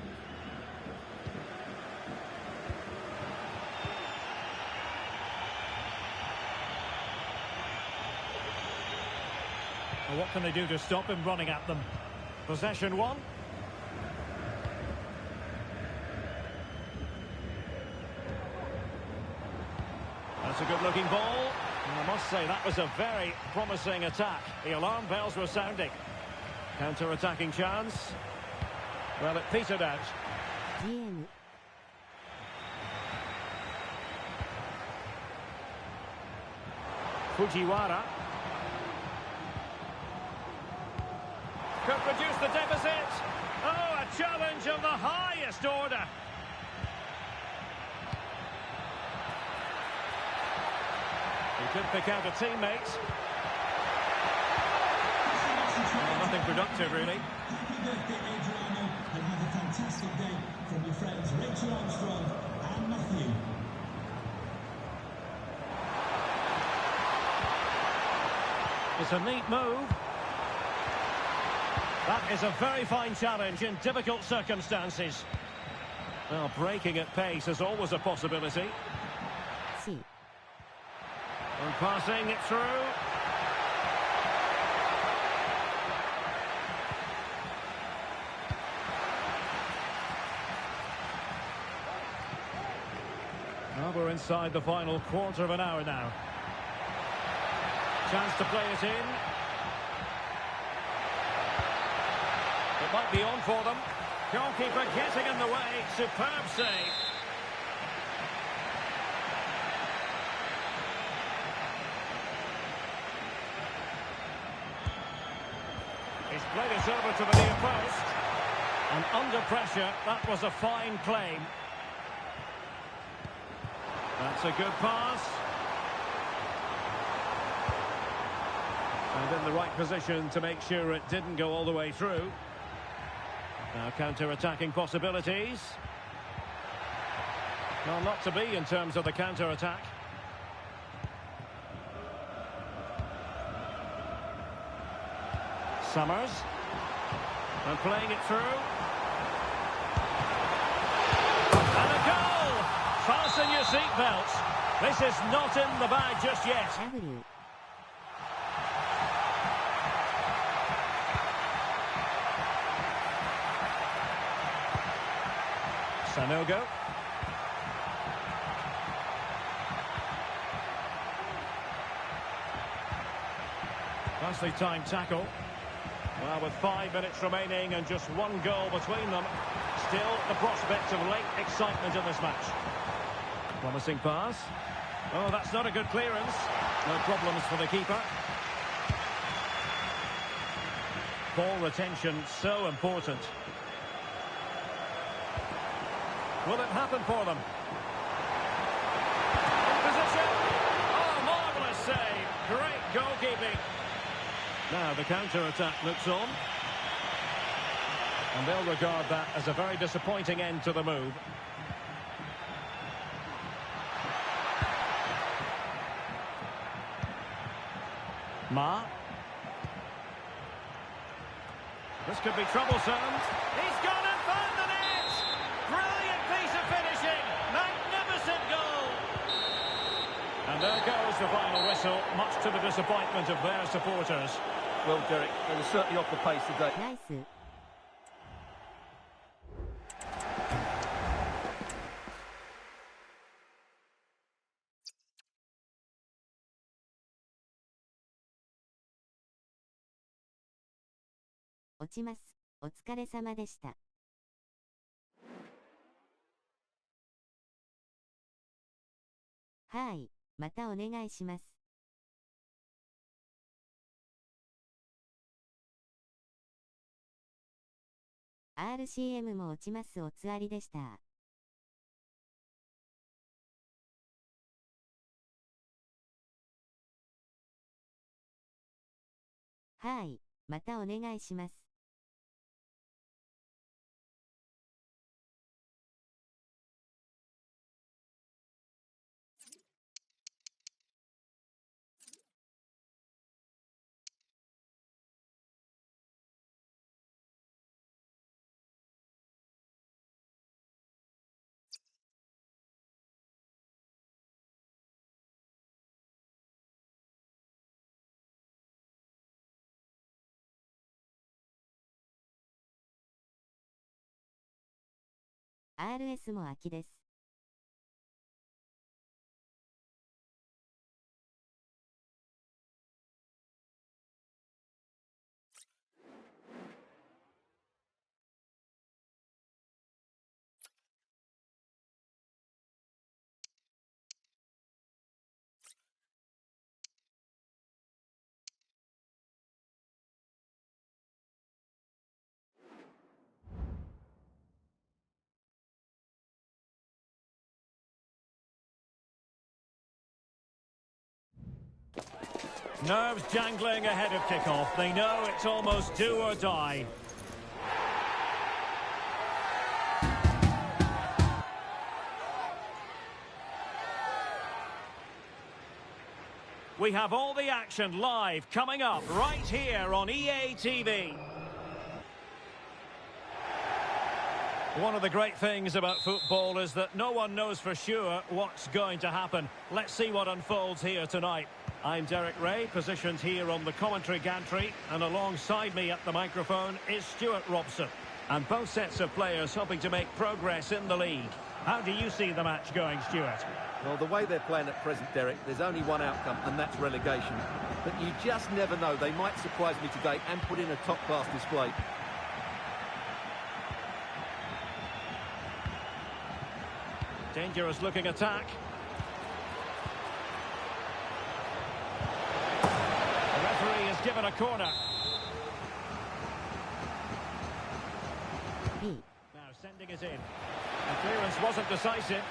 Well, what can they do to stop him running at them? Possession one. That's a good-looking ball. And I must say, that was a very promising attack. The alarm bells were sounding. Counter-attacking chance. Well, it petered out. GM. Fujiwara. Could reduce the deficit. Oh, a challenge of the highest order. He could pick out a teammate. Well, nothing productive, really. Happy birthday, Adriano, and have a fantastic day from your friends Rachel Armstrong and Matthew. It's a neat move. That is a very fine challenge in difficult circumstances. Well, breaking at pace is always a possibility. C. And passing it through. Well, we're inside the final quarter of an hour now. Chance to play it in. It might be on for them. Goalkeeper getting in the way. Superb save. He's played it over to the near post. And under pressure, that was a fine claim. That's a good pass. And in the right position to make sure it didn't go all the way through. Now counter-attacking possibilities. Well, not to be in terms of the counter-attack. Summers. And playing it through. And a goal! Fasten your seatbelts. This is not in the bag just yet. W. Sanogo. Nicely timed tackle. Well, with 5 minutes remaining and just one goal between them, still the prospect of late excitement in this match. Promising pass. Oh, that's not a good clearance. No problems for the keeper. Ball retention so important. Will it happen for them? In position. Oh, marvellous save. Great goalkeeping. Now the counter-attack looks on. And they'll regard that as a very disappointing end to the move. Ma. This could be troublesome. He's gone and found the net! Brilliant piece of finishing! the final whistle, much to the disappointment of their supporters. Well, Derek, they were certainly off the pace today. ナイス。落ちます。お疲れ様でした。はい、またお願いします。RCM も落ちます。おつわりでした。はい、またお願いします。RS も空きです。Nerves jangling ahead of kickoff. They know it's almost do or die. We have all the action live coming up right here on EA TV. One of the great things about football is that no one knows for sure what's going to happen. Let's see what unfolds here tonight. I'm Derek Ray, positioned here on the commentary gantry, and alongside me at the microphone is Stuart Robson. And both sets of players hoping to make progress in the league. How do you see the match going, Stuart? Well, the way they're playing at present, Derek, there's only one outcome, and that's relegation. But you just never know. They might surprise me today and put in a top-class display. Dangerous looking attack. The referee has given a corner. Now sending it in. The clearance wasn't decisive.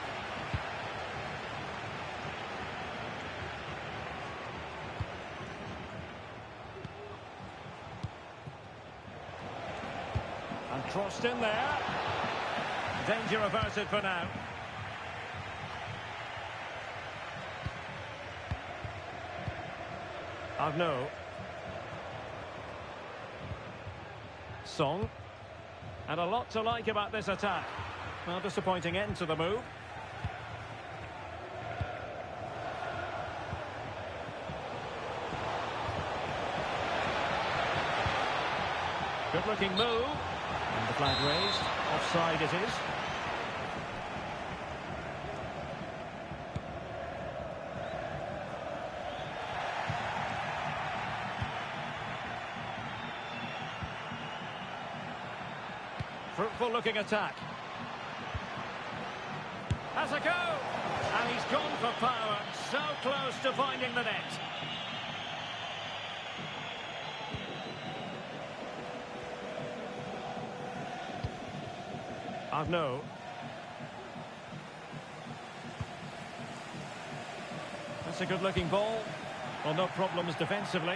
And crossed in there. Danger averted for now. Arnaud. Song. And a lot to like about this attack. Well, disappointing end to the move. Good looking move. And the flag raised. Offside it is. Fruitful looking attack. Has a go! And he's gone for power. So close to finding the net. Arnaud. That's a good looking ball. Well, no problems defensively.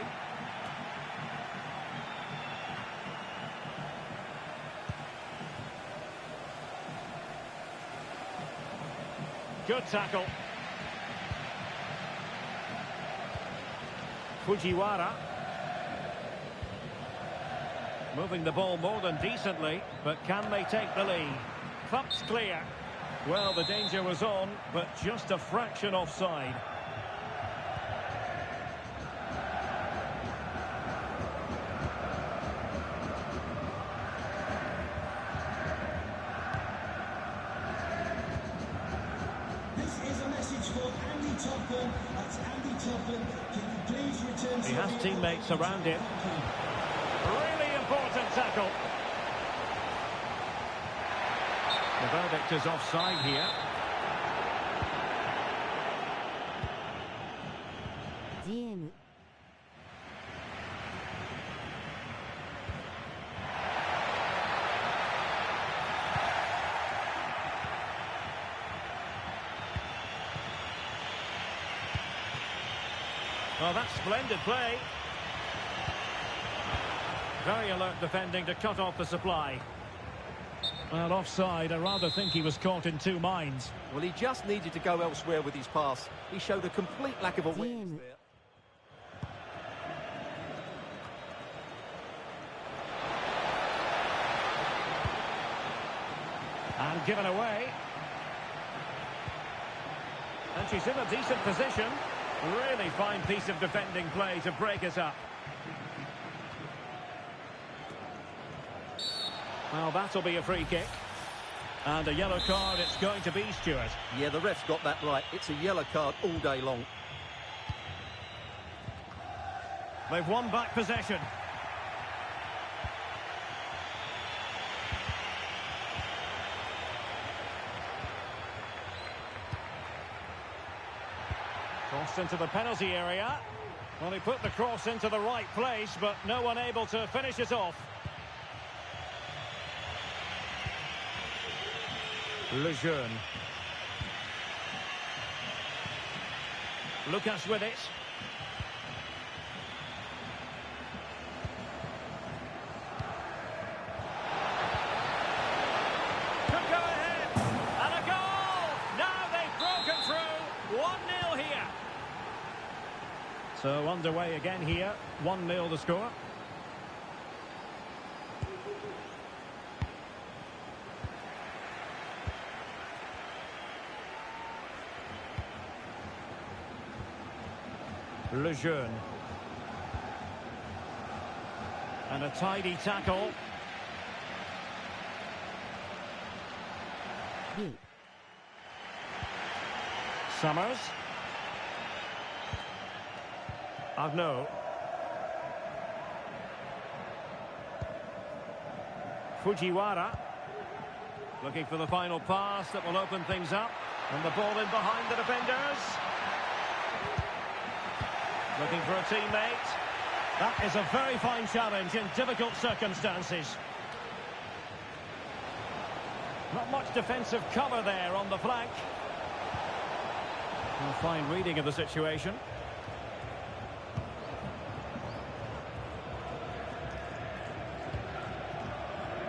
Good tackle. Fujiwara. Moving the ball more than decently, but can they take the lead? Thump's clear. Well, the danger was on, but just a fraction offside. He has teammates around him. Really important tackle. The verdict is offside here. GM Oh, that's splendid play. Very alert defending to cut off the supply. Well, offside. I rather think he was caught in two minds. Well, he just needed to go elsewhere with his pass. He showed a complete lack of awareness there. And given away. And she's in a decent position. Really fine piece of defending play to break us up. Well, that'll be a free kick. And a yellow card it's going to be, Stuart. Yeah, the ref's got that right. It's a yellow card all day long. They've won back possession. Crossed into the penalty area. Well, he put the cross into the right place, but no one able to finish it off. Lejeune. Lucas with it. Could go ahead. And a goal! Now they've broken through. 1-0 here. So underway again here. 1-0 the score. Lejeune. And a tidy tackle. Summers. Arnaud. Fujiwara. Looking for the final pass that will open things up. And the ball in behind the defenders. Looking for a teammate. That is a very fine challenge in difficult circumstances. Not much defensive cover there on the flank. A fine reading of the situation.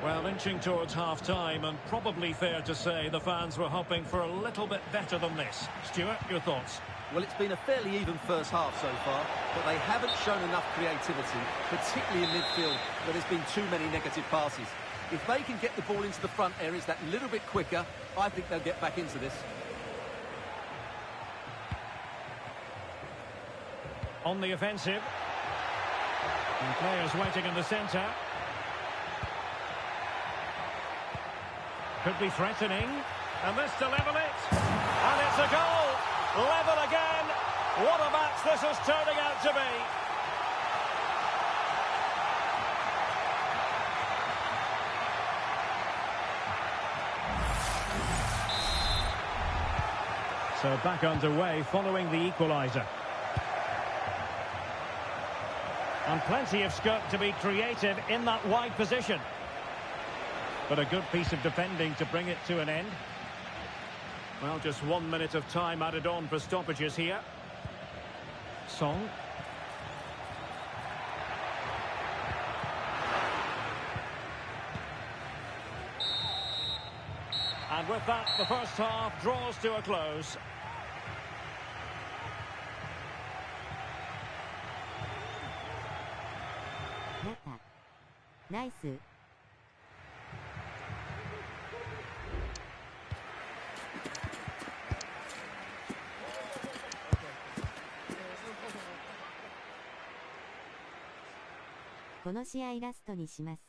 Well, inching towards half-time, and probably fair to say the fans were hoping for a little bit better than this. Stuart, your thoughts? Well, it's been a fairly even first half so far, but they haven't shown enough creativity, particularly in midfield, where there's been too many negative passes. If they can get the ball into the front areas that little bit quicker, I think they'll get back into this. On the offensive. And players waiting in the centre. Could be threatening. And this to level it. And it's a goal. Level again. What a match this is turning out to be. So back underway following the equaliser. And plenty of scope to be created in that wide position. But a good piece of defending to bring it to an end. Well, just 1 minute of time added on for stoppages here. Song. And with that, the first half draws to a close. Nice.この試合ラストにします。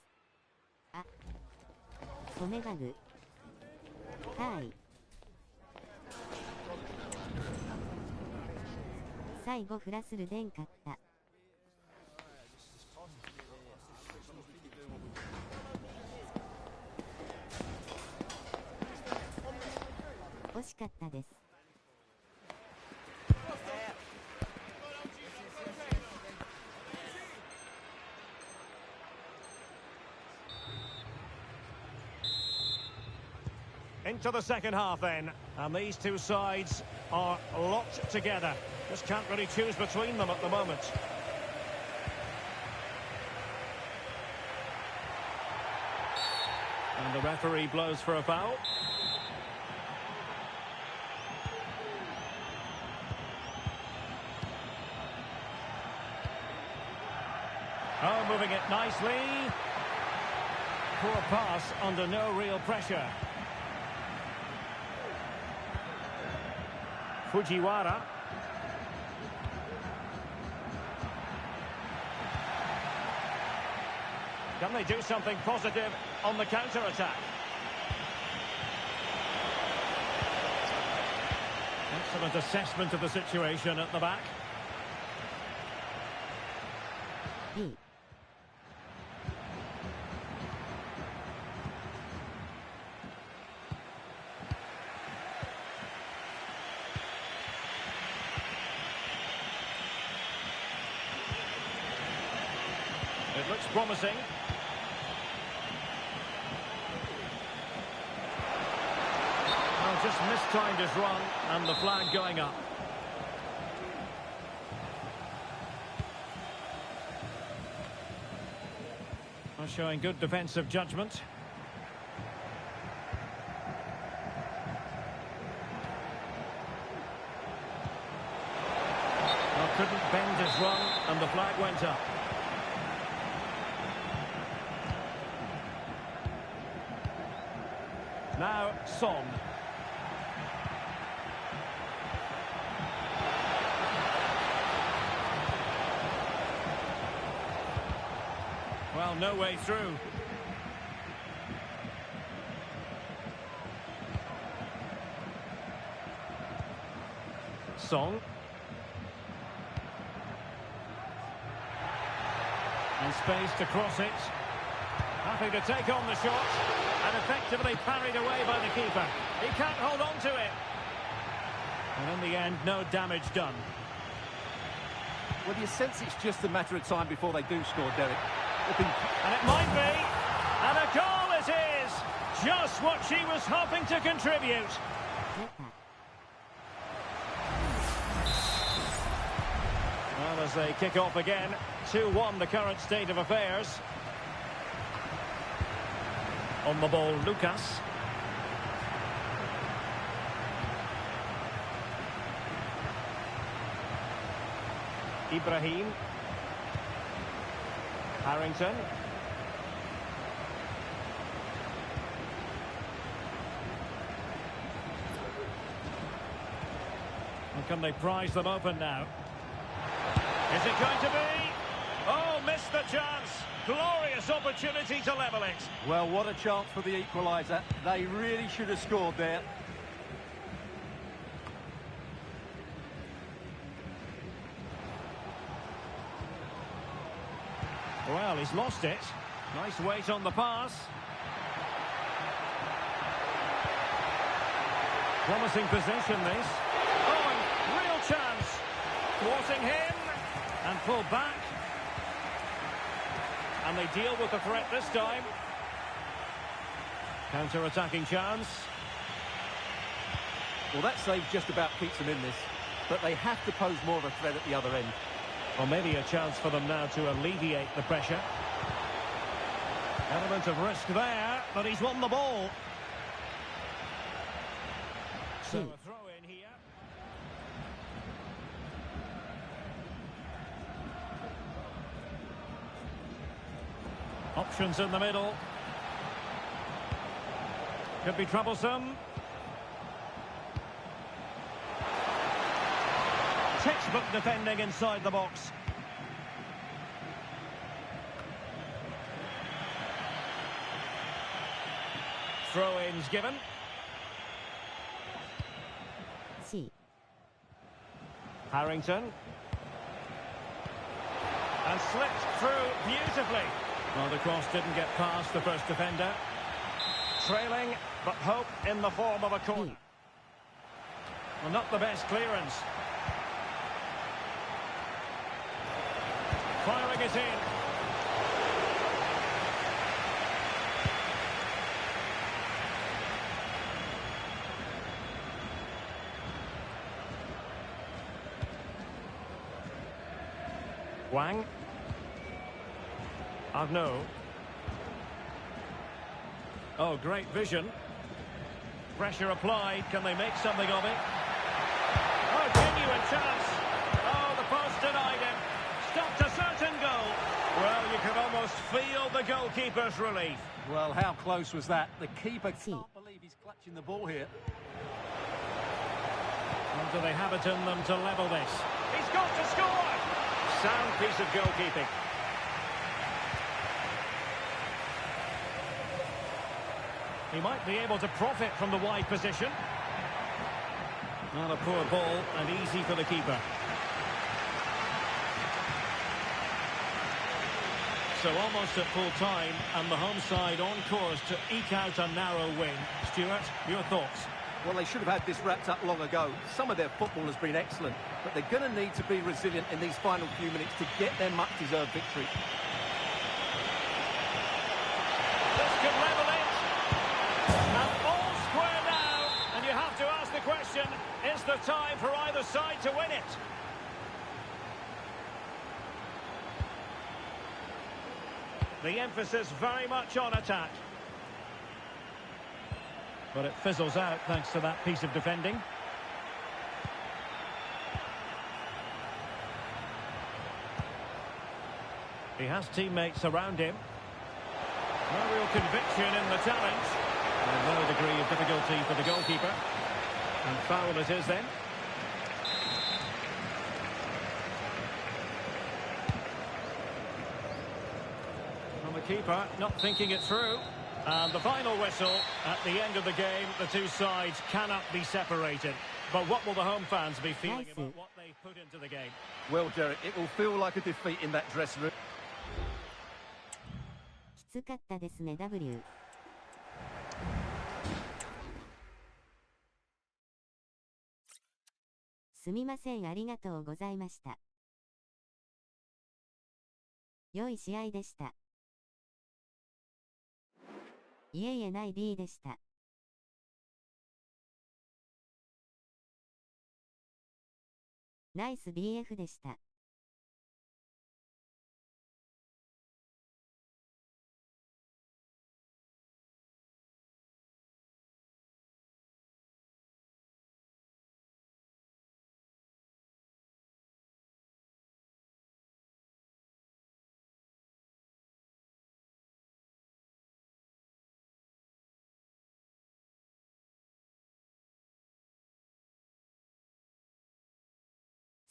あ、コメバグ。はい。最後フラスルでんかった。惜しかったです。Into the second half then, and these two sides are locked together. Just can't really choose between them at the moment. And the referee blows for a foul. Oh, moving it nicely. Poor pass under no real pressure. Fujiwara. Can they do something positive on the counter-attack? Excellent assessment of the situation at the back. It looks promising. Well, just mistimed his run, and the flag going up. Well, showing good defensive judgment. Well, couldn't bend his run, and the flag went up. Now, Son. Well, no way through. Son. And space to cross it. Happy to take on the shot. And effectively parried away by the keeper. He can't hold on to it. And in the end, no damage done. Well, you sense it's just a matter of time before they do score, Derek. And it might be. And a goal it is. Just what she was hoping to contribute. Well, as they kick off again, 2-1 the current state of affairs. On the ball, Lucas. Ibrahim. Harrington. And can they prize them open now? Is it going to be? Oh, missed the chance. Glorious opportunity to level it. Well, what a chance for the equaliser. They really should have scored there. Well, he's lost it. Nice weight on the pass. Promising position, this. Oh, and real chance. Thwarting him. And pull back. And they deal with the threat this time. Counter-attacking chance. Well, that save just about keeps them in this. But they have to pose more of a threat at the other end. Well, maybe a chance for them now to alleviate the pressure. Element of risk there, but he's won the ball. So a throw in here. Options in the middle. Could be troublesome. Textbook defending inside the box. Throw-ins given. C. Harrington. And slipped through beautifully. Well, the cross didn't get past the first defender. Trailing, but hope in the form of a corner. Well, not the best clearance. Firing it in. Wang. Arnaud. Oh, great vision. Pressure applied. Can they make something of it? Oh, genuine chance. Oh, the post denied him. Stopped a certain goal. Well, you can almost feel the goalkeeper's relief. Well, how close was that? The keeper can't believe he's clutching the ball here. Well, do they have it in them to level this? He's got to score! Sound piece of goalkeeping. He might be able to profit from the wide position. Not a poor ball and easy for the keeper. So almost at full time and the home side on course to eke out a narrow win. Stuart, your thoughts? Well, they should have had this wrapped up long ago. Some of their football has been excellent, but they're going to need to be resilient in these final few minutes to get their much-deserved victory. This could level it. And all square now. And you have to ask the question, is there time for either side to win it? The emphasis very much on attack. But it fizzles out thanks to that piece of defending. He has teammates around him. No real conviction in the challenge. And no degree of difficulty for the goalkeeper. And foul it is then. And the keeper not thinking it through. And the final whistle at the end of the game. The two sides cannot be separated. But what will the home fans be feeling about what they put into the game? Well, Derek, it will feel like a defeat in that dressing room. きつかったですね W。すみません、ありがとうございました。良い試合でした。いえいえない B でした。ナイス BF でした。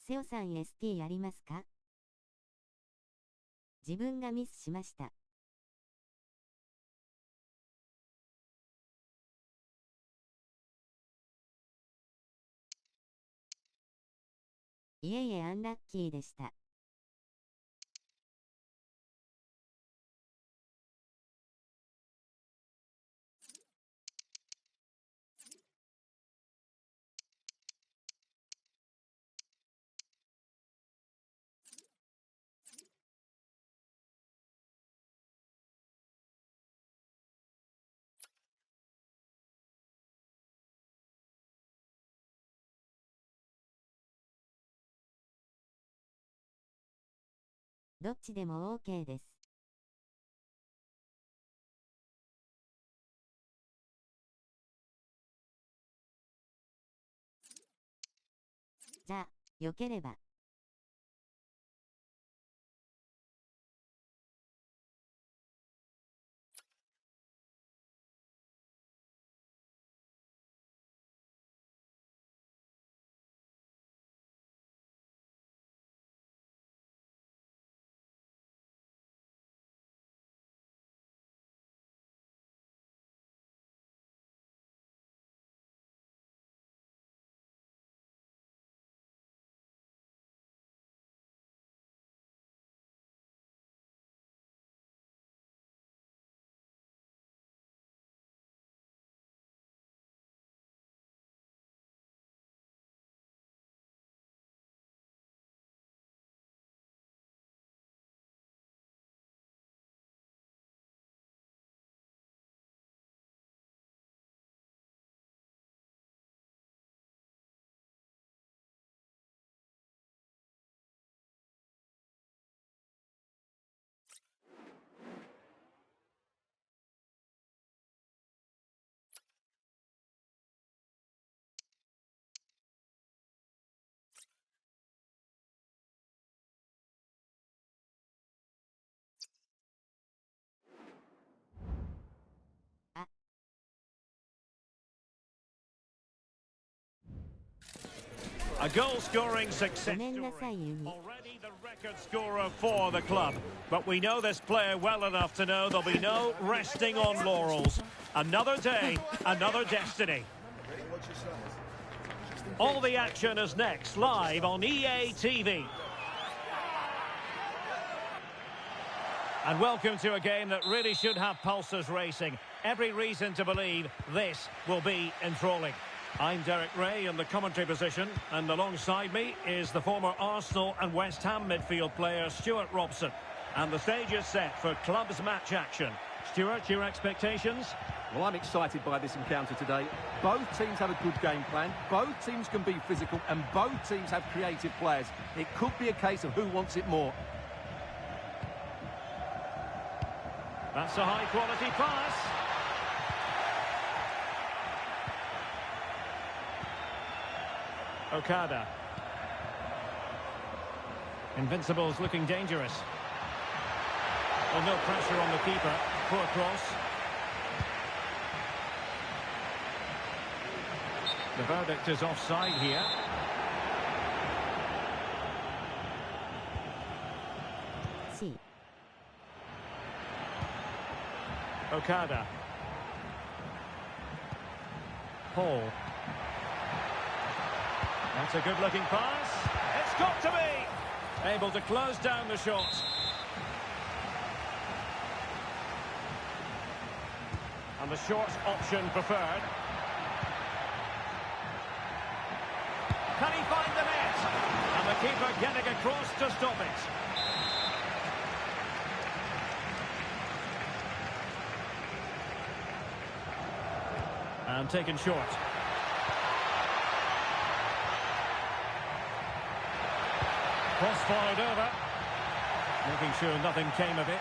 瀬尾さん ST ありますか？自分がミスしました。いえいえアンラッキーでした。どっちでも OK です。じゃあ、よければ。A goal-scoring success story. ごめんなさい、ユニ。 Already the record scorer for the club. But we know this player well enough to know there'll be no resting on laurels. Another day, another destiny. All the action is next, live on EA TV. And welcome to a game that really should have pulses racing. Every reason to believe this will be enthralling. I'm Derek Ray in the commentary position, and alongside me is the former Arsenal and West Ham midfield player Stuart Robson. And the stage is set for clubs match action. Stuart, your expectations? Well, I'm excited by this encounter today. Both teams have a good game plan, both teams can be physical, and both teams have creative players. It could be a case of who wants it more. That's a high-quality pass. Okada. Invincibles looking dangerous. Well, no pressure on the keeper. Poor cross. The verdict is offside here. C. Okada. Paul. That's a good-looking pass. It's got to be! Able to close down the shot. And the short option preferred. Can he find the net? And the keeper getting across to stop it. And taken short. Cross followed over. Making sure nothing came of it.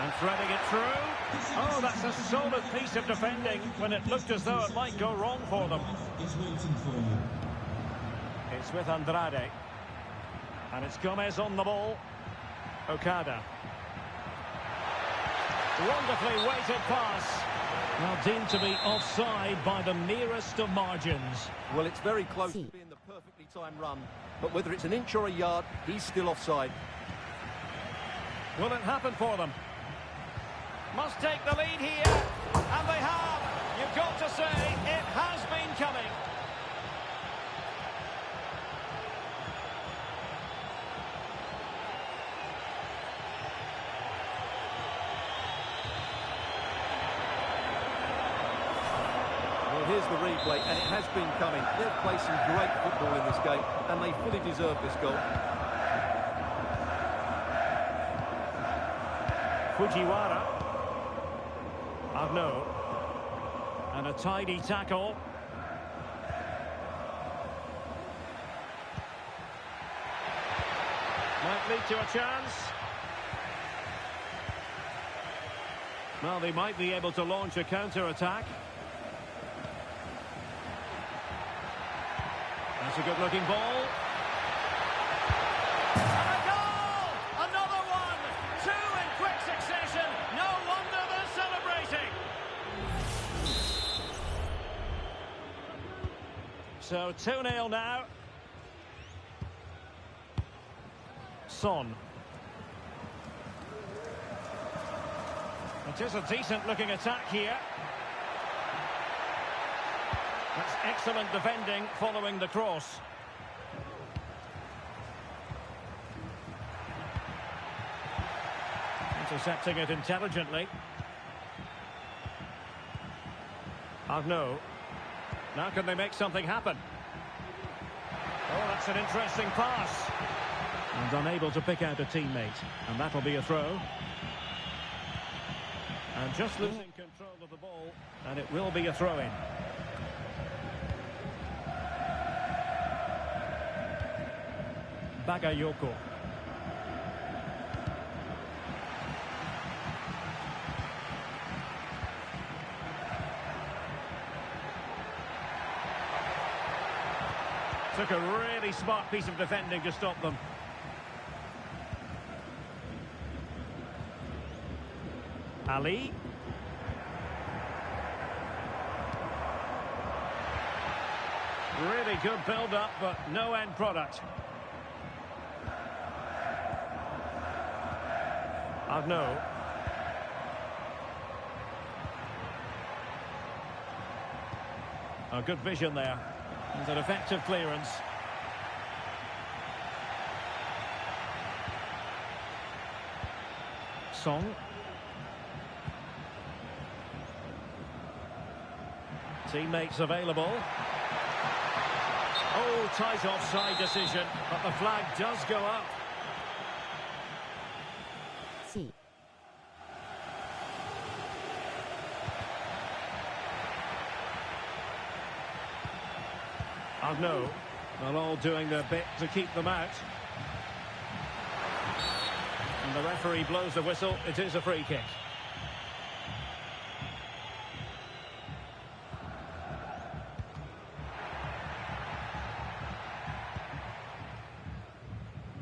And threading it through. Oh, that's a solid piece of defending when it looked as though it might go wrong for them. Is waiting for you. It's with Andrade. And it's Gomez on the ball. Okada. Wonderfully weighted pass. Now deemed to be offside by the nearest of margins. Well, it's very close to being the perfectly timed run, but whether it's an inch or a yard, he's still offside. Will it happen for them? Must take the lead here, and they have. You've got to say, it has been coming. Well, here's the replay, and it has been coming. They've played some great football in this game, and they fully deserve this goal. Fujiwara. Arnaud. And a tidy tackle. Might lead to a chance. Well, they might be able to launch a counter-attack. That's a good-looking ball. And a goal! Another one! Two in quick succession. No wonder they're celebrating. So 2-0 now. Son. It is a decent-looking attack here. That's excellent defending following the cross. Intercepting it intelligently. Arnaud. Now can they make something happen? Oh, that's an interesting pass. And unable to pick out a teammate. And that'll be a throw. And just losing control of the ball. And it will be a throw-in. Bagayoko. Took a really smart piece of defending to stop them. Ali. Really good build-up, but no end product. Arnaud. A good vision there. It's an effective clearance. Song. Teammates available. Oh, tight offside decision, but the flag does go up. C. Arnaud. They're all doing their bit to keep them out. And the referee blows the whistle. It is a free kick.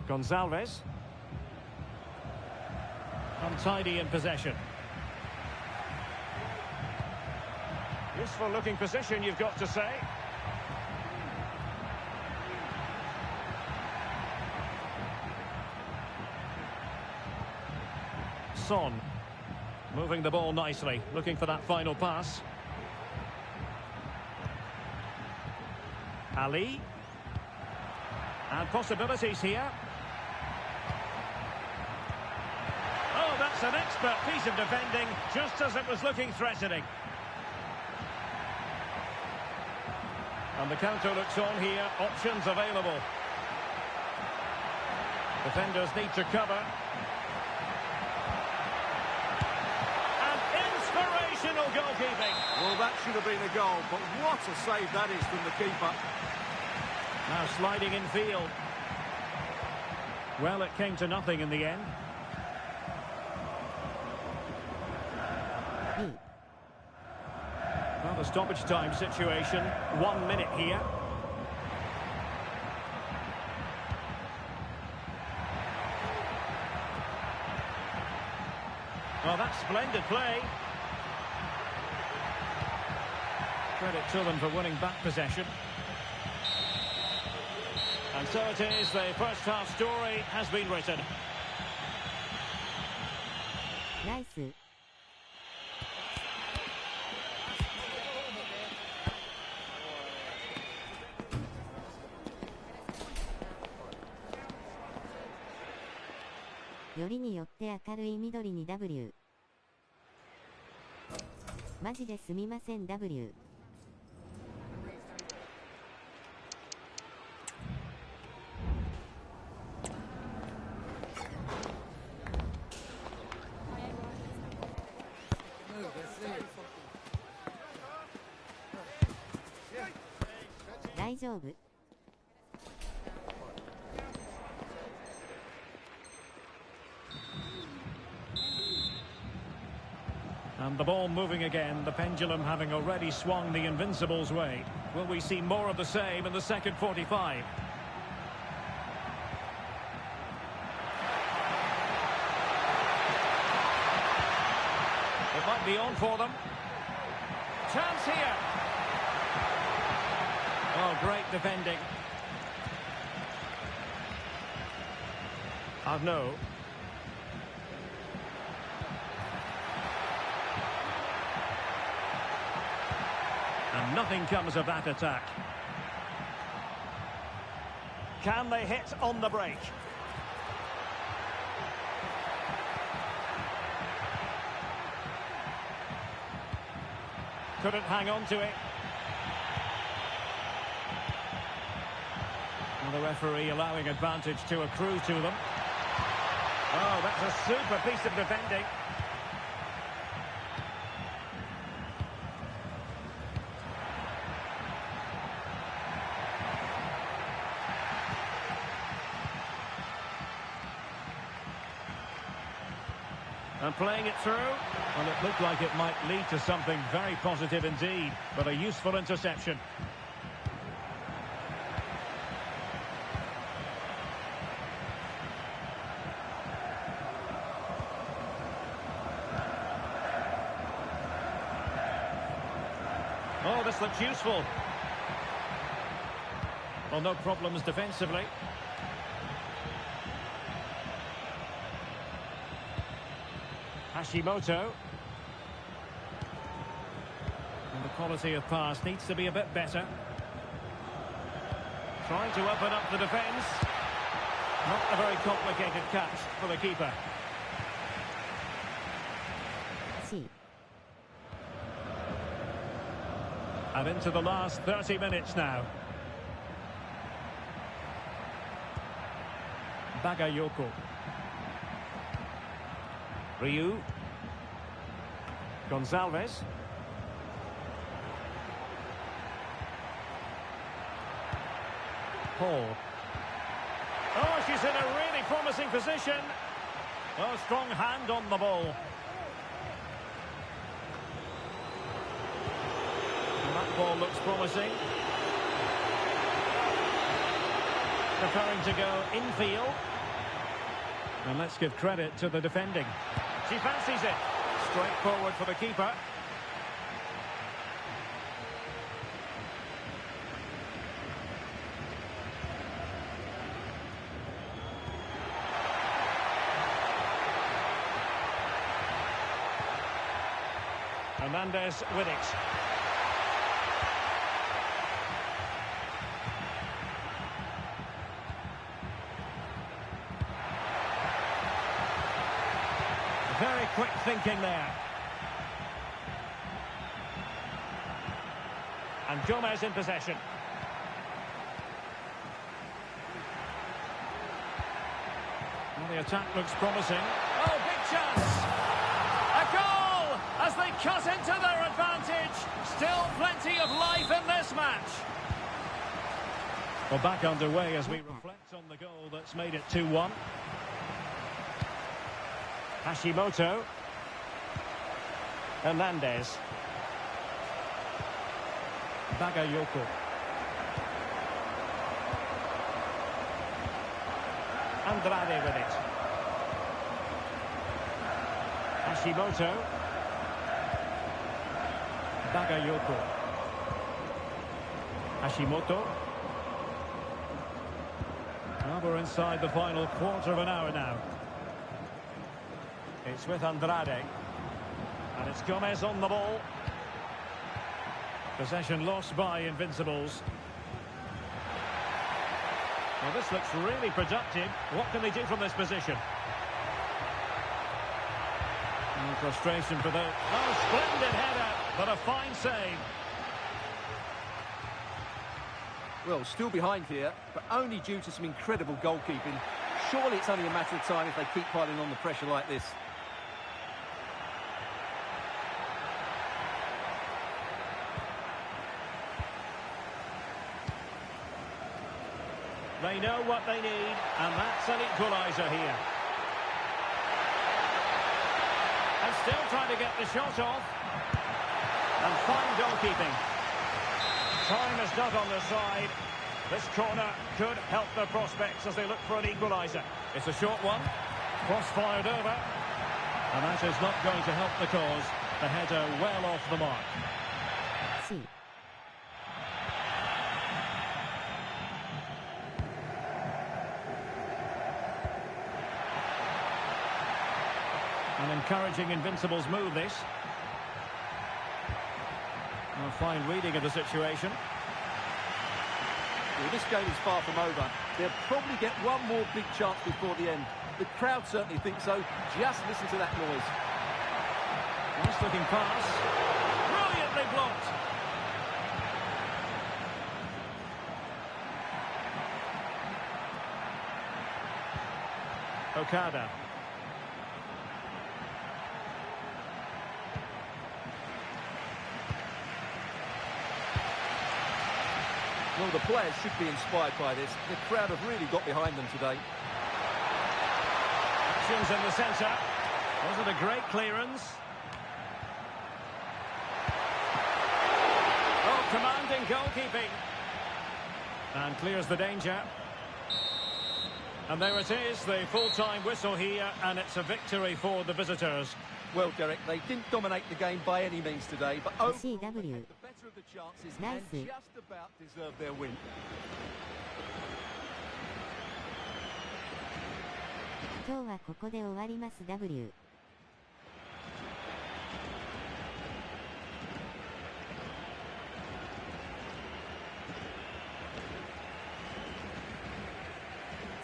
Gonzalez. Untidy in possession. Useful looking position, you've got to say. Son. Moving the ball nicely, looking for that final pass. Ali. And possibilities here. Oh, that's an expert piece of defending, just as it was looking threatening. And the counter looks on here, options available. Defenders need to cover. And inspirational goalkeeping. Well, that should have been a goal, but what a save that is from the keeper. Now sliding in field. Well, it came to nothing in the end. Well, the stoppage time situation. 1 minute here. Well, that's splendid play. Credit to them for winning back possession. And so it is, the first half story has been written. Nice.よりによって明るい緑に W。マジですみません W。大丈夫。And the ball moving again, the pendulum having already swung the Invincibles' way. Will we see more of the same in the second 45? It might be on for them. Chance here. Oh, great defending. Arnaud. And nothing comes of that attack. Can they hit on the break? Couldn't hang on to it. And the referee allowing advantage to accrue to them. Oh, that's a super piece of defending. And playing it through, well, it looked like it might lead to something very positive indeed, but a useful interception. useful. Well, no problems defensively. Hashimoto. And the quality of pass needs to be a bit better. Trying to open up the defence. Not a very complicated catch for the keeper. C. And into the last 30 minutes now. Bagayoko. Ryu. Gonzalez. Paul. Oh, she's in a really promising position. Oh, strong hand on the ball. And that ball looks promising. Preferring to go infield. And let's give credit to the defending. She fancies it. Straight forward for the keeper. Hernandez with it. Very quick thinking there. And Gomez in possession. Well, the attack looks promising. Oh, big chance! A goal as they cut into their advantage. Still plenty of life in this match. Well, back underway as we reflect on the goal that's made it 2-1. Hashimoto. Hernandez. Bagayoko. Andrade with it. Hashimoto. Bagayoko. Hashimoto. Well, we're inside the final quarter of an hour now. It's with Andrade. And it's Gomez on the ball. Possession lost by Invincibles. Well, this looks really productive. What can they do from this position? And frustration for the... Oh, splendid header, but a fine save. Well, still behind here, but only due to some incredible goalkeeping. Surely it's only a matter of time if they keep piling on the pressure like this. They know what they need, and that's an equaliser here. And still trying to get the shot off. And fine goalkeeping. Time is not on their side. This corner could help their prospects as they look for an equaliser. It's a short one. Cross-fired over. And that is not going to help the cause. The header well off the mark. C. An encouraging Invincibles move, this. A fine reading of the situation. Well, this game is far from over. They'll probably get one more big chance before the end. The crowd certainly think so. Just listen to that noise. Nice looking pass. Brilliantly blocked. Okada. Well, the players should be inspired by this. The crowd have really got behind them today. Actions in the centre. Was it a great clearance? Oh, commanding goalkeeping. And clears the danger. And there it is, the full-time whistle here, and it's a victory for the visitors. Well, Derek, they didn't dominate the game by any means today, but overall, CW. the better of of the chances and Nice. just about deserved their win. 今日はここで終わります。 W。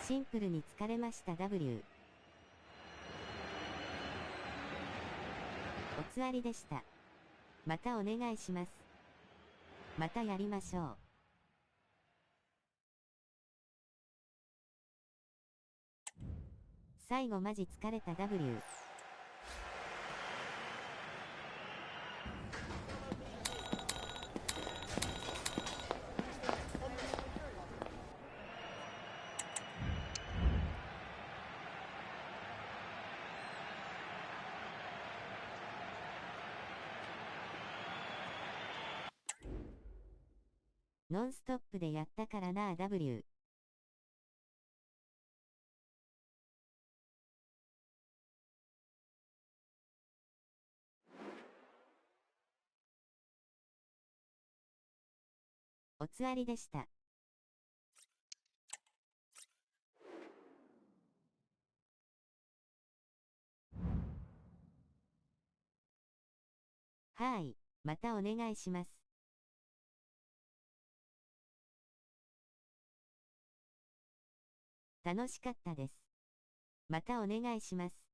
シンプルに疲れました。 W。 おつわりでした。またお願いします。またやりましょう。最後マジ疲れた。 W。 ノンストップでやったからな。 W。 おつわりでした。はい、またお願いします。楽しかったです。またお願いします。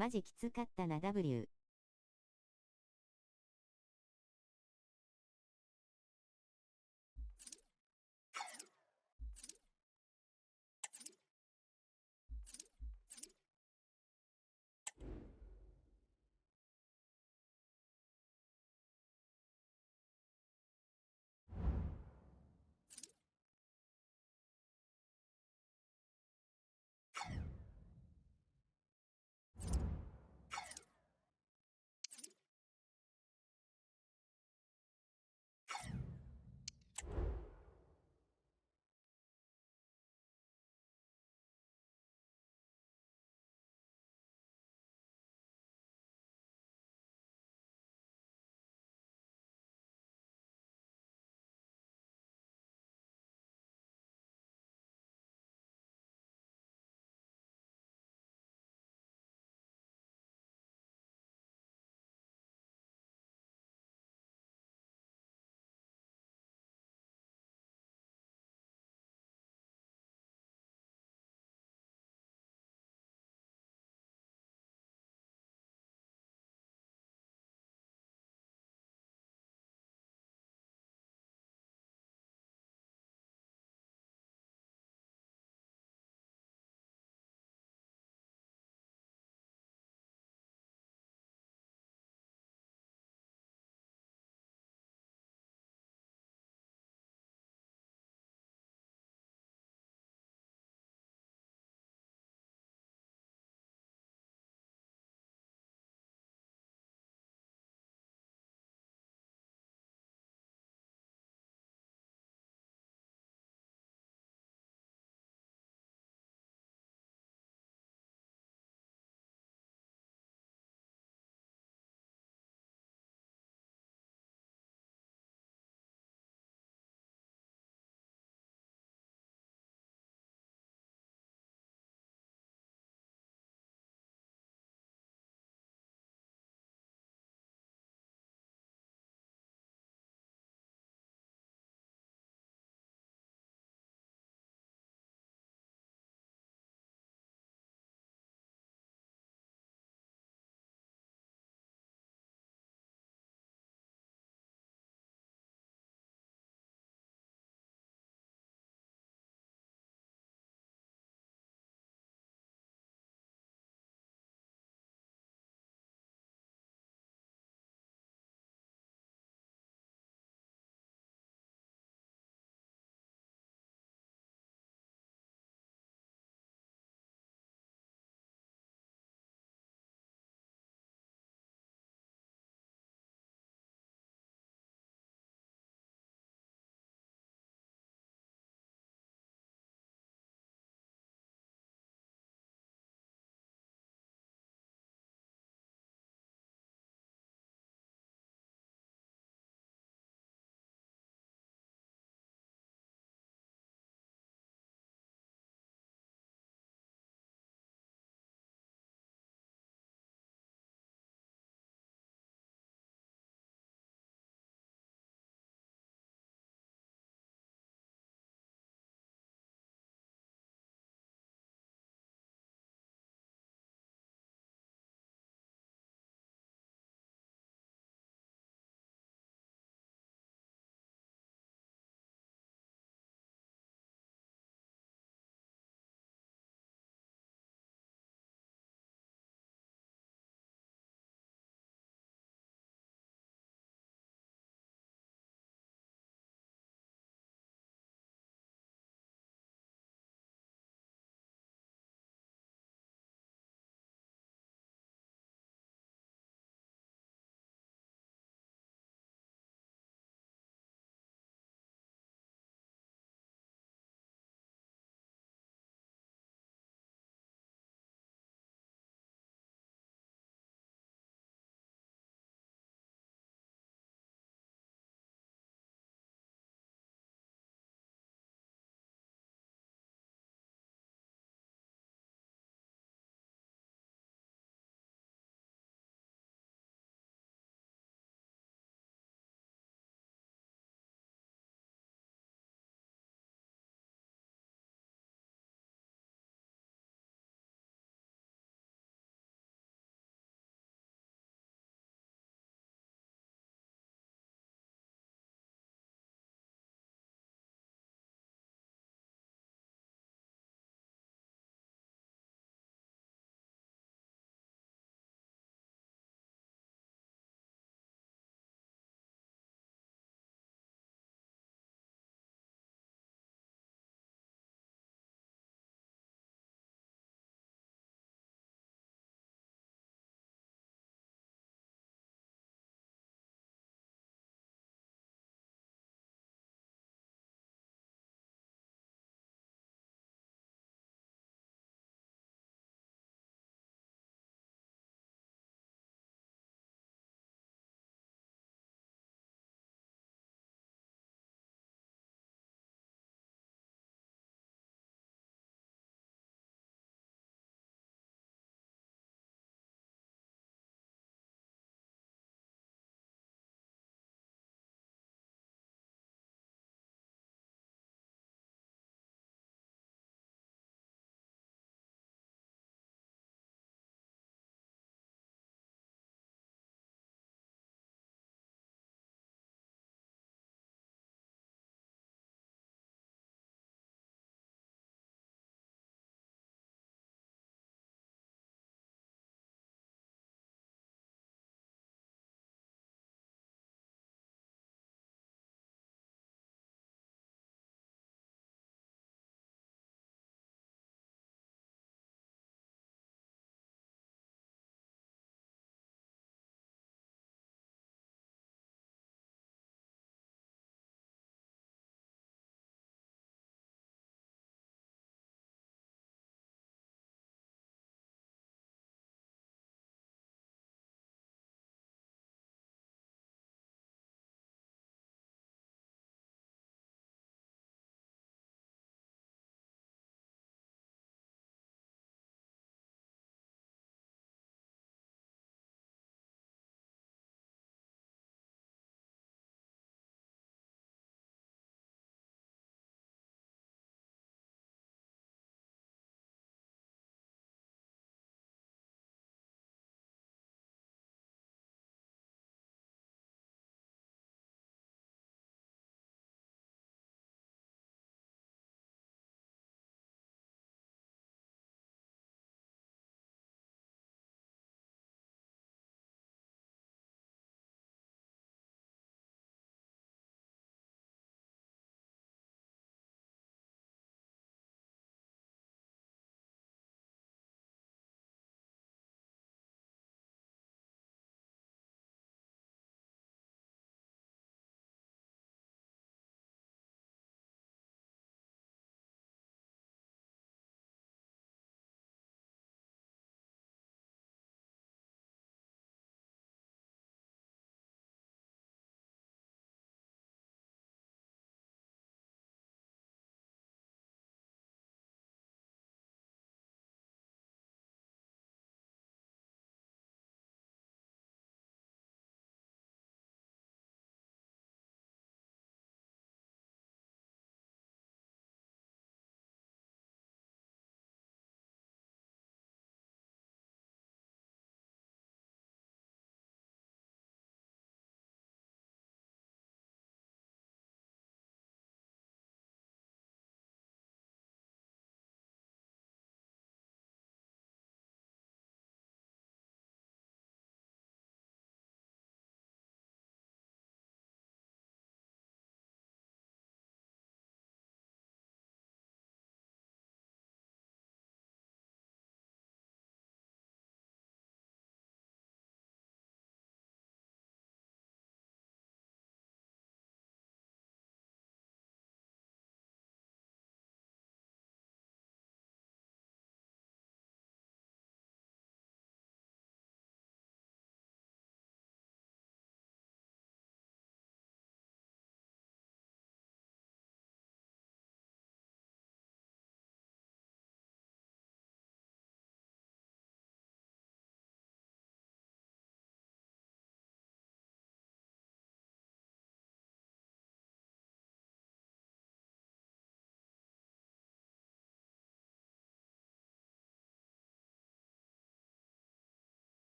マジきつかったな。 W。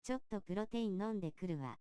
ちょっとプロテイン飲んでくるわ。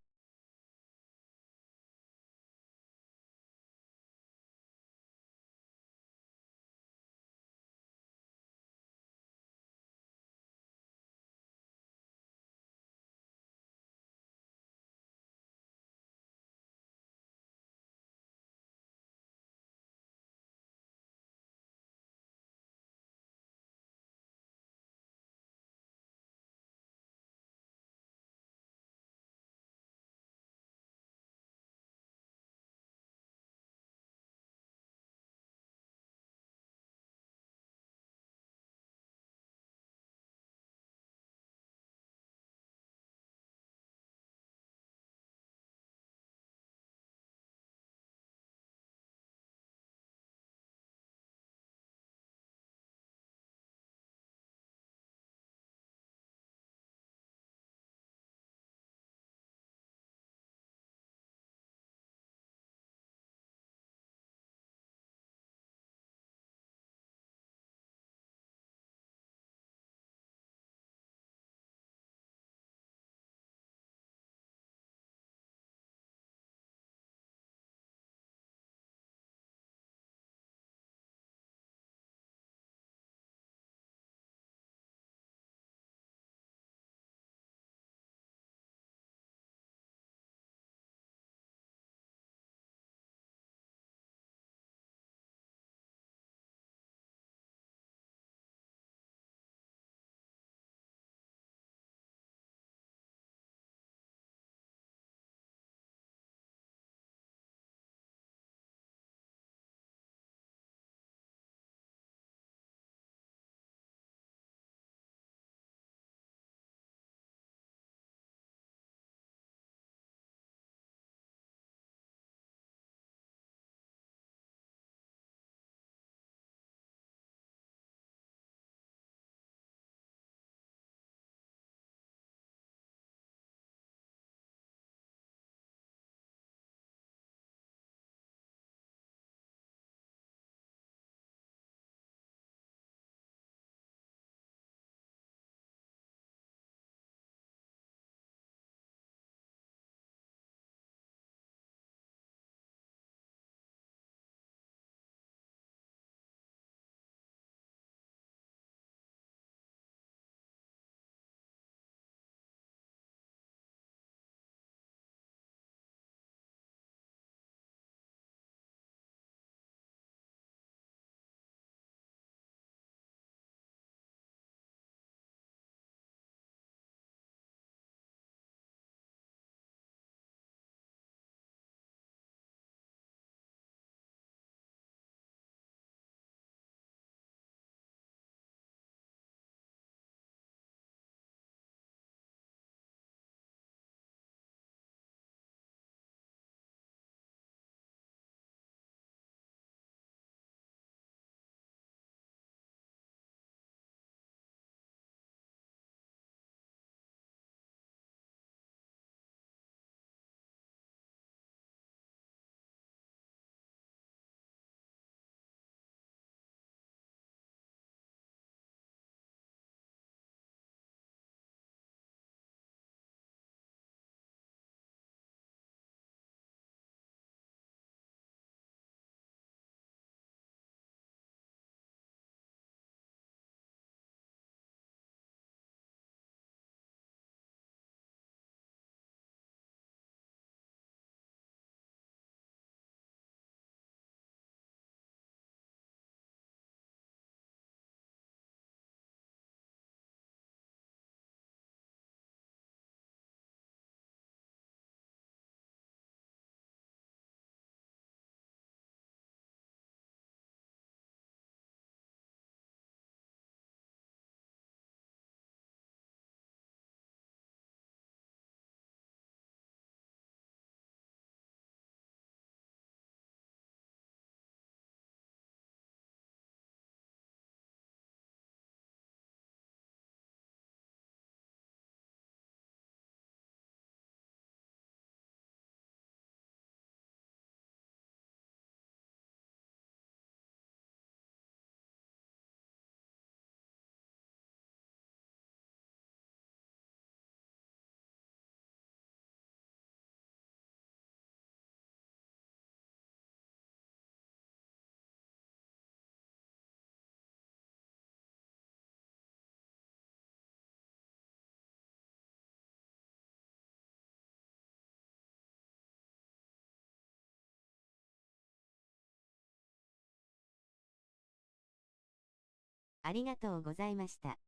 ありがとうございました。